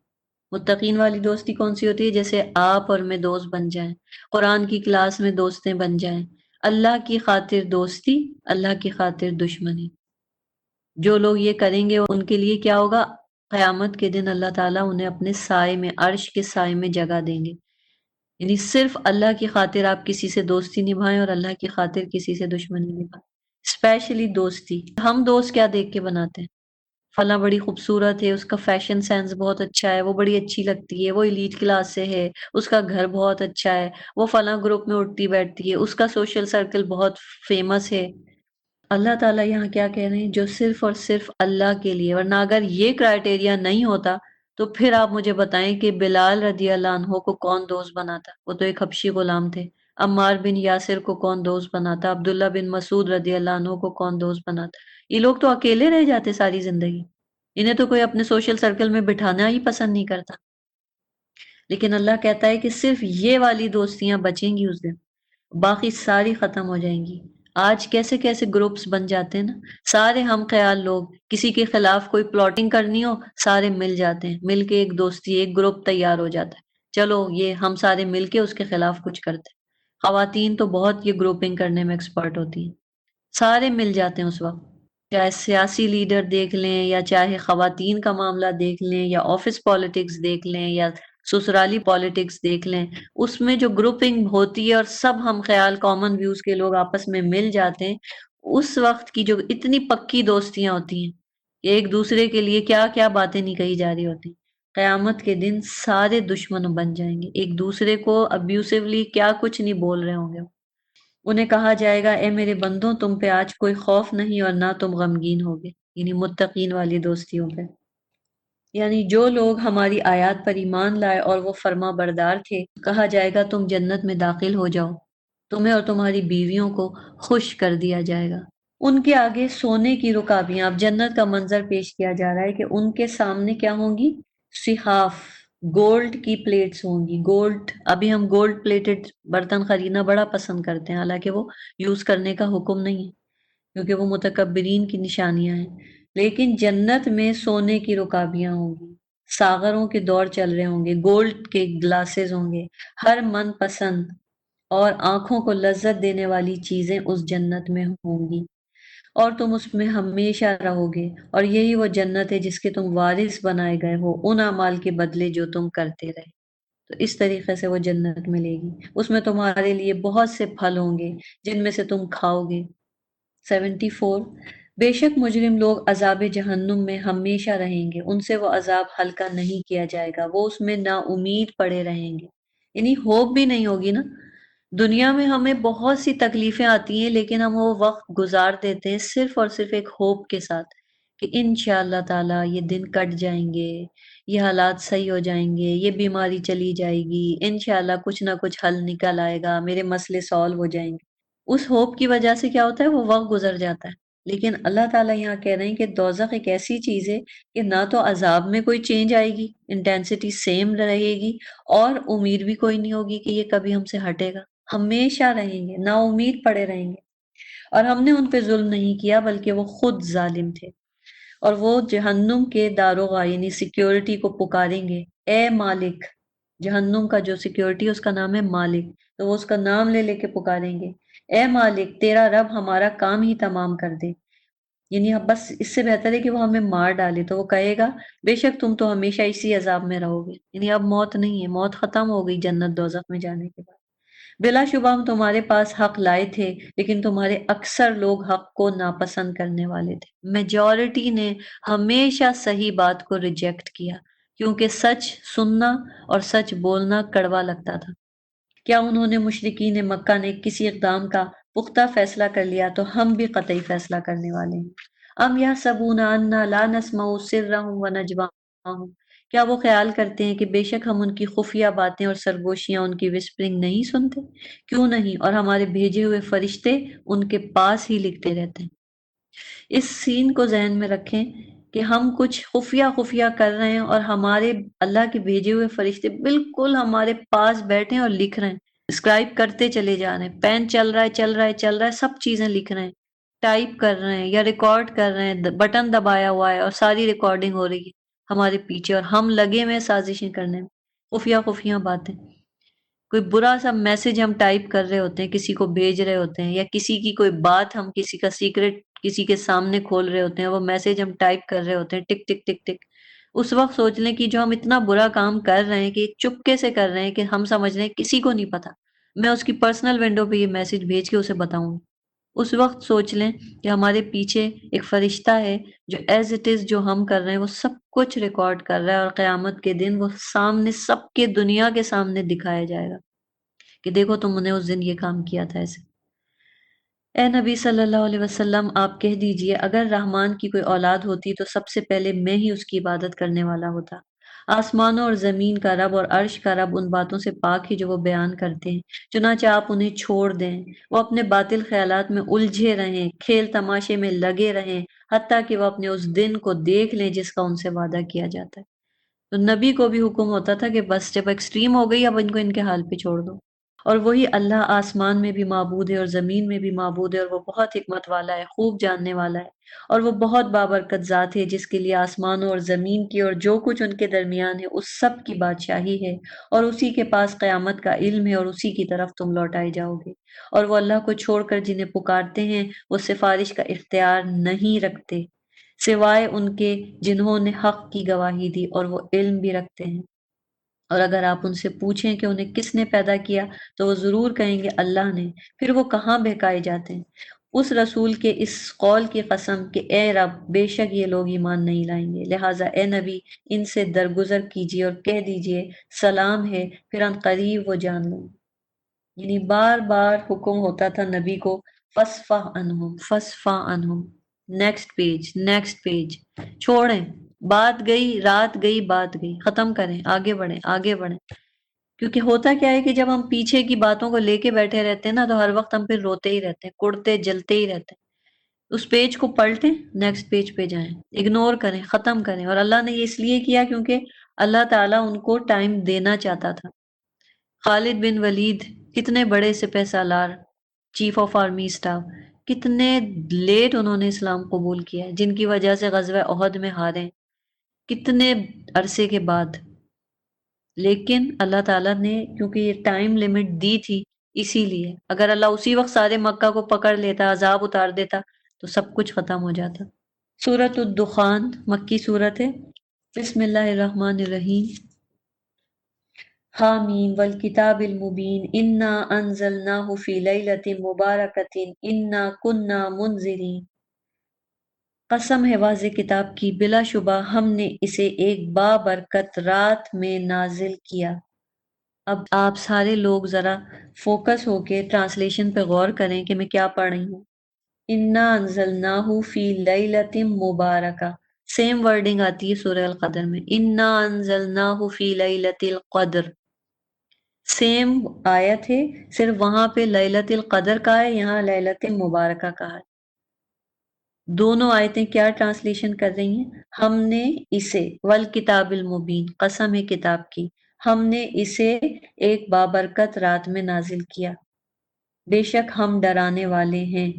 متقین والی دوستی کون سی ہوتی ہے؟ جیسے آپ اور میں دوست بن جائیں، قرآن کی کلاس میں دوستیں بن جائیں، اللہ کی خاطر دوستی، اللہ کی خاطر دشمنی۔ جو لوگ یہ کریں گے ان کے لیے کیا ہوگا؟ قیامت کے دن اللہ تعالیٰ انہیں اپنے سائے میں، عرش کے سائے میں جگہ دیں گے۔ یعنی صرف اللہ کی خاطر آپ کسی سے دوستی نبھائیں اور اللہ کی خاطر کسی سے دشمنی نبھائیں، اسپیشلی دوستی۔ ہم دوست کیا دیکھ کے بناتے ہیں؟ فلاں بڑی خوبصورت ہے، اس کا فیشن سینس بہت اچھا ہے، وہ بڑی اچھی لگتی ہے، وہ ایلیٹ کلاس سے ہے، اس کا گھر بہت اچھا ہے، وہ فلاں گروپ میں اٹھتی بیٹھتی ہے، اس کا سوشل سرکل بہت فیمس ہے۔ اللہ تعالیٰ یہاں کیا کہہ رہے ہیں؟ جو صرف اور صرف اللہ کے لیے، ورنہ اگر یہ کرائٹیریا نہیں ہوتا تو پھر آپ مجھے بتائیں کہ بلال رضی اللہ عنہ کو کون دوست بناتا؟ وہ تو ایک حبشی غلام تھے۔ عمار بن یاسر کو کون دوست بناتا؟ عبداللہ بن مسعود رضی اللہ عنہ کو کون دوست بناتا؟ یہ لوگ تو اکیلے رہ جاتے ساری زندگی، انہیں تو کوئی اپنے سوشل سرکل میں بٹھانا ہی پسند نہیں کرتا۔ لیکن اللہ کہتا ہے کہ صرف یہ والی دوستیاں بچیں گی اس دن، باقی ساری ختم ہو جائیں گی۔ آج کیسے کیسے گروپس بن جاتے ہیں نا، سارے ہم خیال لوگ، کسی کے خلاف کوئی پلاٹنگ کرنی ہو سارے مل جاتے ہیں، مل کے ایک دوستی، ایک گروپ تیار ہو جاتا ہے، چلو یہ ہم سارے مل کے اس کے خلاف کچھ کرتے ہیں۔ خواتین تو بہت یہ گروپنگ کرنے میں ایکسپرٹ ہوتی ہیں، سارے مل جاتے ہیں اس وقت، چاہے سیاسی لیڈر دیکھ لیں، یا چاہے خواتین کا معاملہ دیکھ لیں، یا آفس پالیٹکس دیکھ لیں، یا سسرالی پالیٹکس دیکھ لیں، اس میں جو گروپنگ ہوتی ہے اور سب ہم خیال کامن ویوز کے لوگ آپس میں مل جاتے ہیں، اس وقت کی جو اتنی پکی دوستیاں ہوتی ہیں کہ ایک دوسرے کے لیے کیا کیا باتیں نہیں کہی جا رہی ہوتی، قیامت کے دن سارے دشمن بن جائیں گے، ایک دوسرے کو ابیوسively کیا کچھ نہیں بول رہے ہوں گے۔ انہیں کہا جائے گا، اے میرے بندوں تم پہ آج کوئی خوف نہیں اور نہ تم غمگین ہوگے، یعنی متقین والی دوستیوں پہ۔ یعنی جو لوگ ہماری آیات پر ایمان لائے اور وہ فرما بردار تھے، کہا جائے گا تم جنت میں داخل ہو جاؤ، تمہیں اور تمہاری بیویوں کو خوش کر دیا جائے گا۔ ان کے آگے سونے کی رکابیاں، اب جنت کا منظر پیش کیا جا رہا ہے کہ ان کے سامنے کیا ہوں گی؟ صحاف، گولڈ کی پلیٹس ہوں گی۔ گولڈ، ابھی ہم گولڈ پلیٹڈ برتن خریدنا بڑا پسند کرتے ہیں، حالانکہ وہ یوز کرنے کا حکم نہیں ہے۔ کیونکہ وہ متکبرین کی نشانیاں ہیں۔ لیکن جنت میں سونے کی رکابیاں ہوں گی، ساغروں کے دور چل رہے ہوں گے، گولڈ کے گلاسز ہوں گے، ہر من پسند اور آنکھوں کو لذت دینے والی چیزیں اس جنت میں ہوں گی، اور تم اس میں ہمیشہ رہو گے، اور یہی وہ جنت ہے جس کے تم وارث بنائے گئے ہو ان اعمال کے بدلے جو تم کرتے رہے۔ تو اس طریقے سے وہ جنت ملے گی، اس میں تمہارے لیے بہت سے پھل ہوں گے جن میں سے تم کھاؤ گے۔ 74، بے شک مجرم لوگ عذاب جہنم میں ہمیشہ رہیں گے، ان سے وہ عذاب ہلکا نہیں کیا جائے گا، وہ اس میں نا امید پڑے رہیں گے، یعنی ہوپ بھی نہیں ہوگی نا۔ دنیا میں ہمیں بہت سی تکلیفیں آتی ہیں لیکن ہم وہ وقت گزار دیتے ہیں صرف اور صرف ایک ہوپ کے ساتھ کہ انشاءاللہ تعالی یہ دن کٹ جائیں گے، یہ حالات صحیح ہو جائیں گے، یہ بیماری چلی جائے گی، انشاءاللہ کچھ نہ کچھ حل نکل آئے گا، میرے مسئلے سالو ہو جائیں گے۔ اس ہوپ کی وجہ سے کیا ہوتا ہے، وہ وقت گزر جاتا ہے۔ لیکن اللہ تعالیٰ یہاں کہہ رہے ہیں کہ دوزخ ایک ایسی چیز ہے کہ نہ تو عذاب میں کوئی چینج آئے گی، انٹینسٹی سیم رہے گی، اور امید بھی کوئی نہیں ہوگی کہ یہ کبھی ہم سے ہٹے گا، ہمیشہ رہیں گے، نا امید پڑے رہیں گے۔ اور ہم نے ان پہ ظلم نہیں کیا بلکہ وہ خود ظالم تھے۔ اور وہ جہنم کے داروغہ یعنی سیکیورٹی کو پکاریں گے، اے مالک۔ جہنم کا جو سیکیورٹی اس کا نام ہے مالک، تو وہ اس کا نام لے لے کے پکاریں گے، اے مالک تیرا رب ہمارا کام ہی تمام کر دے، یعنی اب بس اس سے بہتر ہے کہ وہ ہمیں مار ڈالے۔ تو وہ کہے گا بے شک تم تو ہمیشہ اسی عذاب میں رہو گے، یعنی اب موت نہیں ہے، موت ختم ہو گئی جنت دوزخ میں جانے کے بعد۔ بلا شبہ ہم تمہارے پاس حق لائے تھے لیکن تمہارے اکثر لوگ حق کو ناپسند کرنے والے تھے۔ میجورٹی نے ہمیشہ صحیح بات کو ریجیکٹ کیا کیونکہ سچ سننا اور سچ بولنا کڑوا لگتا تھا۔ کیا انہوں نے مشرکین مکہ نے کسی اقدام کا پختہ فیصلہ کر لیا تو ہم بھی قطعی فیصلہ کرنے والے ہیں۔ ام یحسبون انا لا نسمع سرهم ونجواهم، کیا وہ خیال کرتے ہیں کہ بے شک ہم ان کی خفیہ باتیں اور سرگوشیاں ان کی وسپرنگ نہیں سنتے؟ کیوں نہیں، اور ہمارے بھیجے ہوئے فرشتے ان کے پاس ہی لکھتے رہتے ہیں۔ اس سین کو ذہن میں رکھیں کہ ہم کچھ خفیہ خفیہ کر رہے ہیں اور ہمارے اللہ کے بھیجے ہوئے فرشتے بالکل ہمارے پاس بیٹھے ہیں اور لکھ رہے ہیں، اسکرائب کرتے چلے جا رہے ہیں، پین چل رہا ہے چل رہا ہے چل رہا ہے، سب چیزیں لکھ رہے ہیں، ٹائپ کر رہے ہیں یا ریکارڈ کر رہے ہیں، بٹن دبایا ہوا ہے اور ساری ریکارڈنگ ہو رہی ہے ہمارے پیچھے، اور ہم لگے ہوئے ہیں سازشیں کرنے میں، خفیہ خفیہ باتیں۔ کوئی برا سا میسج ہم ٹائپ کر رہے ہوتے ہیں، کسی کو بھیج رہے ہوتے ہیں، یا کسی کی کوئی بات ہم کسی کا سیکرٹ کسی کے سامنے کھول رہے ہوتے ہیں، وہ میسج ہم ٹائپ کر رہے ہوتے ہیں، ٹک ٹک ٹک ٹک۔ اس وقت سوچ لیں کہ جو ہم اتنا برا کام کر رہے ہیں کہ چپکے سے کر رہے ہیں کہ ہم سمجھ رہے ہیں کسی کو نہیں پتا، میں اس کی پرسنل ونڈو پہ یہ میسج بھیج کے اسے بتاؤں، اس وقت سوچ لیں کہ ہمارے پیچھے ایک فرشتہ ہے جو ایز اٹ از جو ہم کر رہے ہیں وہ سب کچھ ریکارڈ کر رہا ہے، اور قیامت کے دن وہ سامنے سب کے دنیا کے سامنے دکھایا جائے گا کہ دیکھو تم نے اس دن یہ کام کیا تھا ایسے۔ اے نبی صلی اللہ علیہ وسلم آپ کہہ دیجئے اگر رحمان کی کوئی اولاد ہوتی تو سب سے پہلے میں ہی اس کی عبادت کرنے والا ہوتا۔ آسمانوں اور زمین کا رب اور عرش کا رب ان باتوں سے پاک ہی جو وہ بیان کرتے ہیں، چنانچہ آپ انہیں چھوڑ دیں، وہ اپنے باطل خیالات میں الجھے رہیں، کھیل تماشے میں لگے رہیں، حتیٰ کہ وہ اپنے اس دن کو دیکھ لیں جس کا ان سے وعدہ کیا جاتا ہے۔ تو نبی کو بھی حکم ہوتا تھا کہ بس جب ایکسٹریم ہو گئی اب ان کو ان کے حال پہ چھوڑ دو، اور وہی اللہ آسمان میں بھی معبود ہے اور زمین میں بھی معبود ہے، اور وہ بہت حکمت والا ہے، خوب جاننے والا ہے، اور وہ بہت بابرکت ذات ہے جس کے لیے آسمانوں اور زمین کی اور جو کچھ ان کے درمیان ہے اس سب کی بادشاہی ہے، اور اسی کے پاس قیامت کا علم ہے اور اسی کی طرف تم لوٹائے جاؤ گے۔ اور وہ اللہ کو چھوڑ کر جنہیں پکارتے ہیں وہ سفارش کا اختیار نہیں رکھتے سوائے ان کے جنہوں نے حق کی گواہی دی، اور وہ علم بھی رکھتے ہیں۔ اور اگر آپ ان سے پوچھیں کہ انہیں کس نے پیدا کیا تو وہ ضرور کہیں گے اللہ نے، پھر وہ کہاں بہکائے جاتے ہیں۔ اس رسول کے اس قول کی قسم کہ اے رب بے شک یہ لوگ ایمان نہیں لائیں گے، لہٰذا اے نبی ان سے درگزر کیجیے اور کہہ دیجیے سلام ہے، پھر ان قریب وہ جان لوں گے۔ یعنی بار بار حکم ہوتا تھا نبی کو فصفح عنہم فصفح عنہم، نیکسٹ پیج نیکسٹ پیج، چھوڑیں، بات گئی رات گئی بات گئی، ختم کریں، آگے بڑھیں آگے بڑھیں۔ کیونکہ ہوتا کیا ہے کہ جب ہم پیچھے کی باتوں کو لے کے بیٹھے رہتے ہیں نا تو ہر وقت ہم پھر روتے ہی رہتے ہیں، کڑتے جلتے ہی رہتے ہیں۔ اس پیج کو پلٹیں، نیکسٹ پیج پہ جائیں، اگنور کریں، ختم کریں۔ اور اللہ نے یہ اس لیے کیا کیونکہ اللہ تعالیٰ ان کو ٹائم دینا چاہتا تھا۔ خالد بن ولید کتنے بڑے سپہ سالار، چیف آف آرمی اسٹاف، کتنے لیٹ انہوں نے اسلام قبول کیا ہے، جن کی وجہ سے غزوہ احد میں ہارے، کتنے عرصے کے بعد۔ لیکن اللہ تعالیٰ نے کیونکہ یہ ٹائم لمٹ دی تھی، اسی لیے اگر اللہ اسی وقت سارے مکہ کو پکڑ لیتا، عذاب اتار دیتا، تو سب کچھ ختم ہو جاتا۔ سورۃ الدخان مکی سورت ہے۔ بسم اللہ الرحمن الرحیم۔ حامیم والکتاب المبین انا انزلناہ فی لیلۃ مبارکۃ انا کنا منذرین۔ قسم ہے واضح کتاب کی، بلا شبہ ہم نے اسے ایک بابرکت رات میں نازل کیا۔ اب آپ سارے لوگ ذرا فوکس ہو کے ٹرانسلیشن پہ غور کریں کہ میں کیا پڑھ رہی ہوں۔ انا انزلناہ فی لیلۃ مبارکہ، سیم ورڈنگ آتی ہے سورہ القدر میں، انا انزلناہ فی لیلۃ القدر، سیم آیت ہے، صرف وہاں پہ لیلۃ القدر کا ہے، یہاں لیلۃ مبارکہ کا ہے۔ دونوں آیتیں کیا ٹرانسلیشن کر رہی ہیں؟ ہم نے اسے، والکتاب المبین، قسم ہے کتاب کی، ہم نے اسے ایک بابرکت رات میں نازل کیا، بے شک ہم ڈرانے والے ہیں۔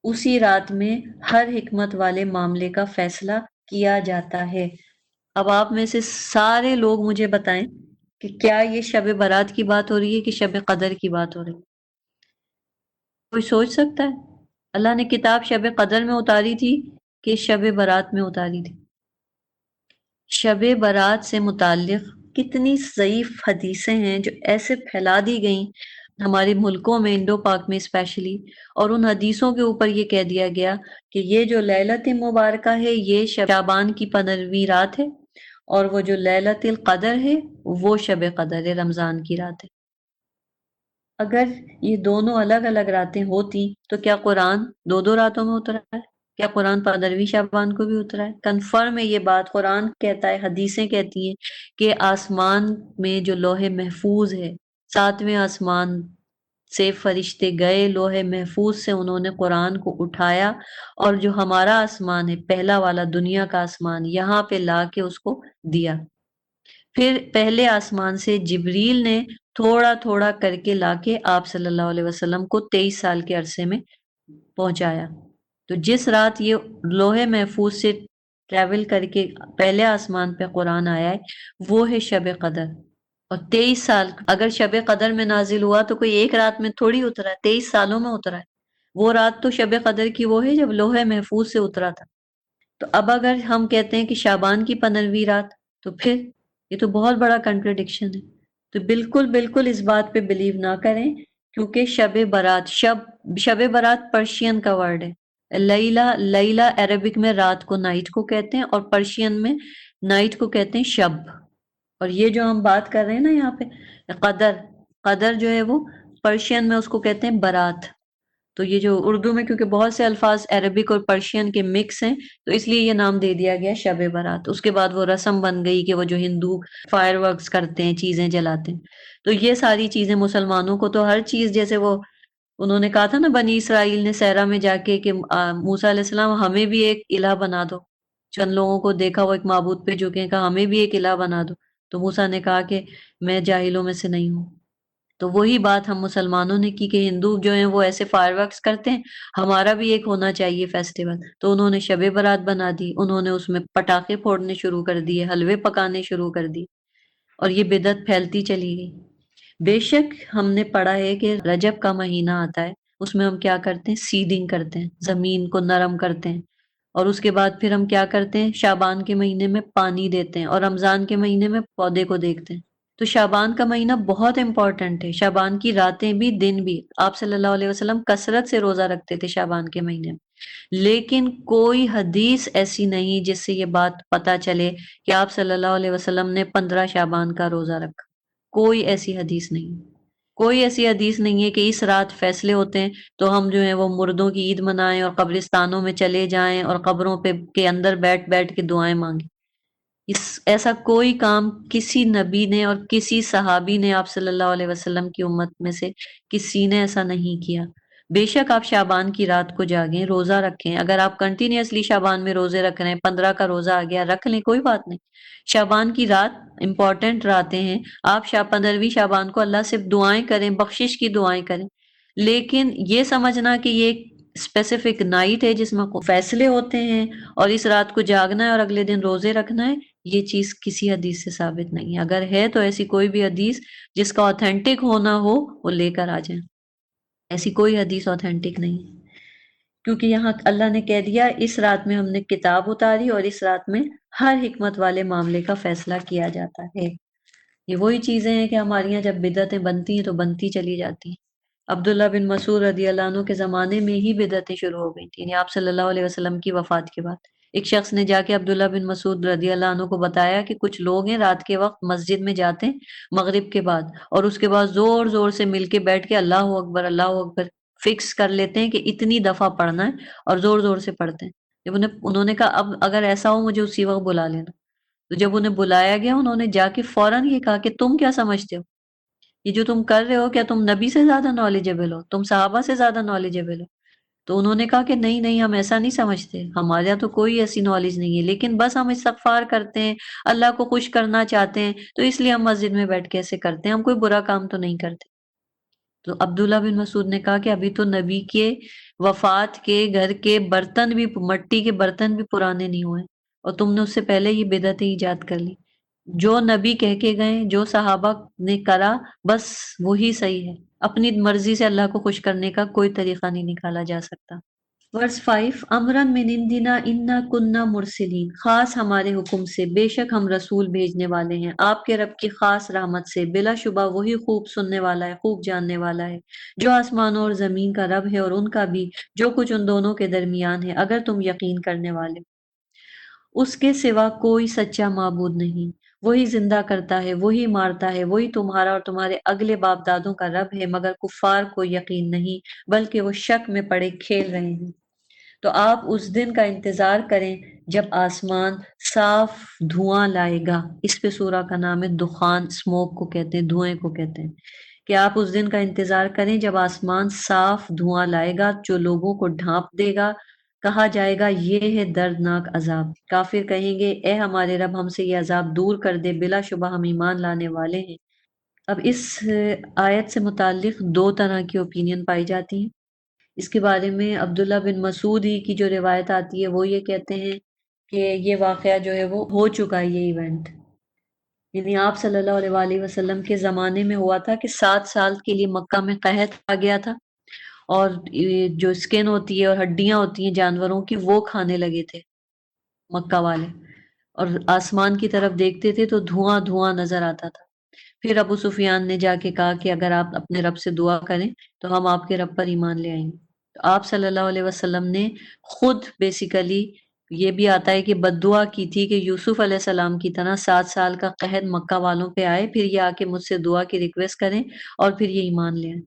اسی رات میں ہر حکمت والے معاملے کا فیصلہ کیا جاتا ہے۔ اب آپ میں سے سارے لوگ مجھے بتائیں کہ کیا یہ شب برات کی بات ہو رہی ہے کہ شب قدر کی بات ہو رہی ہے؟ کوئی سوچ سکتا ہے؟ اللہ نے کتاب شب قدر میں اتاری تھی کہ شب برات میں اتاری تھی؟ شب برات سے متعلق کتنی ضعیف حدیثیں ہیں جو ایسے پھیلا دی گئیں ہمارے ملکوں میں، انڈو پاک میں اسپیشلی، اور ان حدیثوں کے اوپر یہ کہہ دیا گیا کہ یہ جو لیلۃ مبارکہ ہے یہ شعبان کی 15ویں رات ہے، اور وہ جو لیلۃ القدر ہے وہ شب قدر ہے، رمضان کی رات ہے۔ اگر یہ دونوں الگ الگ راتیں ہوتی تو کیا قرآن دو دو راتوں میں اترا ہے؟ کیا قرآن 15ویں شعبان کو بھی اترا ہے؟ کنفرم ہے یہ بات، قرآن کہتا ہے، حدیثیں کہتی ہیں کہ آسمان میں جو لوح محفوظ ہے، 7ویں آسمان سے فرشتے گئے، لوح محفوظ سے انہوں نے قرآن کو اٹھایا، اور جو ہمارا آسمان ہے، پہلا والا دنیا کا آسمان، یہاں پہ لا کے اس کو دیا۔ پھر پہلے آسمان سے جبریل نے تھوڑا تھوڑا کر کے لا کے آپ صلی اللہ علیہ وسلم کو 23 سال کے عرصے میں پہنچایا۔ تو جس رات یہ لوح محفوظ سے ٹریول کر کے پہلے آسمان پہ قرآن آیا ہے وہ ہے شب قدر۔ اور 23 سال اگر شب قدر میں نازل ہوا تو کوئی ایک رات میں تھوڑی اترا ہے، 23 سالوں میں اترا ہے۔ وہ رات تو شب قدر کی وہ ہے جب لوح محفوظ سے اترا تھا۔ تو اب اگر ہم کہتے ہیں کہ شعبان کی 15ویں رات، تو پھر یہ تو بہت بڑا کنٹرڈکشن ہے۔ تو بالکل بالکل اس بات پہ بلیو نہ کریں، کیونکہ شب برات، شب برات پرشین کا ورڈ ہے۔ لیلہ عربک میں رات کو نائٹ کو کہتے ہیں، اور پرشین میں نائٹ کو کہتے ہیں شب۔ اور یہ جو ہم بات کر رہے ہیں نا یہاں پہ قدر جو ہے وہ پرشین میں اس کو کہتے ہیں برات۔ تو یہ جو اردو میں کیونکہ بہت سے الفاظ عربک اور پرشین کے مکس ہیں تو اس لیے یہ نام دے دیا گیا شب برات۔ اس کے بعد وہ رسم بن گئی کہ وہ جو ہندو فائر ورکس کرتے ہیں، چیزیں جلاتے ہیں، تو یہ ساری چیزیں مسلمانوں کو تو ہر چیز، جیسے وہ انہوں نے کہا تھا نا بنی اسرائیل نے صحرا میں جا کے کہ موسیٰ علیہ السلام ہمیں بھی ایک الہ بنا دو، چند لوگوں کو دیکھا وہ ایک معبود پہ جھکے، کہا ہمیں بھی ایک الہ بنا دو، تو موسیٰ نے کہا کہ میں جاہلوں میں سے نہیں ہوں۔ تو وہی بات ہم مسلمانوں نے کی کہ ہندو جو ہیں وہ ایسے فائر ورکس کرتے ہیں، ہمارا بھی ایک ہونا چاہیے فیسٹیول، تو انہوں نے شب برات بنا دی، انہوں نے اس میں پٹاخے پھوڑنے شروع کر دیے، حلوے پکانے شروع کر دی، اور یہ بدعت پھیلتی چلی گئی۔ بے شک ہم نے پڑھا ہے کہ رجب کا مہینہ آتا ہے، اس میں ہم کیا کرتے ہیں؟ سیڈنگ کرتے ہیں، زمین کو نرم کرتے ہیں، اور اس کے بعد پھر ہم کیا کرتے ہیں؟ شعبان کے مہینے میں پانی دیتے ہیں، اور رمضان کے مہینے میں پودے کو دیکھتے ہیں۔ تو شعبان کا مہینہ بہت امپورٹنٹ ہے، شعبان کی راتیں بھی دن بھی۔ آپ صلی اللہ علیہ وسلم کثرت سے روزہ رکھتے تھے شعبان کے مہینے میں، لیکن کوئی حدیث ایسی نہیں جس سے یہ بات پتہ چلے کہ آپ صلی اللہ علیہ وسلم نے 15 شعبان کا روزہ رکھا۔ کوئی ایسی حدیث نہیں، کوئی ایسی حدیث نہیں ہے کہ اس رات فیصلے ہوتے ہیں تو ہم جو ہیں وہ مردوں کی عید منائیں اور قبرستانوں میں چلے جائیں اور قبروں پہ کے اندر بیٹھ بیٹھ کے دعائیں مانگیں۔ ایسا کوئی کام کسی نبی نے اور کسی صحابی نے آپ صلی اللہ علیہ وسلم کی امت میں سے کسی نے ایسا نہیں کیا۔ بے شک آپ شعبان کی رات کو جاگیں، روزہ رکھیں، اگر آپ کنٹینیوسلی شعبان میں روزے رکھ رہے ہیں، 15 کا روزہ آ گیا رکھ لیں، کوئی بات نہیں۔ شعبان کی رات امپورٹنٹ راتیں ہیں، آپ 15ویں شعبان کو اللہ سے دعائیں کریں، بخشش کی دعائیں کریں، لیکن یہ سمجھنا کہ یہ اسپیسیفک نائٹ ہے جس میں فیصلے ہوتے ہیں اور اس رات کو جاگنا ہے اور اگلے دن روزے رکھنا ہے، یہ چیز کسی حدیث سے ثابت نہیں ہے۔ اگر ہے تو ایسی کوئی بھی حدیث جس کا آتھینٹک ہونا ہو وہ لے کر آ جائیں، ایسی کوئی حدیث آتھینٹک نہیں ہے، کیونکہ یہاں اللہ نے کہہ دیا اس رات میں ہم نے کتاب اتاری اور اس رات میں ہر حکمت والے معاملے کا فیصلہ کیا جاتا ہے۔ یہ وہی چیزیں ہیں کہ ہمارے یہاں جب بدعتیں بنتی ہیں تو بنتی چلی جاتی ہیں۔ عبداللہ بن مسعود رضی اللہ عنہ کے زمانے میں ہی بدعتیں شروع ہو گئی تھیں، یعنی آپ صلی اللہ علیہ وسلم کی وفات کے بعد ایک شخص نے جا کے عبداللہ بن مسعود رضی اللہ عنہ کو بتایا کہ کچھ لوگ ہیں رات کے وقت مسجد میں جاتے ہیں مغرب کے بعد، اور اس کے بعد زور زور سے مل کے بیٹھ کے اللہ اکبر فکس کر لیتے ہیں کہ اتنی دفعہ پڑھنا ہے اور زور زور سے پڑھتے ہیں۔ جب انہوں نے کہا اب اگر ایسا ہو مجھے اسی وقت بلا لینا، تو جب انہیں بلایا گیا انہوں نے جا کے فوراً یہ کہا کہ تم کیا سمجھتے ہو، یہ جو تم کر رہے ہو کیا تم نبی سے زیادہ نالجبل ہو، تم صحابہ سے زیادہ نالجبل ہو؟ تو انہوں نے کہا کہ نہیں نہیں، ہم ایسا نہیں سمجھتے، ہمارے یہاں تو کوئی ایسی نالج نہیں ہے، لیکن بس ہم استغفار کرتے ہیں، اللہ کو خوش کرنا چاہتے ہیں، تو اس لیے ہم مسجد میں بیٹھ کے ایسے کرتے ہیں، ہم کوئی برا کام تو نہیں کرتے۔ تو عبداللہ بن مسعود نے کہا کہ ابھی تو نبی کے وفات کے گھر کے برتن بھی، مٹی کے برتن بھی پرانے نہیں ہوئے، اور تم نے اس سے پہلے یہ بدعتیں ایجاد کر لی۔ جو نبی کہہ کے گئے، جو صحابہ نے کرا، بس وہی صحیح ہے، اپنی مرضی سے اللہ کو خوش کرنے کا کوئی طریقہ نہیں نکالا جا سکتا۔ ورس 5، امرن من عندنا انا کننا مرسلین، خاص ہمارے حکم سے بے شک ہم رسول بھیجنے والے ہیں آپ کے رب کی خاص رحمت سے، بلا شبہ وہی خوب سننے والا ہے، خوب جاننے والا ہے، جو آسمانوں اور زمین کا رب ہے اور ان کا بھی جو کچھ ان دونوں کے درمیان ہے، اگر تم یقین کرنے والے ہو۔ اس کے سوا کوئی سچا معبود نہیں، وہی زندہ کرتا ہے، وہی مارتا ہے، وہی تمہارا اور تمہارے اگلے باپ دادوں کا رب ہے، مگر کفار کو یقین نہیں، بلکہ وہ شک میں پڑے کھیل رہے ہیں۔ تو آپ اس دن کا انتظار کریں جب آسمان صاف دھواں لائے گا، اس پہ سورہ کا نام ہے دخان، اسموک کو کہتے ہیں، دھوئیں کو کہتے ہیں، کہ آپ اس دن کا انتظار کریں جب آسمان صاف دھواں لائے گا جو لوگوں کو ڈھانپ دے گا، کہا جائے گا یہ ہے دردناک عذاب، کافر کہیں گے اے ہمارے رب ہم سے یہ عذاب دور کر دے، بلا شبہ ہم ایمان لانے والے ہیں۔ اب اس آیت سے متعلق دو طرح کی اوپینین پائی جاتی ہیں۔ اس کے بارے میں عبداللہ بن مسعود ہی کی جو روایت آتی ہے وہ یہ کہتے ہیں کہ یہ واقعہ جو ہے وہ ہو چکا ہے، یہ ایونٹ یعنی آپ صلی اللہ علیہ وآلہ وسلم کے زمانے میں ہوا تھا کہ 7 سال کے لیے مکہ میں قحط آ گیا تھا، اور یہ جو اسکن ہوتی ہے اور ہڈیاں ہوتی ہیں جانوروں کی وہ کھانے لگے تھے مکہ والے، اور آسمان کی طرف دیکھتے تھے تو دھواں دھواں نظر آتا تھا۔ پھر ابو سفیان نے جا کے کہا کہ اگر آپ اپنے رب سے دعا کریں تو ہم آپ کے رب پر ایمان لے آئیں گے۔ تو آپ صلی اللہ علیہ وسلم نے خود بیسیکلی یہ بھی آتا ہے کہ بد دعا کی تھی کہ یوسف علیہ السلام کی طرح 7 سال کا قحط مکہ والوں پہ آئے، پھر یہ آ کے مجھ سے دعا کی ریکویسٹ کریں اور پھر یہ ایمان لے آئیں۔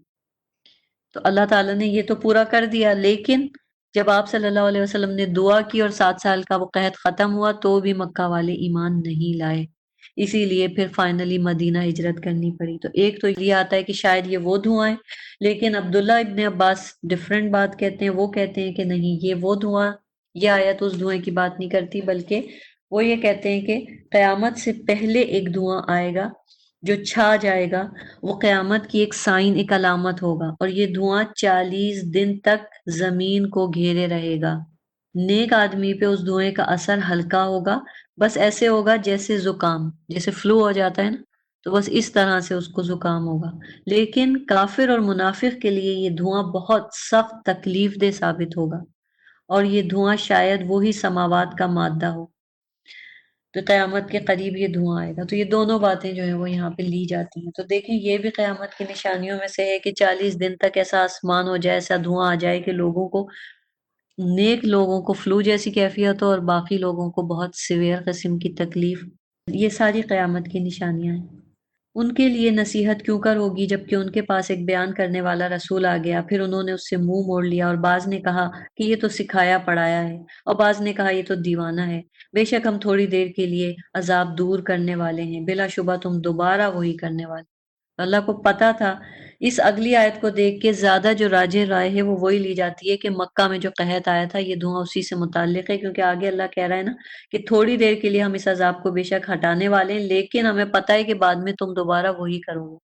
تو اللہ تعالیٰ نے یہ تو پورا کر دیا، لیکن جب آپ صلی اللہ علیہ وسلم نے دعا کی اور 7 سال کا وہ قحط ختم ہوا تو بھی مکہ والے ایمان نہیں لائے، اسی لیے پھر فائنلی مدینہ ہجرت کرنی پڑی۔ تو ایک تو یہ آتا ہے کہ شاید یہ وہ دھواں ہے، لیکن عبداللہ ابن عباس ڈفرینٹ بات کہتے ہیں، وہ کہتے ہیں کہ نہیں یہ وہ دھواں، یہ آیت اس دھوئیں کی بات نہیں کرتی، بلکہ وہ یہ کہتے ہیں کہ قیامت سے پہلے ایک دھواں آئے گا جو چھا جائے گا، وہ قیامت کی ایک سائن، ایک علامت ہوگا، اور یہ دھواں 40 دن تک زمین کو گھیرے رہے گا۔ نیک آدمی پہ اس دھوئیں کا اثر ہلکا ہوگا، بس ایسے ہوگا جیسے زکام، جیسے فلو ہو جاتا ہے نا، تو بس اس طرح سے اس کو زکام ہوگا۔ لیکن کافر اور منافق کے لیے یہ دھواں بہت سخت تکلیف دہ ثابت ہوگا، اور یہ دھواں شاید وہی سماوات کا مادہ ہو، تو قیامت کے قریب یہ دھواں آئے گا۔ تو یہ دونوں باتیں جو ہیں وہ یہاں پہ لی جاتی ہیں۔ تو دیکھیں یہ بھی قیامت کی نشانیوں میں سے ہے کہ 40 دن تک ایسا آسمان ہو جائے، ایسا دھواں آ جائے کہ لوگوں کو، نیک لوگوں کو فلو جیسی کیفیت ہو اور باقی لوگوں کو بہت سیویئر قسم کی تکلیف۔ یہ ساری قیامت کی نشانیاں ہیں۔ ان کے لیے نصیحت کیوں کر ہوگی جبکہ ان کے پاس ایک بیان کرنے والا رسول آ گیا، پھر انہوں نے اس سے منہ موڑ لیا، اور بعض نے کہا کہ یہ تو سکھایا پڑھایا ہے، اور بعض نے کہا یہ تو دیوانہ ہے، بے شک ہم تھوڑی دیر کے لیے عذاب دور کرنے والے ہیں، بلا شبہ تم دوبارہ وہی کرنے والے۔ اللہ کو پتا تھا، اس اگلی آیت کو دیکھ کے زیادہ جو راجح رائے ہے وہ وہی لی جاتی ہے کہ مکہ میں جو قحط آیا تھا یہ دھواں اسی سے متعلق ہے، کیونکہ آگے اللہ کہہ رہا ہے نا کہ تھوڑی دیر کے لیے ہم اس عذاب کو بے شک ہٹانے والے ہیں، لیکن ہمیں پتہ ہے کہ بعد میں تم دوبارہ وہی کرو گے۔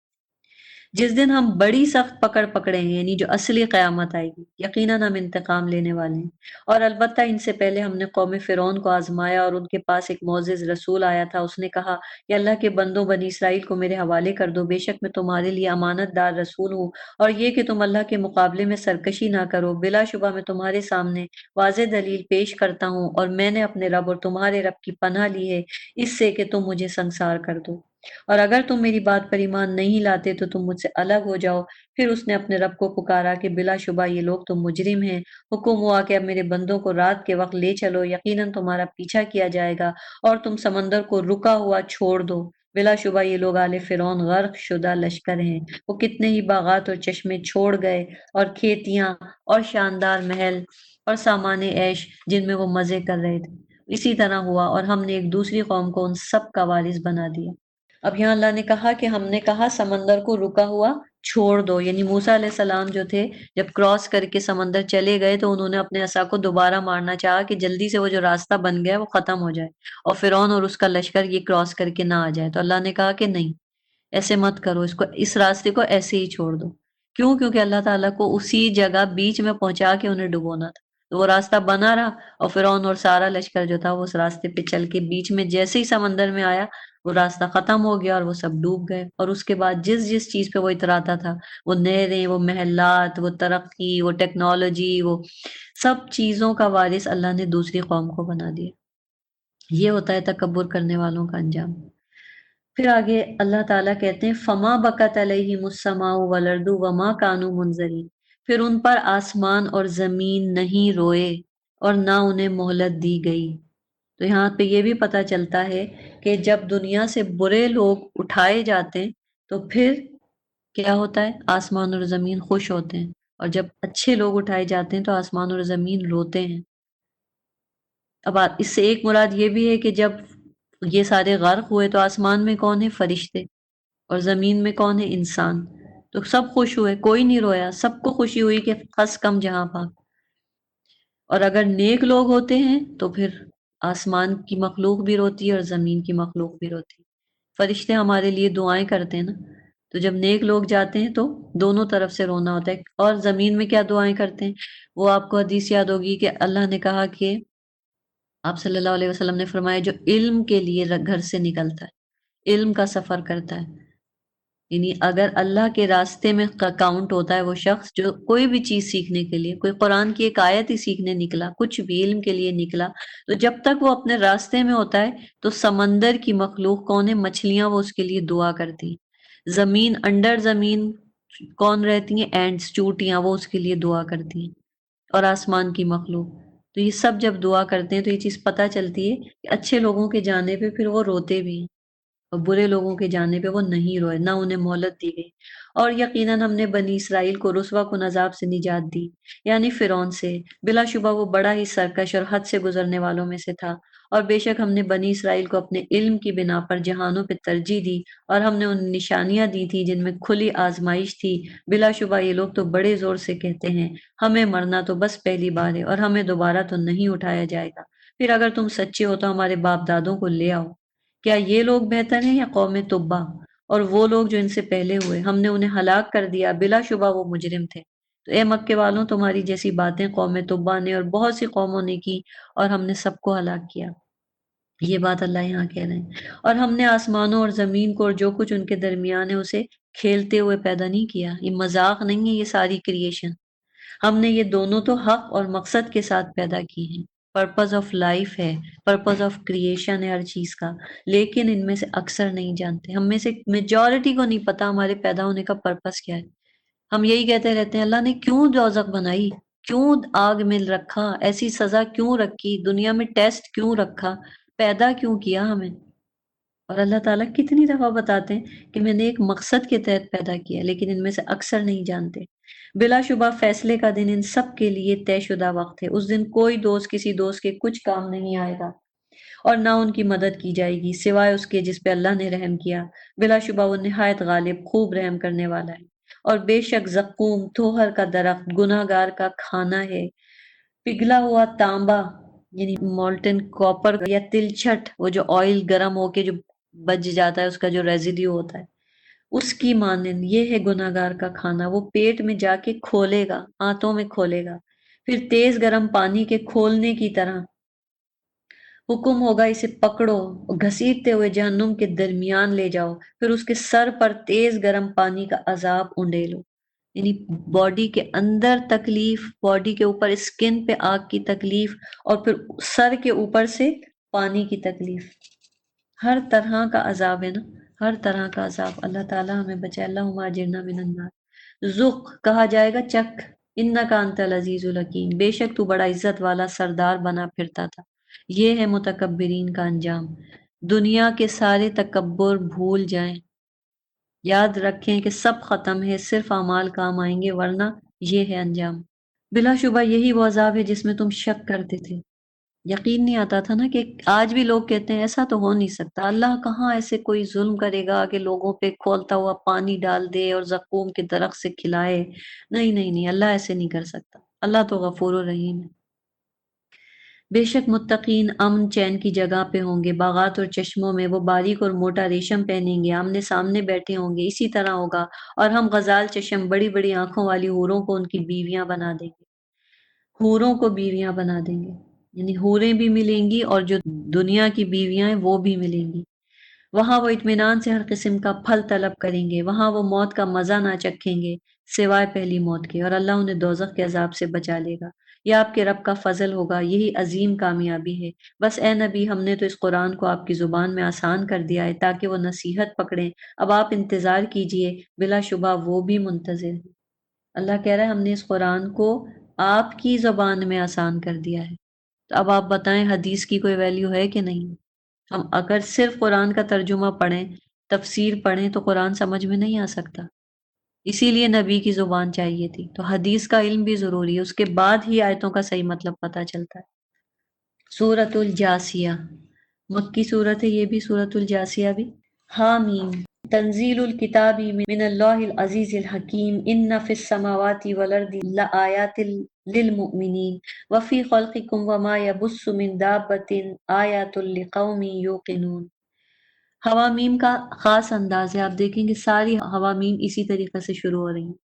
جس دن ہم بڑی سخت پکڑ پکڑیں گے، یعنی جو اصلی قیامت آئے گی، یقیناً ہم انتقام لینے والے ہیں۔ اور البتہ ان سے پہلے ہم نے قوم فرعون کو آزمایا، اور ان کے پاس ایک معزز رسول آیا تھا، اس نے کہا کہ اللہ کے بندوں بنی اسرائیل کو میرے حوالے کر دو، بے شک میں تمہارے لیے امانت دار رسول ہوں، اور یہ کہ تم اللہ کے مقابلے میں سرکشی نہ کرو، بلا شبہ میں تمہارے سامنے واضح دلیل پیش کرتا ہوں، اور میں نے اپنے رب اور تمہارے رب کی پناہ لی ہے اس سے کہ تم مجھے سنگسار کر دو، اور اگر تم میری بات پر ایمان نہیں لاتے تو تم مجھ سے الگ ہو جاؤ۔ پھر اس نے اپنے رب کو پکارا کہ بلا شبہ یہ لوگ تو مجرم ہیں، حکم ہوا کہ اب میرے بندوں کو رات کے وقت لے چلو، یقیناً تمہارا پیچھا کیا جائے گا، اور تم سمندر کو رکا ہوا چھوڑ دو، بلا شبہ یہ لوگ آل فرعون غرق شدہ لشکر ہیں، وہ کتنے ہی باغات اور چشمے چھوڑ گئے، اور کھیتیاں اور شاندار محل اور سامان عیش جن میں وہ مزے کر رہے تھے، اسی طرح ہوا، اور ہم نے ایک دوسری قوم کو ان سب کا وارث بنا دیا۔ اب یہاں اللہ نے کہا کہ ہم نے کہا سمندر کو رکا ہوا چھوڑ دو، یعنی موسیٰ علیہ السلام جو تھے جب کراس کر کے سمندر چلے گئے تو انہوں نے اپنے عصا کو دوبارہ مارنا چاہا کہ جلدی سے وہ جو راستہ بن گیا وہ ختم ہو جائے اور فرعون اور اس کا لشکر یہ کراس کر کے نہ آ جائے، تو اللہ نے کہا کہ نہیں، ایسے مت کرو، اس کو، اس راستے کو ایسے ہی چھوڑ دو۔ کیوں؟ کیونکہ اللہ تعالیٰ کو اسی جگہ بیچ میں پہنچا کے انہیں ڈبونا تھا، تو وہ راستہ بنا رہا، اور فرعون اور سارا لشکر جو تھا وہ اس راستے پہ چل کے بیچ میں جیسے ہی سمندر میں آیا وہ راستہ ختم ہو گیا اور وہ سب ڈوب گئے، اور اس کے بعد جس جس چیز پہ وہ اتراتا تھا، وہ نہریں، وہ محلات، وہ ترقی، وہ ٹیکنالوجی، وہ سب چیزوں کا وارث اللہ نے دوسری قوم کو بنا دیا۔ یہ ہوتا ہے تکبر کرنے والوں کا انجام۔ پھر آگے اللہ تعالیٰ کہتے ہیں فما بکت علیہم السماء والارض وما کانوا منظرین، پھر ان پر آسمان اور زمین نہیں روئے اور نہ انہیں مہلت دی گئی۔ تو یہاں پہ یہ بھی پتہ چلتا ہے کہ جب دنیا سے برے لوگ اٹھائے جاتے ہیں تو پھر کیا ہوتا ہے؟ آسمان اور زمین خوش ہوتے ہیں، اور جب اچھے لوگ اٹھائے جاتے ہیں تو آسمان اور زمین روتے ہیں۔ اب اس سے ایک مراد یہ بھی ہے کہ جب یہ سارے غرق ہوئے تو آسمان میں کون ہے؟ فرشتے، اور زمین میں کون ہے؟ انسان، تو سب خوش ہوئے، کوئی نہیں رویا، سب کو خوشی ہوئی کہ خس کم جہاں پاک۔ اور اگر نیک لوگ ہوتے ہیں تو پھر آسمان کی مخلوق بھی روتی ہے اور زمین کی مخلوق بھی روتی ہے۔ فرشتے ہمارے لیے دعائیں کرتے ہیں نا، تو جب نیک لوگ جاتے ہیں تو دونوں طرف سے رونا ہوتا ہے۔ اور زمین میں کیا دعائیں کرتے ہیں؟ وہ آپ کو حدیث یاد ہوگی کہ اللہ نے کہا کہ آپ صلی اللہ علیہ وسلم نے فرمایا جو علم کے لیے گھر سے نکلتا ہے، علم کا سفر کرتا ہے، یعنی اگر اللہ کے راستے میں کاؤنٹ ہوتا ہے وہ شخص جو کوئی بھی چیز سیکھنے کے لیے، کوئی قرآن کی ایک آیت ہی سیکھنے نکلا، کچھ بھی علم کے لیے نکلا، تو جب تک وہ اپنے راستے میں ہوتا ہے تو سمندر کی مخلوق کون ہے؟ مچھلیاں، وہ اس کے لیے دعا کرتی ہیں۔ زمین، انڈر زمین کون رہتی ہیں؟ اینٹس، چوٹیاں، وہ اس کے لیے دعا کرتی ہیں، اور آسمان کی مخلوق۔ تو یہ سب جب دعا کرتے ہیں تو یہ چیز پتہ چلتی ہے کہ اچھے لوگوں کے جانے پہ پھر وہ روتے بھی ہیں، اور برے لوگوں کے جانے پہ وہ نہیں روئے، نہ انہیں مہلت دی گئی۔ اور یقیناً ہم نے بنی اسرائیل کو رسوا کن عذاب سے نجات دی، یعنی فرعون سے، بلا شبہ وہ بڑا ہی سرکش اور حد سے گزرنے والوں میں سے تھا، اور بے شک ہم نے بنی اسرائیل کو اپنے علم کی بنا پر جہانوں پہ ترجیح دی، اور ہم نے ان نشانیاں دی تھی جن میں کھلی آزمائش تھی۔ بلا شبہ یہ لوگ تو بڑے زور سے کہتے ہیں ہمیں مرنا تو بس پہلی بار ہے اور ہمیں دوبارہ تو نہیں اٹھایا جائے گا، پھر اگر تم سچے ہو تو ہمارے باپ دادوں کو لے آؤ۔ کیا یہ لوگ بہتر ہیں یا قوم تبا اور وہ لوگ جو ان سے پہلے ہوئے؟ ہم نے انہیں ہلاک کر دیا، بلا شبہ وہ مجرم تھے۔ تو اے مکے والوں، تمہاری جیسی باتیں قوم تبا نے اور بہت سی قوموں نے کی، اور ہم نے سب کو ہلاک کیا۔ یہ بات اللہ یہاں کہہ رہے ہیں۔ اور ہم نے آسمانوں اور زمین کو اور جو کچھ ان کے درمیان ہے اسے کھیلتے ہوئے پیدا نہیں کیا، یہ مذاق نہیں ہے، یہ ساری کریشن ہم نے یہ دونوں تو حق اور مقصد کے ساتھ پیدا کی ہیں، پرپز آف لائف ہے، پرپز آف کریشن ہے ہر چیز کا، لیکن ان میں سے اکثر نہیں جانتے، ہم میں سے میجورٹی کو نہیں پتا ہمارے پیدا ہونے کا پرپز کیا ہے۔ ہم یہی کہتے رہتے ہیں اللہ نے کیوں دوزخ بنائی، کیوں آگ میں رکھا، ایسی سزا کیوں رکھی، دنیا میں ٹیسٹ کیوں رکھا، پیدا کیوں کیا ہمیں؟ اور اللہ تعالیٰ کتنی دفعہ بتاتے ہیں کہ میں نے ایک مقصد کے تحت پیدا کیا، لیکن ان میں سے اکثر نہیں جانتے۔ بلا شبہ فیصلے کا دن ان سب کے لیے طے شدہ وقت ہے، اس دن کوئی دوست کسی دوست کے کچھ کام نہیں آئے گا، اور نہ ان کی مدد کی جائے گی سوائے اس کے جس پہ اللہ نے رحم کیا، بلا شبہ وہ نہایت غالب، خوب رحم کرنے والا ہے۔ اور بے شک زقوم، تھوہر کا درخت، گناہ گار کا کھانا ہے، پگھلا ہوا تانبا یعنی مولٹن کاپر یا تلچھٹ، وہ جو آئل گرم ہو کے جو بچ جاتا ہے، اس کا جو ریزیڈیو ہوتا ہے، اس کی مانند یہ ہے گناہگار کا کھانا، وہ پیٹ میں جا کے کھولے گا، آنتوں میں کھولے گا، پھر تیز گرم پانی کے کھولنے کی طرح حکم ہوگا اسے پکڑو، گھسیٹتے ہوئے جہنم کے درمیان لے جاؤ، پھر اس کے سر پر تیز گرم پانی کا عذاب انڈیلو۔ یعنی باڈی کے اندر تکلیف، باڈی کے اوپر اسکن پہ آگ کی تکلیف، اور پھر سر کے اوپر سے پانی کی تکلیف، ہر طرح کا عذاب ہے نا، ہر طرح کا عذاب۔ اللہ تعالیٰ ہمیں بچائے، اللہم اجرنا من النار۔ ذق کہا جائے گا چکھ، انک انت العزیز الحکیم، بے شک تو بڑا عزت والا سردار بنا پھرتا تھا۔ یہ ہے متکبرین کا انجام۔ دنیا کے سارے تکبر بھول جائیں، یاد رکھیں کہ سب ختم ہے، صرف اعمال کام آئیں گے، ورنہ یہ ہے انجام۔ بلا شبہ یہی وہ عذاب ہے جس میں تم شک کرتے تھے۔ یقین نہیں آتا تھا نا، کہ آج بھی لوگ کہتے ہیں ایسا تو ہو نہیں سکتا، اللہ کہاں ایسے کوئی ظلم کرے گا کہ لوگوں پہ کھولتا ہوا پانی ڈال دے اور زقوم کے درخت سے کھلائے۔ نہیں نہیں نہیں، اللہ ایسے نہیں کر سکتا، اللہ تو غفور و رحیم ہے۔ بے شک متقین امن چین کی جگہ پہ ہوں گے، باغات اور چشموں میں، وہ باریک اور موٹا ریشم پہنیں گے، آمنے سامنے بیٹھے ہوں گے، اسی طرح ہوگا۔ اور ہم غزال چشم، بڑی بڑی آنکھوں والی حوروں کو ان کی بیویاں بنا دیں گے، حوروں کو بیویاں بنا دیں گے، یعنی حوریں بھی ملیں گی اور جو دنیا کی بیویاں ہیں وہ بھی ملیں گی۔ وہاں وہ اطمینان سے ہر قسم کا پھل طلب کریں گے، وہاں وہ موت کا مزہ نہ چکھیں گے سوائے پہلی موت کے، اور اللہ انہیں دوزخ کے عذاب سے بچا لے گا۔ یہ آپ کے رب کا فضل ہوگا، یہی عظیم کامیابی ہے۔ بس اے نبی، ہم نے تو اس قرآن کو آپ کی زبان میں آسان کر دیا ہے تاکہ وہ نصیحت پکڑیں، اب آپ انتظار کیجئے، بلا شبہ وہ بھی منتظر ہیں۔ اللہ کہہ رہا ہے ہم نے اس قرآن کو آپ کی زبان میں آسان کر دیا ہے، تو اب آپ بتائیں حدیث کی کوئی ویلیو ہے کہ نہیں؟ ہم اگر صرف قرآن کا ترجمہ پڑھیں، تفسیر پڑھیں، تو قرآن سمجھ میں نہیں آ سکتا، اسی لیے نبی کی زبان چاہیے تھی، تو حدیث کا علم بھی ضروری ہے، اس کے بعد ہی آیتوں کا صحیح مطلب پتہ چلتا ہے۔ سورۃ الجاسیہ مکی صورت ہے، یہ بھی سورۃ الجاسیہ بھی۔ حامیم تنزیل الکتاب من اللہ العزیز الحکیم، ان فی السماوات والارض لآیات للمؤمنین وفی خلقکم وما یبث من دابۃ آیات لقوم یوقنون۔ حوامیم کا خاص انداز ہے، آپ دیکھیں گے ساری حوامیم اسی طریقے سے شروع ہو رہی ہیں۔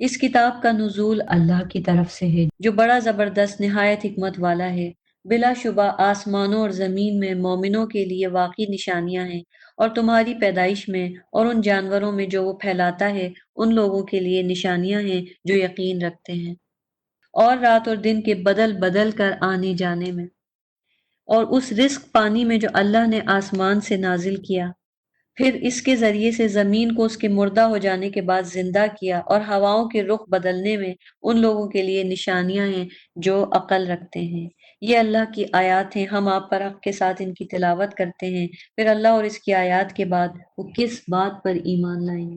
اس کتاب کا نزول اللہ کی طرف سے ہے جو بڑا زبردست نہایت حکمت والا ہے۔ بلا شبہ آسمانوں اور زمین میں مومنوں کے لیے واقعی نشانیاں ہیں، اور تمہاری پیدائش میں اور ان جانوروں میں جو وہ پھیلاتا ہے ان لوگوں کے لیے نشانیاں ہیں جو یقین رکھتے ہیں، اور رات اور دن کے بدل بدل کر آنے جانے میں، اور اس رزق پانی میں جو اللہ نے آسمان سے نازل کیا، پھر اس کے ذریعے سے زمین کو اس کے مردہ ہو جانے کے بعد زندہ کیا، اور ہواؤں کے رخ بدلنے میں ان لوگوں کے لیے نشانیاں ہیں جو عقل رکھتے ہیں۔ یہ اللہ کی آیات ہیں، ہم آپ پر حق کے ساتھ ان کی تلاوت کرتے ہیں، پھر اللہ اور اس کی آیات کے بعد وہ کس بات پر ایمان لائیں گے؟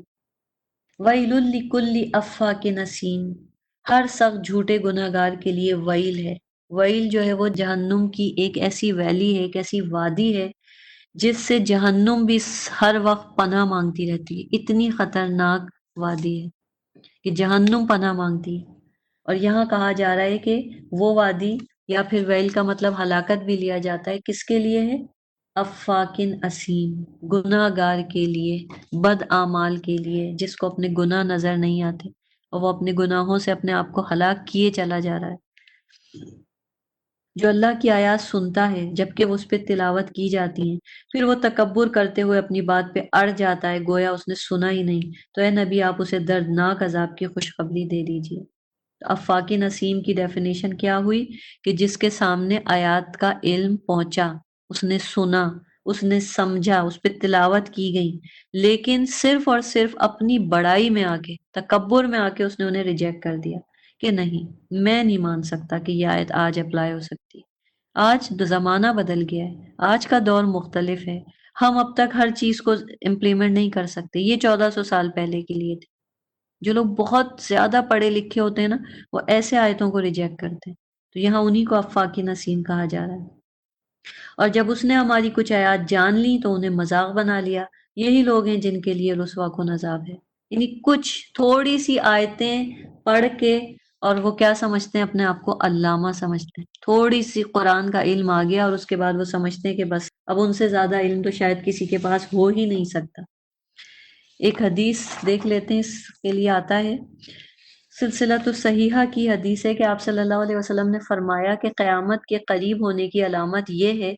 وَيْلٌ لِكُلِّ أَفَّاكٍ نَسِيمٍ، ہر سخت جھوٹے گناہ گار کے لیے ویل ہے۔ ویل جو ہے وہ جہنم کی ایک ایسی ویلی ہے، ایک ایسی وادی ہے جس سے جہنم بھی ہر وقت پناہ مانگتی رہتی ہے، اتنی خطرناک وادی ہے کہ جہنم پناہ مانگتی ہے۔ اور یہاں کہا جا رہا ہے کہ وہ وادی، یا پھر ویل کا مطلب ہلاکت بھی لیا جاتا ہے، کس کے لیے ہے؟ افاکن اسیم، گناہ گار کے لیے، بد اعمال کے لیے، جس کو اپنے گناہ نظر نہیں آتے اور وہ اپنے گناہوں سے اپنے آپ کو ہلاک کیے چلا جا رہا ہے۔ جو اللہ کی آیات سنتا ہے جبکہ وہ اس پہ تلاوت کی جاتی ہیں، پھر وہ تکبر کرتے ہوئے اپنی بات پہ اڑ جاتا ہے گویا اس نے سنا ہی نہیں، تو اے نبی آپ اسے دردناک عذاب کی خوشخبری دے دیجیے۔ افاقی نسیم کی ڈیفینیشن کیا ہوئی؟ کہ جس کے سامنے آیات کا علم پہنچا، اس نے سنا، اس نے سمجھا، اس پہ تلاوت کی گئی، لیکن صرف اور صرف اپنی بڑائی میں آ کے، تکبر میں آ کے اس نے انہیں ریجیکٹ کر دیا کہ نہیں، میں نہیں مان سکتا کہ یہ آیت آج اپلائی ہو سکتی۔ آج زمانہ بدل گیا ہے، آج کا دور مختلف ہے، ہم اب تک ہر چیز کو امپلیمنٹ نہیں کر سکتے، یہ 1400 سال پہلے کے لیے تھے۔ جو لوگ بہت زیادہ پڑھے لکھے ہوتے ہیں نا، وہ ایسے آیتوں کو ریجیکٹ کرتے ہیں، تو یہاں انہی کو افاقی نسیم کہا جا رہا ہے۔ اور جب اس نے ہماری کچھ آیات جان لی تو انہیں مذاق بنا لیا، یہی لوگ ہیں جن کے لیے رسوا کن عذاب ہے۔ یعنی کچھ تھوڑی سی آیتیں پڑھ کے اور وہ کیا سمجھتے ہیں؟ اپنے آپ کو علامہ سمجھتے ہیں، تھوڑی سی قرآن کا علم آ گیا اور اس کے بعد وہ سمجھتے ہیں کہ بس اب ان سے زیادہ علم تو شاید کسی کے پاس ہو ہی نہیں سکتا۔ ایک حدیث دیکھ لیتے ہیں، اس کے لیے آتا ہے، سلسلہ صحیحہ کی حدیث ہے کہ آپ صلی اللہ علیہ وسلم نے فرمایا کہ قیامت کے قریب ہونے کی علامت یہ ہے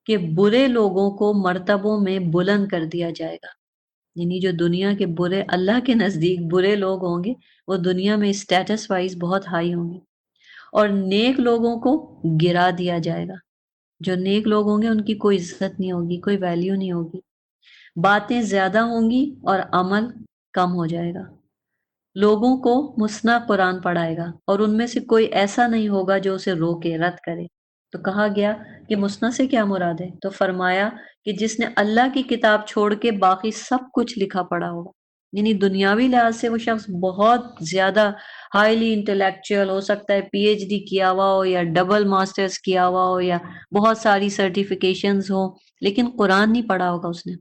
کہ برے لوگوں کو مرتبوں میں بلند کر دیا جائے گا، یعنی جو دنیا کے برے، اللہ کے نزدیک برے لوگ ہوں گے وہ دنیا میں اسٹیٹس وائز بہت ہائی ہوں گے، اور نیک لوگوں کو گرا دیا جائے گا۔ جو نیک لوگ ہوں گے ان کی کوئی عزت نہیں ہوگی، کوئی ویلیو نہیں ہوگی، باتیں زیادہ ہوں گی اور عمل کم ہو جائے گا۔ لوگوں کو مثنیٰ قرآن پڑھائے گا اور ان میں سے کوئی ایسا نہیں ہوگا جو اسے روکے، رد کرے۔ تو کہا گیا کہ مثنیٰ سے کیا مراد ہے؟ تو فرمایا کہ جس نے اللہ کی کتاب چھوڑ کے باقی سب کچھ لکھا پڑھا ہوگا، یعنی دنیاوی لحاظ سے وہ شخص بہت زیادہ ہائیلی انٹلیکچوئل ہو سکتا ہے، پی ایچ ڈی کیا ہوا ہو یا ڈبل ماسٹرز کیا ہوا ہو یا بہت ساری سرٹیفیکیشنز ہوں، لیکن قرآن نہیں پڑھا ہوگا اس نے،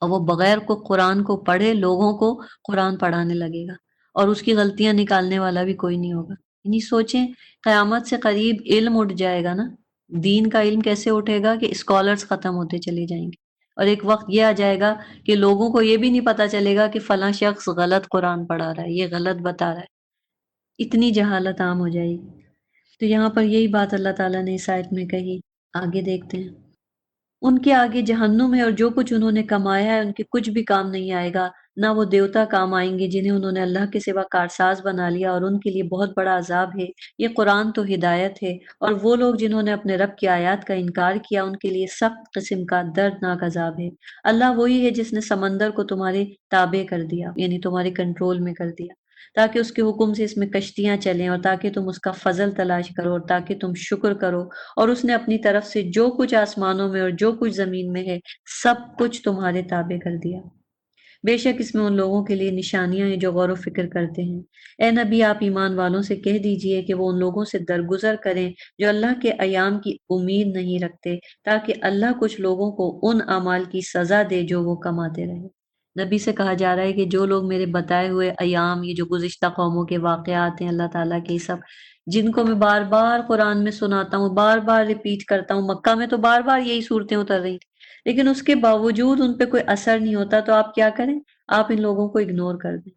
اور وہ بغیر کو قرآن کو پڑھے لوگوں کو قرآن پڑھانے لگے گا، اور اس کی غلطیاں نکالنے والا بھی کوئی نہیں ہوگا۔ یعنی سوچیں، قیامت سے قریب علم اٹھ جائے گا نا، دین کا علم کیسے اٹھے گا کہ اسکالرز ختم ہوتے چلے جائیں گے، اور ایک وقت یہ آ جائے گا کہ لوگوں کو یہ بھی نہیں پتا چلے گا کہ فلاں شخص غلط قرآن پڑھا رہا ہے، یہ غلط بتا رہا ہے، اتنی جہالت عام ہو جائے گی۔ تو یہاں پر یہی بات اللہ تعالیٰ نے اس آیت میں کہی۔ آگے دیکھتے ہیں، ان کے آگے جہنم ہے اور جو کچھ انہوں نے کمایا ہے ان کے کچھ بھی کام نہیں آئے گا، نہ وہ دیوتا کام آئیں گے جنہیں انہوں نے اللہ کے سوا کارساز بنا لیا، اور ان کے لیے بہت بڑا عذاب ہے۔ یہ قرآن تو ہدایت ہے، اور وہ لوگ جنہوں نے اپنے رب کی آیات کا انکار کیا ان کے لیے سخت قسم کا دردناک عذاب ہے۔ اللہ وہی ہے جس نے سمندر کو تمہارے تابع کر دیا، یعنی تمہارے کنٹرول میں کر دیا، تاکہ اس کے حکم سے اس میں کشتیاں چلیں، اور تاکہ تم اس کا فضل تلاش کرو، اور تاکہ تم شکر کرو، اور اس نے اپنی طرف سے جو کچھ آسمانوں میں اور جو کچھ زمین میں ہے سب کچھ تمہارے تابع کر دیا۔ بے شک اس میں ان لوگوں کے لیے نشانیاں ہیں جو غور و فکر کرتے ہیں۔ اے نبی، آپ ایمان والوں سے کہہ دیجئے کہ وہ ان لوگوں سے درگزر کریں جو اللہ کے ایام کی امید نہیں رکھتے، تاکہ اللہ کچھ لوگوں کو ان اعمال کی سزا دے جو وہ کماتے رہے۔ نبی سے کہا جا رہا ہے کہ جو لوگ میرے بتائے ہوئے ایام، یہ جو گزشتہ قوموں کے واقعات ہیں اللہ تعالیٰ کے، سب جن کو میں بار بار قرآن میں سناتا ہوں، بار بار ریپیٹ کرتا ہوں، مکہ میں تو بار بار یہی صورتیں اتر رہی تھیں، لیکن اس کے باوجود ان پہ کوئی اثر نہیں ہوتا، تو آپ کیا کریں؟ آپ ان لوگوں کو اگنور کر دیں۔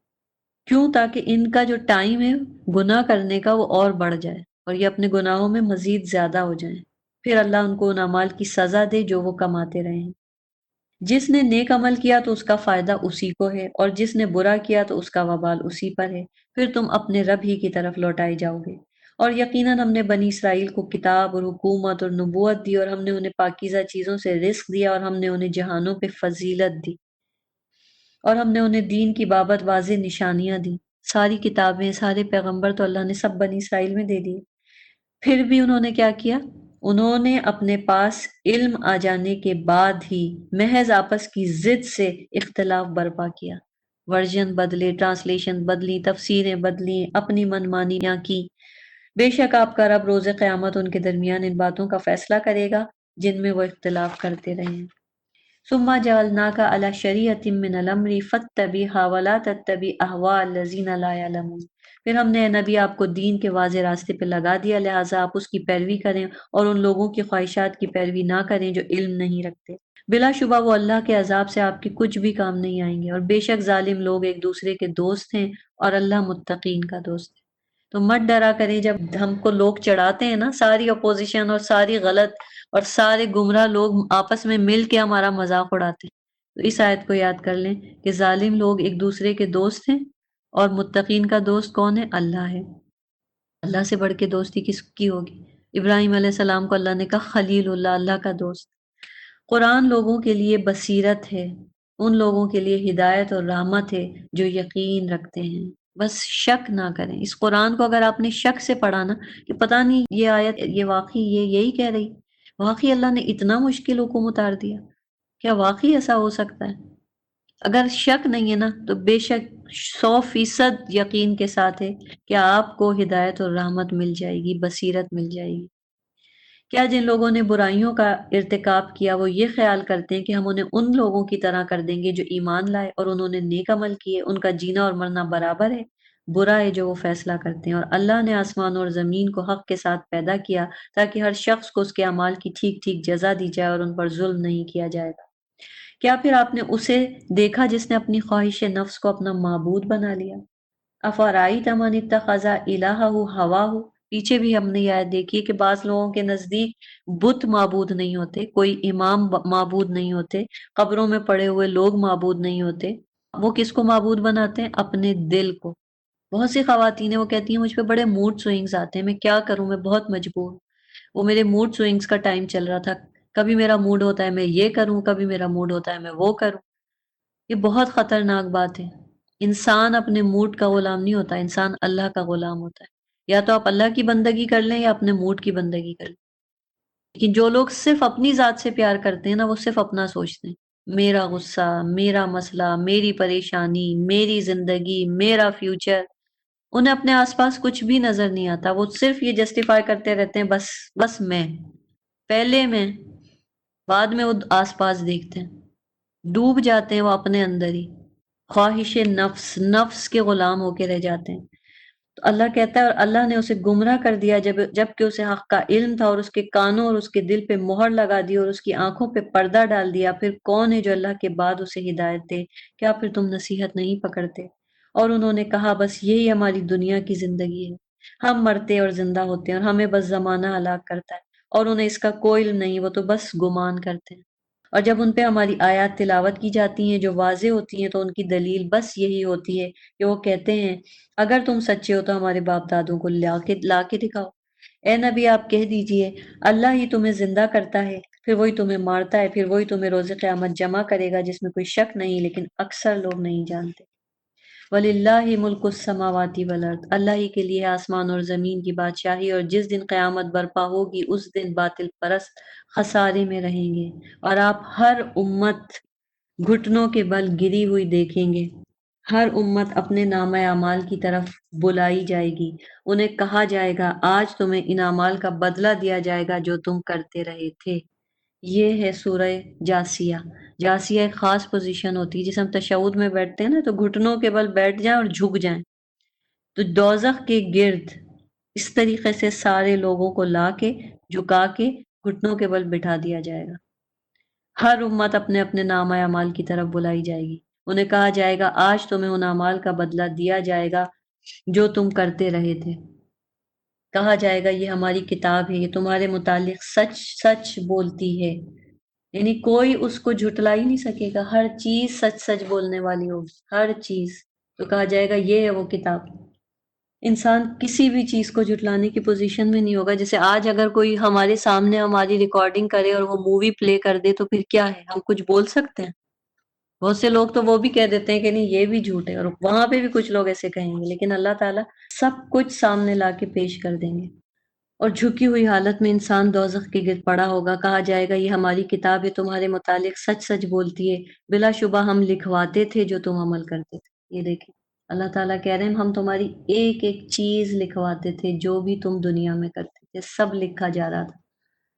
کیوں؟ تاکہ ان کا جو ٹائم ہے گناہ کرنے کا وہ اور بڑھ جائے، اور یہ اپنے گناہوں میں مزید زیادہ ہو جائیں، پھر اللہ ان کو ان اعمال کی سزا دے جو وہ کماتے رہے ہیں۔ جس نے نیک عمل کیا تو اس کا فائدہ اسی کو ہے، اور جس نے برا کیا تو اس کا وبال اسی پر ہے، پھر تم اپنے رب ہی کی طرف لوٹائے جاؤ گے۔ اور یقیناً ہم نے بنی اسرائیل کو کتاب اور حکومت اور نبوت دی، اور ہم نے انہیں پاکیزہ چیزوں سے رزق دیا، اور ہم نے انہیں جہانوں پہ فضیلت دی، اور ہم نے انہیں دین کی بابت واضح نشانیاں دی۔ ساری کتابیں، سارے پیغمبر تو اللہ نے سب بنی اسرائیل میں دے دیے، پھر بھی انہوں نے کیا کیا؟ انہوں نے اپنے پاس علم آ جانے کے بعد ہی محض آپس کی ضد سے اختلاف برپا کیا، ورژن بدلے، ٹرانسلیشن بدلی، تفسیریں بدلی، اپنی منمانیاں کی۔ بے شک آپ کا رب روز قیامت ان کے درمیان ان باتوں کا فیصلہ کرے گا جن میں وہ اختلاف کرتے رہے ہیں۔ ثم جعلناک علی شریعۃ من الامر فاتبعها ولا تتبع اهواء الذین لا یعلمون۔ پھر ہم نے اے نبی آپ کو دین کے واضح راستے پہ لگا دیا، لہٰذا آپ اس کی پیروی کریں اور ان لوگوں کی خواہشات کی پیروی نہ کریں جو علم نہیں رکھتے۔ بلا شبہ وہ اللہ کے عذاب سے آپ کے کچھ بھی کام نہیں آئیں گے، اور بے شک ظالم لوگ ایک دوسرے کے دوست ہیں اور اللہ متقین کا دوست ہے۔ تو مت ڈرا کریں جب ہم کو لوگ چڑھاتے ہیں نا، ساری اپوزیشن اور ساری غلط اور سارے گمراہ لوگ آپس میں مل کے ہمارا مذاق اڑاتے ہیں، تو اس آیت کو یاد کر لیں کہ ظالم لوگ ایک دوسرے کے دوست ہیں، اور متقین کا دوست کون ہے؟ اللہ ہے۔ اللہ سے بڑھ کے دوستی کس کی ہوگی؟ ابراہیم علیہ السلام کو اللہ نے کہا خلیل اللہ، اللہ کا دوست۔ قرآن لوگوں کے لیے بصیرت ہے، ان لوگوں کے لیے ہدایت اور رحمت ہے جو یقین رکھتے ہیں۔ بس شک نہ کریں، اس قرآن کو اگر آپ نے شک سے پڑھا نا کہ پتہ نہیں یہ آیت یہ واقعی یہ یہی کہہ رہی، واقعی اللہ نے اتنا مشکل حکم اتار دیا، کیا واقعی ایسا ہو سکتا ہے؟ اگر شک نہیں ہے نا تو بے شک 100% یقین کے ساتھ ہے کہ آپ کو ہدایت اور رحمت مل جائے گی، بصیرت مل جائے گی۔ کیا جن لوگوں نے برائیوں کا ارتکاب کیا وہ یہ خیال کرتے ہیں کہ ہم انہیں ان لوگوں کی طرح کر دیں گے جو ایمان لائے اور انہوں نے نیک عمل کیے، ان کا جینا اور مرنا برابر ہے؟ برا ہے جو وہ فیصلہ کرتے ہیں۔ اور اللہ نے آسمان اور زمین کو حق کے ساتھ پیدا کیا تاکہ ہر شخص کو اس کے اعمال کی ٹھیک ٹھیک جزا دی جائے اور ان پر ظلم نہیں کیا جائے گا۔ کیا پھر آپ نے اسے دیکھا جس نے اپنی خواہش نفس کو اپنا معبود بنا لیا؟ افرائیت من اتخذ الہہ ہواہ، پیچھے بھی ہم نے یہ آیت دیکھی کہ بعض لوگوں کے نزدیک بت معبود نہیں ہوتے، کوئی امام معبود نہیں ہوتے، قبروں میں پڑے ہوئے لوگ معبود نہیں ہوتے۔ وہ کس کو معبود بناتے ہیں؟ اپنے دل کو۔ بہت سی خواتین ہیں وہ کہتی ہیں مجھ پہ بڑے موڈ سوئنگز آتے ہیں، میں کیا کروں، میں بہت مجبور ہوں۔ وہ میرے موڈ سوئنگز کا ٹائم چل رہا تھا، کبھی میرا موڈ ہوتا ہے میں یہ کروں، کبھی میرا موڈ ہوتا ہے میں وہ کروں۔ یہ بہت خطرناک بات ہے۔ انسان اپنے موڈ کا غلام نہیں ہوتا، انسان اللہ کا غلام ہوتا ہے۔ یا تو آپ اللہ کی بندگی کر لیں یا اپنے موڈ کی بندگی کر لیں۔ لیکن جو لوگ صرف اپنی ذات سے پیار کرتے ہیں نا، وہ صرف اپنا سوچتے ہیں، میرا غصہ، میرا مسئلہ، میری پریشانی، میری زندگی، میرا فیوچر۔ انہیں اپنے آس پاس کچھ بھی نظر نہیں آتا، وہ صرف یہ جسٹیفائی کرتے رہتے ہیں، بس میں، پہلے میں، بعد میں وہ آس پاس دیکھتے ہیں۔ ڈوب جاتے ہیں وہ اپنے اندر ہی، خواہش نفس کے غلام ہو کے رہ جاتے ہیں۔ تو اللہ کہتا ہے اور اللہ نے اسے گمراہ کر دیا جب کہ اسے حق کا علم تھا، اور اس کے کانوں اور اس کے دل پہ مہر لگا دی اور اس کی آنکھوں پہ پردہ ڈال دیا۔ پھر کون ہے جو اللہ کے بعد اسے ہدایت دے؟ کیا پھر تم نصیحت نہیں پکڑتے؟ اور انہوں نے کہا بس یہی ہماری دنیا کی زندگی ہے، ہم مرتے اور زندہ ہوتے ہیں اور ہمیں بس زمانہ ہلاک کرتا ہے، اور انہیں اس کا کوئی علم نہیں، وہ تو بس گمان کرتے ہیں۔ اور جب ان پہ ہماری آیات تلاوت کی جاتی ہیں جو واضح ہوتی ہیں تو ان کی دلیل بس یہی ہوتی ہے کہ وہ کہتے ہیں اگر تم سچے ہو تو ہمارے باپ دادوں کو لا کے دکھاؤ۔ اے نبی آپ کہہ دیجئے اللہ ہی تمہیں زندہ کرتا ہے، پھر وہی تمہیں مارتا ہے، پھر وہی تمہیں روز قیامت جمع کرے گا، جس میں کوئی شک نہیں، لیکن اکثر لوگ نہیں جانتے۔ وَلِلَّهِ مُلْكُ السَّمَاوَاتِ وَالْأَرْضِ، اللہ ہی کے لیے آسمان اور زمین کی بادشاہی، اور جس دن قیامت برپا ہوگی اس دن باطل پرست خسارے میں رہیں گے، اور آپ ہر امت گھٹنوں کے بل گری ہوئی دیکھیں گے۔ ہر امت اپنے نامہ اعمال کی طرف بلائی جائے گی، انہیں کہا جائے گا آج تمہیں ان اعمال کا بدلہ دیا جائے گا جو تم کرتے رہے تھے۔ یہ ہے سورہ جاسیہ۔ جاسیہ ایک خاص پوزیشن ہوتی ہے، جسے ہم تشہد میں بیٹھتے ہیں نا، تو گھٹنوں کے بل بیٹھ جائیں اور جھک جائیں، تو دوزخ کے گرد اس طریقے سے سارے لوگوں کو لا کے جھکا کے گھٹنوں کے بل بٹھا دیا جائے گا۔ ہر امت اپنے اپنے نامہ اعمال کی طرف بلائی جائے گی، انہیں کہا جائے گا آج تمہیں ان اعمال کا بدلہ دیا جائے گا جو تم کرتے رہے تھے۔ کہا جائے گا یہ ہماری کتاب ہے، یہ تمہارے متعلق سچ سچ بولتی ہے، یعنی کوئی اس کو جھٹلا ہی نہیں سکے گا، ہر چیز سچ سچ بولنے والی ہوگی، ہر چیز۔ تو کہا جائے گا یہ ہے وہ کتاب۔ انسان کسی بھی چیز کو جھٹلانے کی پوزیشن میں نہیں ہوگا۔ جیسے آج اگر کوئی ہمارے سامنے ہماری ریکارڈنگ کرے اور وہ مووی پلے کر دے تو پھر کیا ہے، ہم کچھ بول سکتے ہیں؟ بہت سے لوگ تو وہ بھی کہہ دیتے ہیں کہ نہیں یہ بھی جھوٹ ہے، اور وہاں پہ بھی کچھ لوگ ایسے کہیں گے، لیکن اللہ تعالیٰ سب کچھ سامنے لا کے پیش کر دیں گے۔ اور جھکی ہوئی حالت میں انسان دوزخ کے گرد پڑا ہوگا، کہا جائے گا یہ ہماری کتاب ہے، تمہارے متعلق سچ سچ بولتی ہے، بلا شبہ ہم لکھواتے تھے جو تم عمل کرتے تھے۔ یہ دیکھیں اللہ تعالیٰ کہہ رہے ہیں ہم تمہاری ایک ایک چیز لکھواتے تھے، جو بھی تم دنیا میں کرتے تھے سب لکھا جا رہا تھا۔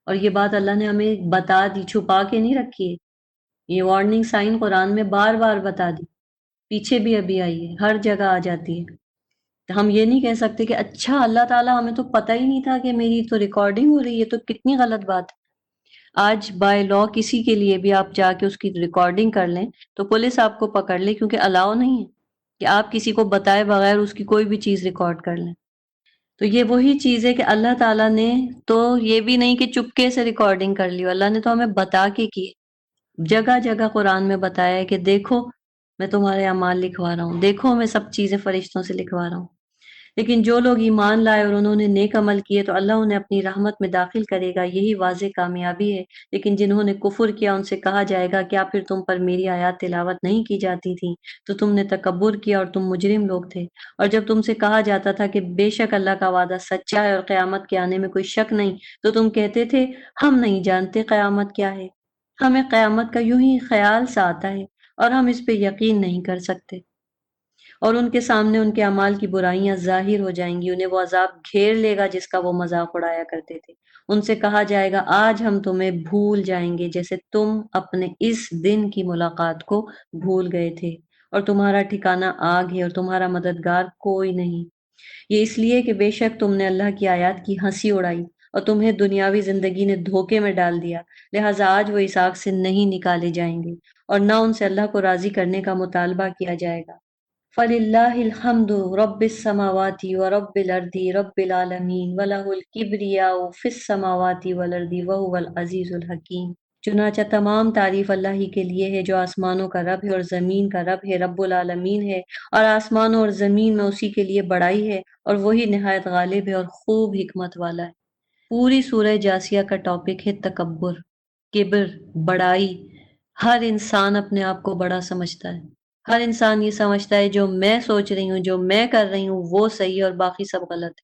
اور یہ بات اللہ نے ہمیں بتا دی، چھپا کے نہیں رکھی ہے، یہ وارننگ سائن قرآن میں بار بار بتا دی، پیچھے بھی ابھی آئی ہے، ہر جگہ آ جاتی ہے۔ تو ہم یہ نہیں کہہ سکتے کہ اچھا اللہ تعالیٰ ہمیں تو پتہ ہی نہیں تھا کہ میری تو ریکارڈنگ ہو رہی ہے، تو کتنی غلط بات ہے۔ آج بائی لا کسی کے لیے بھی آپ جا کے اس کی ریکارڈنگ کر لیں تو پولیس آپ کو پکڑ لے، کیونکہ الاؤ نہیں ہے کہ آپ کسی کو بتائے بغیر اس کی کوئی بھی چیز ریکارڈ کر لیں۔ تو یہ وہی چیز ہے کہ اللہ تعالیٰ نے تو یہ بھی نہیں کہ چپکے سے ریکارڈنگ کر لی، اللہ نے تو ہمیں بتا کے کی، جگہ جگہ قرآن میں بتایا ہے کہ دیکھو میں تمہارے اعمال لکھوا رہا ہوں، دیکھو میں سب چیزیں فرشتوں سے لکھوا رہا ہوں۔ لیکن جو لوگ ایمان لائے اور انہوں نے نیک عمل کیے تو اللہ انہیں اپنی رحمت میں داخل کرے گا، یہی واضح کامیابی ہے۔ لیکن جنہوں نے کفر کیا ان سے کہا جائے گا کیا پھر تم پر میری آیات تلاوت نہیں کی جاتی تھی تو تم نے تکبر کیا اور تم مجرم لوگ تھے۔ اور جب تم سے کہا جاتا تھا کہ بے شک اللہ کا وعدہ سچا ہے اور قیامت کے آنے میں کوئی شک نہیں، تو تم کہتے تھے ہم نہیں جانتے قیامت کیا ہے، ہمیں قیامت کا یوں ہی خیال سا آتا ہے اور ہم اس پہ یقین نہیں کر سکتے۔ اور ان کے سامنے ان کے اعمال کی برائیاں ظاہر ہو جائیں گی، انہیں وہ عذاب گھیر لے گا جس کا وہ مذاق اڑایا کرتے تھے۔ ان سے کہا جائے گا آج ہم تمہیں بھول جائیں گے جیسے تم اپنے اس دن کی ملاقات کو بھول گئے تھے، اور تمہارا ٹھکانہ آگ ہے اور تمہارا مددگار کوئی نہیں۔ یہ اس لیے کہ بے شک تم نے اللہ کی آیات کی ہنسی اڑائی اور تمہیں دنیاوی زندگی نے دھوکے میں ڈال دیا، لہٰذا آج وہ اس آگ سے نہیں نکالے جائیں گے اور نہ ان سے اللہ کو راضی کرنے کا مطالبہ کیا جائے گا۔ فَلِلَّهِ الْحَمْدُ رَبِّ السَّمَاوَاتِ وَرَبِّ الْأَرْضِ رَبِّ الْعَالَمِينَ وَلَهُ الْكِبْرِيَاءُ فِي السَّمَاوَاتِ وَالْأَرْضِ وَهُوَ الْعَزِيزُ الْحَكِيمُ۔ چنانچہ تمام تعریف اللہ ہی کے لیے ہے جو آسمانوں کا رب ہے اور زمین کا رب ہے، رب العالمین ہے، اور آسمانوں اور زمین میں اسی کے لیے بڑائی ہے اور وہی نہایت غالب ہے اور خوب حکمت والا ہے۔ پوری سورہ جاسیہ کا ٹاپک ہے تکبر، کبر، بڑائی۔ ہر انسان اپنے آپ کو بڑا سمجھتا ہے، ہر انسان یہ سمجھتا ہے جو میں سوچ رہی ہوں، جو میں کر رہی ہوں وہ صحیح اور باقی سب غلط ہے۔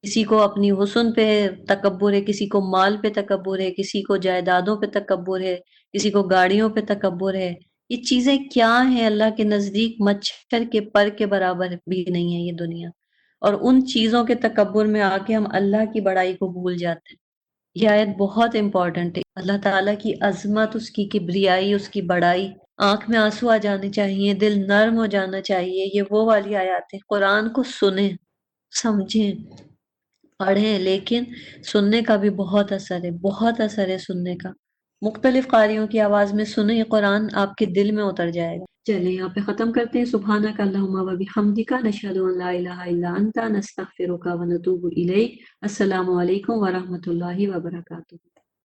کسی کو اپنی حسن پہ تکبر ہے، کسی کو مال پہ تکبر ہے، کسی کو جائیدادوں پہ تکبر ہے، کسی کو گاڑیوں پہ تکبر ہے۔ یہ چیزیں کیا ہیں اللہ کے نزدیک؟ مچھر کے پر کے برابر بھی نہیں ہے یہ دنیا، اور ان چیزوں کے تکبر میں آ کے ہم اللہ کی بڑائی کو بھول جاتے ہیں۔ یہ آیت بہت امپورٹنٹ ہے، اللہ تعالیٰ کی عظمت، اس کی کبریائی، اس کی بڑائی، آنکھ میں آنسو آ جانے چاہیے، دل نرم ہو جانا چاہیے۔ یہ وہ والی آیات ہیں۔ قرآن کو سنیں، سمجھیں، پڑھیں، لیکن سننے کا بھی بہت اثر ہے، بہت اثر ہے سننے کا۔ مختلف قاریوں کی آواز میں سنیں، قرآن آپ کے دل میں اتر جائے گا۔ چلیں یہاں پہ ختم کرتے ہیں۔ سبحانک اللہم و بحمدک، نشہد ان لا الہ الا انت، نستغفرک و نتوب الیک۔ السلام علیکم ورحمۃ اللہ وبرکاتہ۔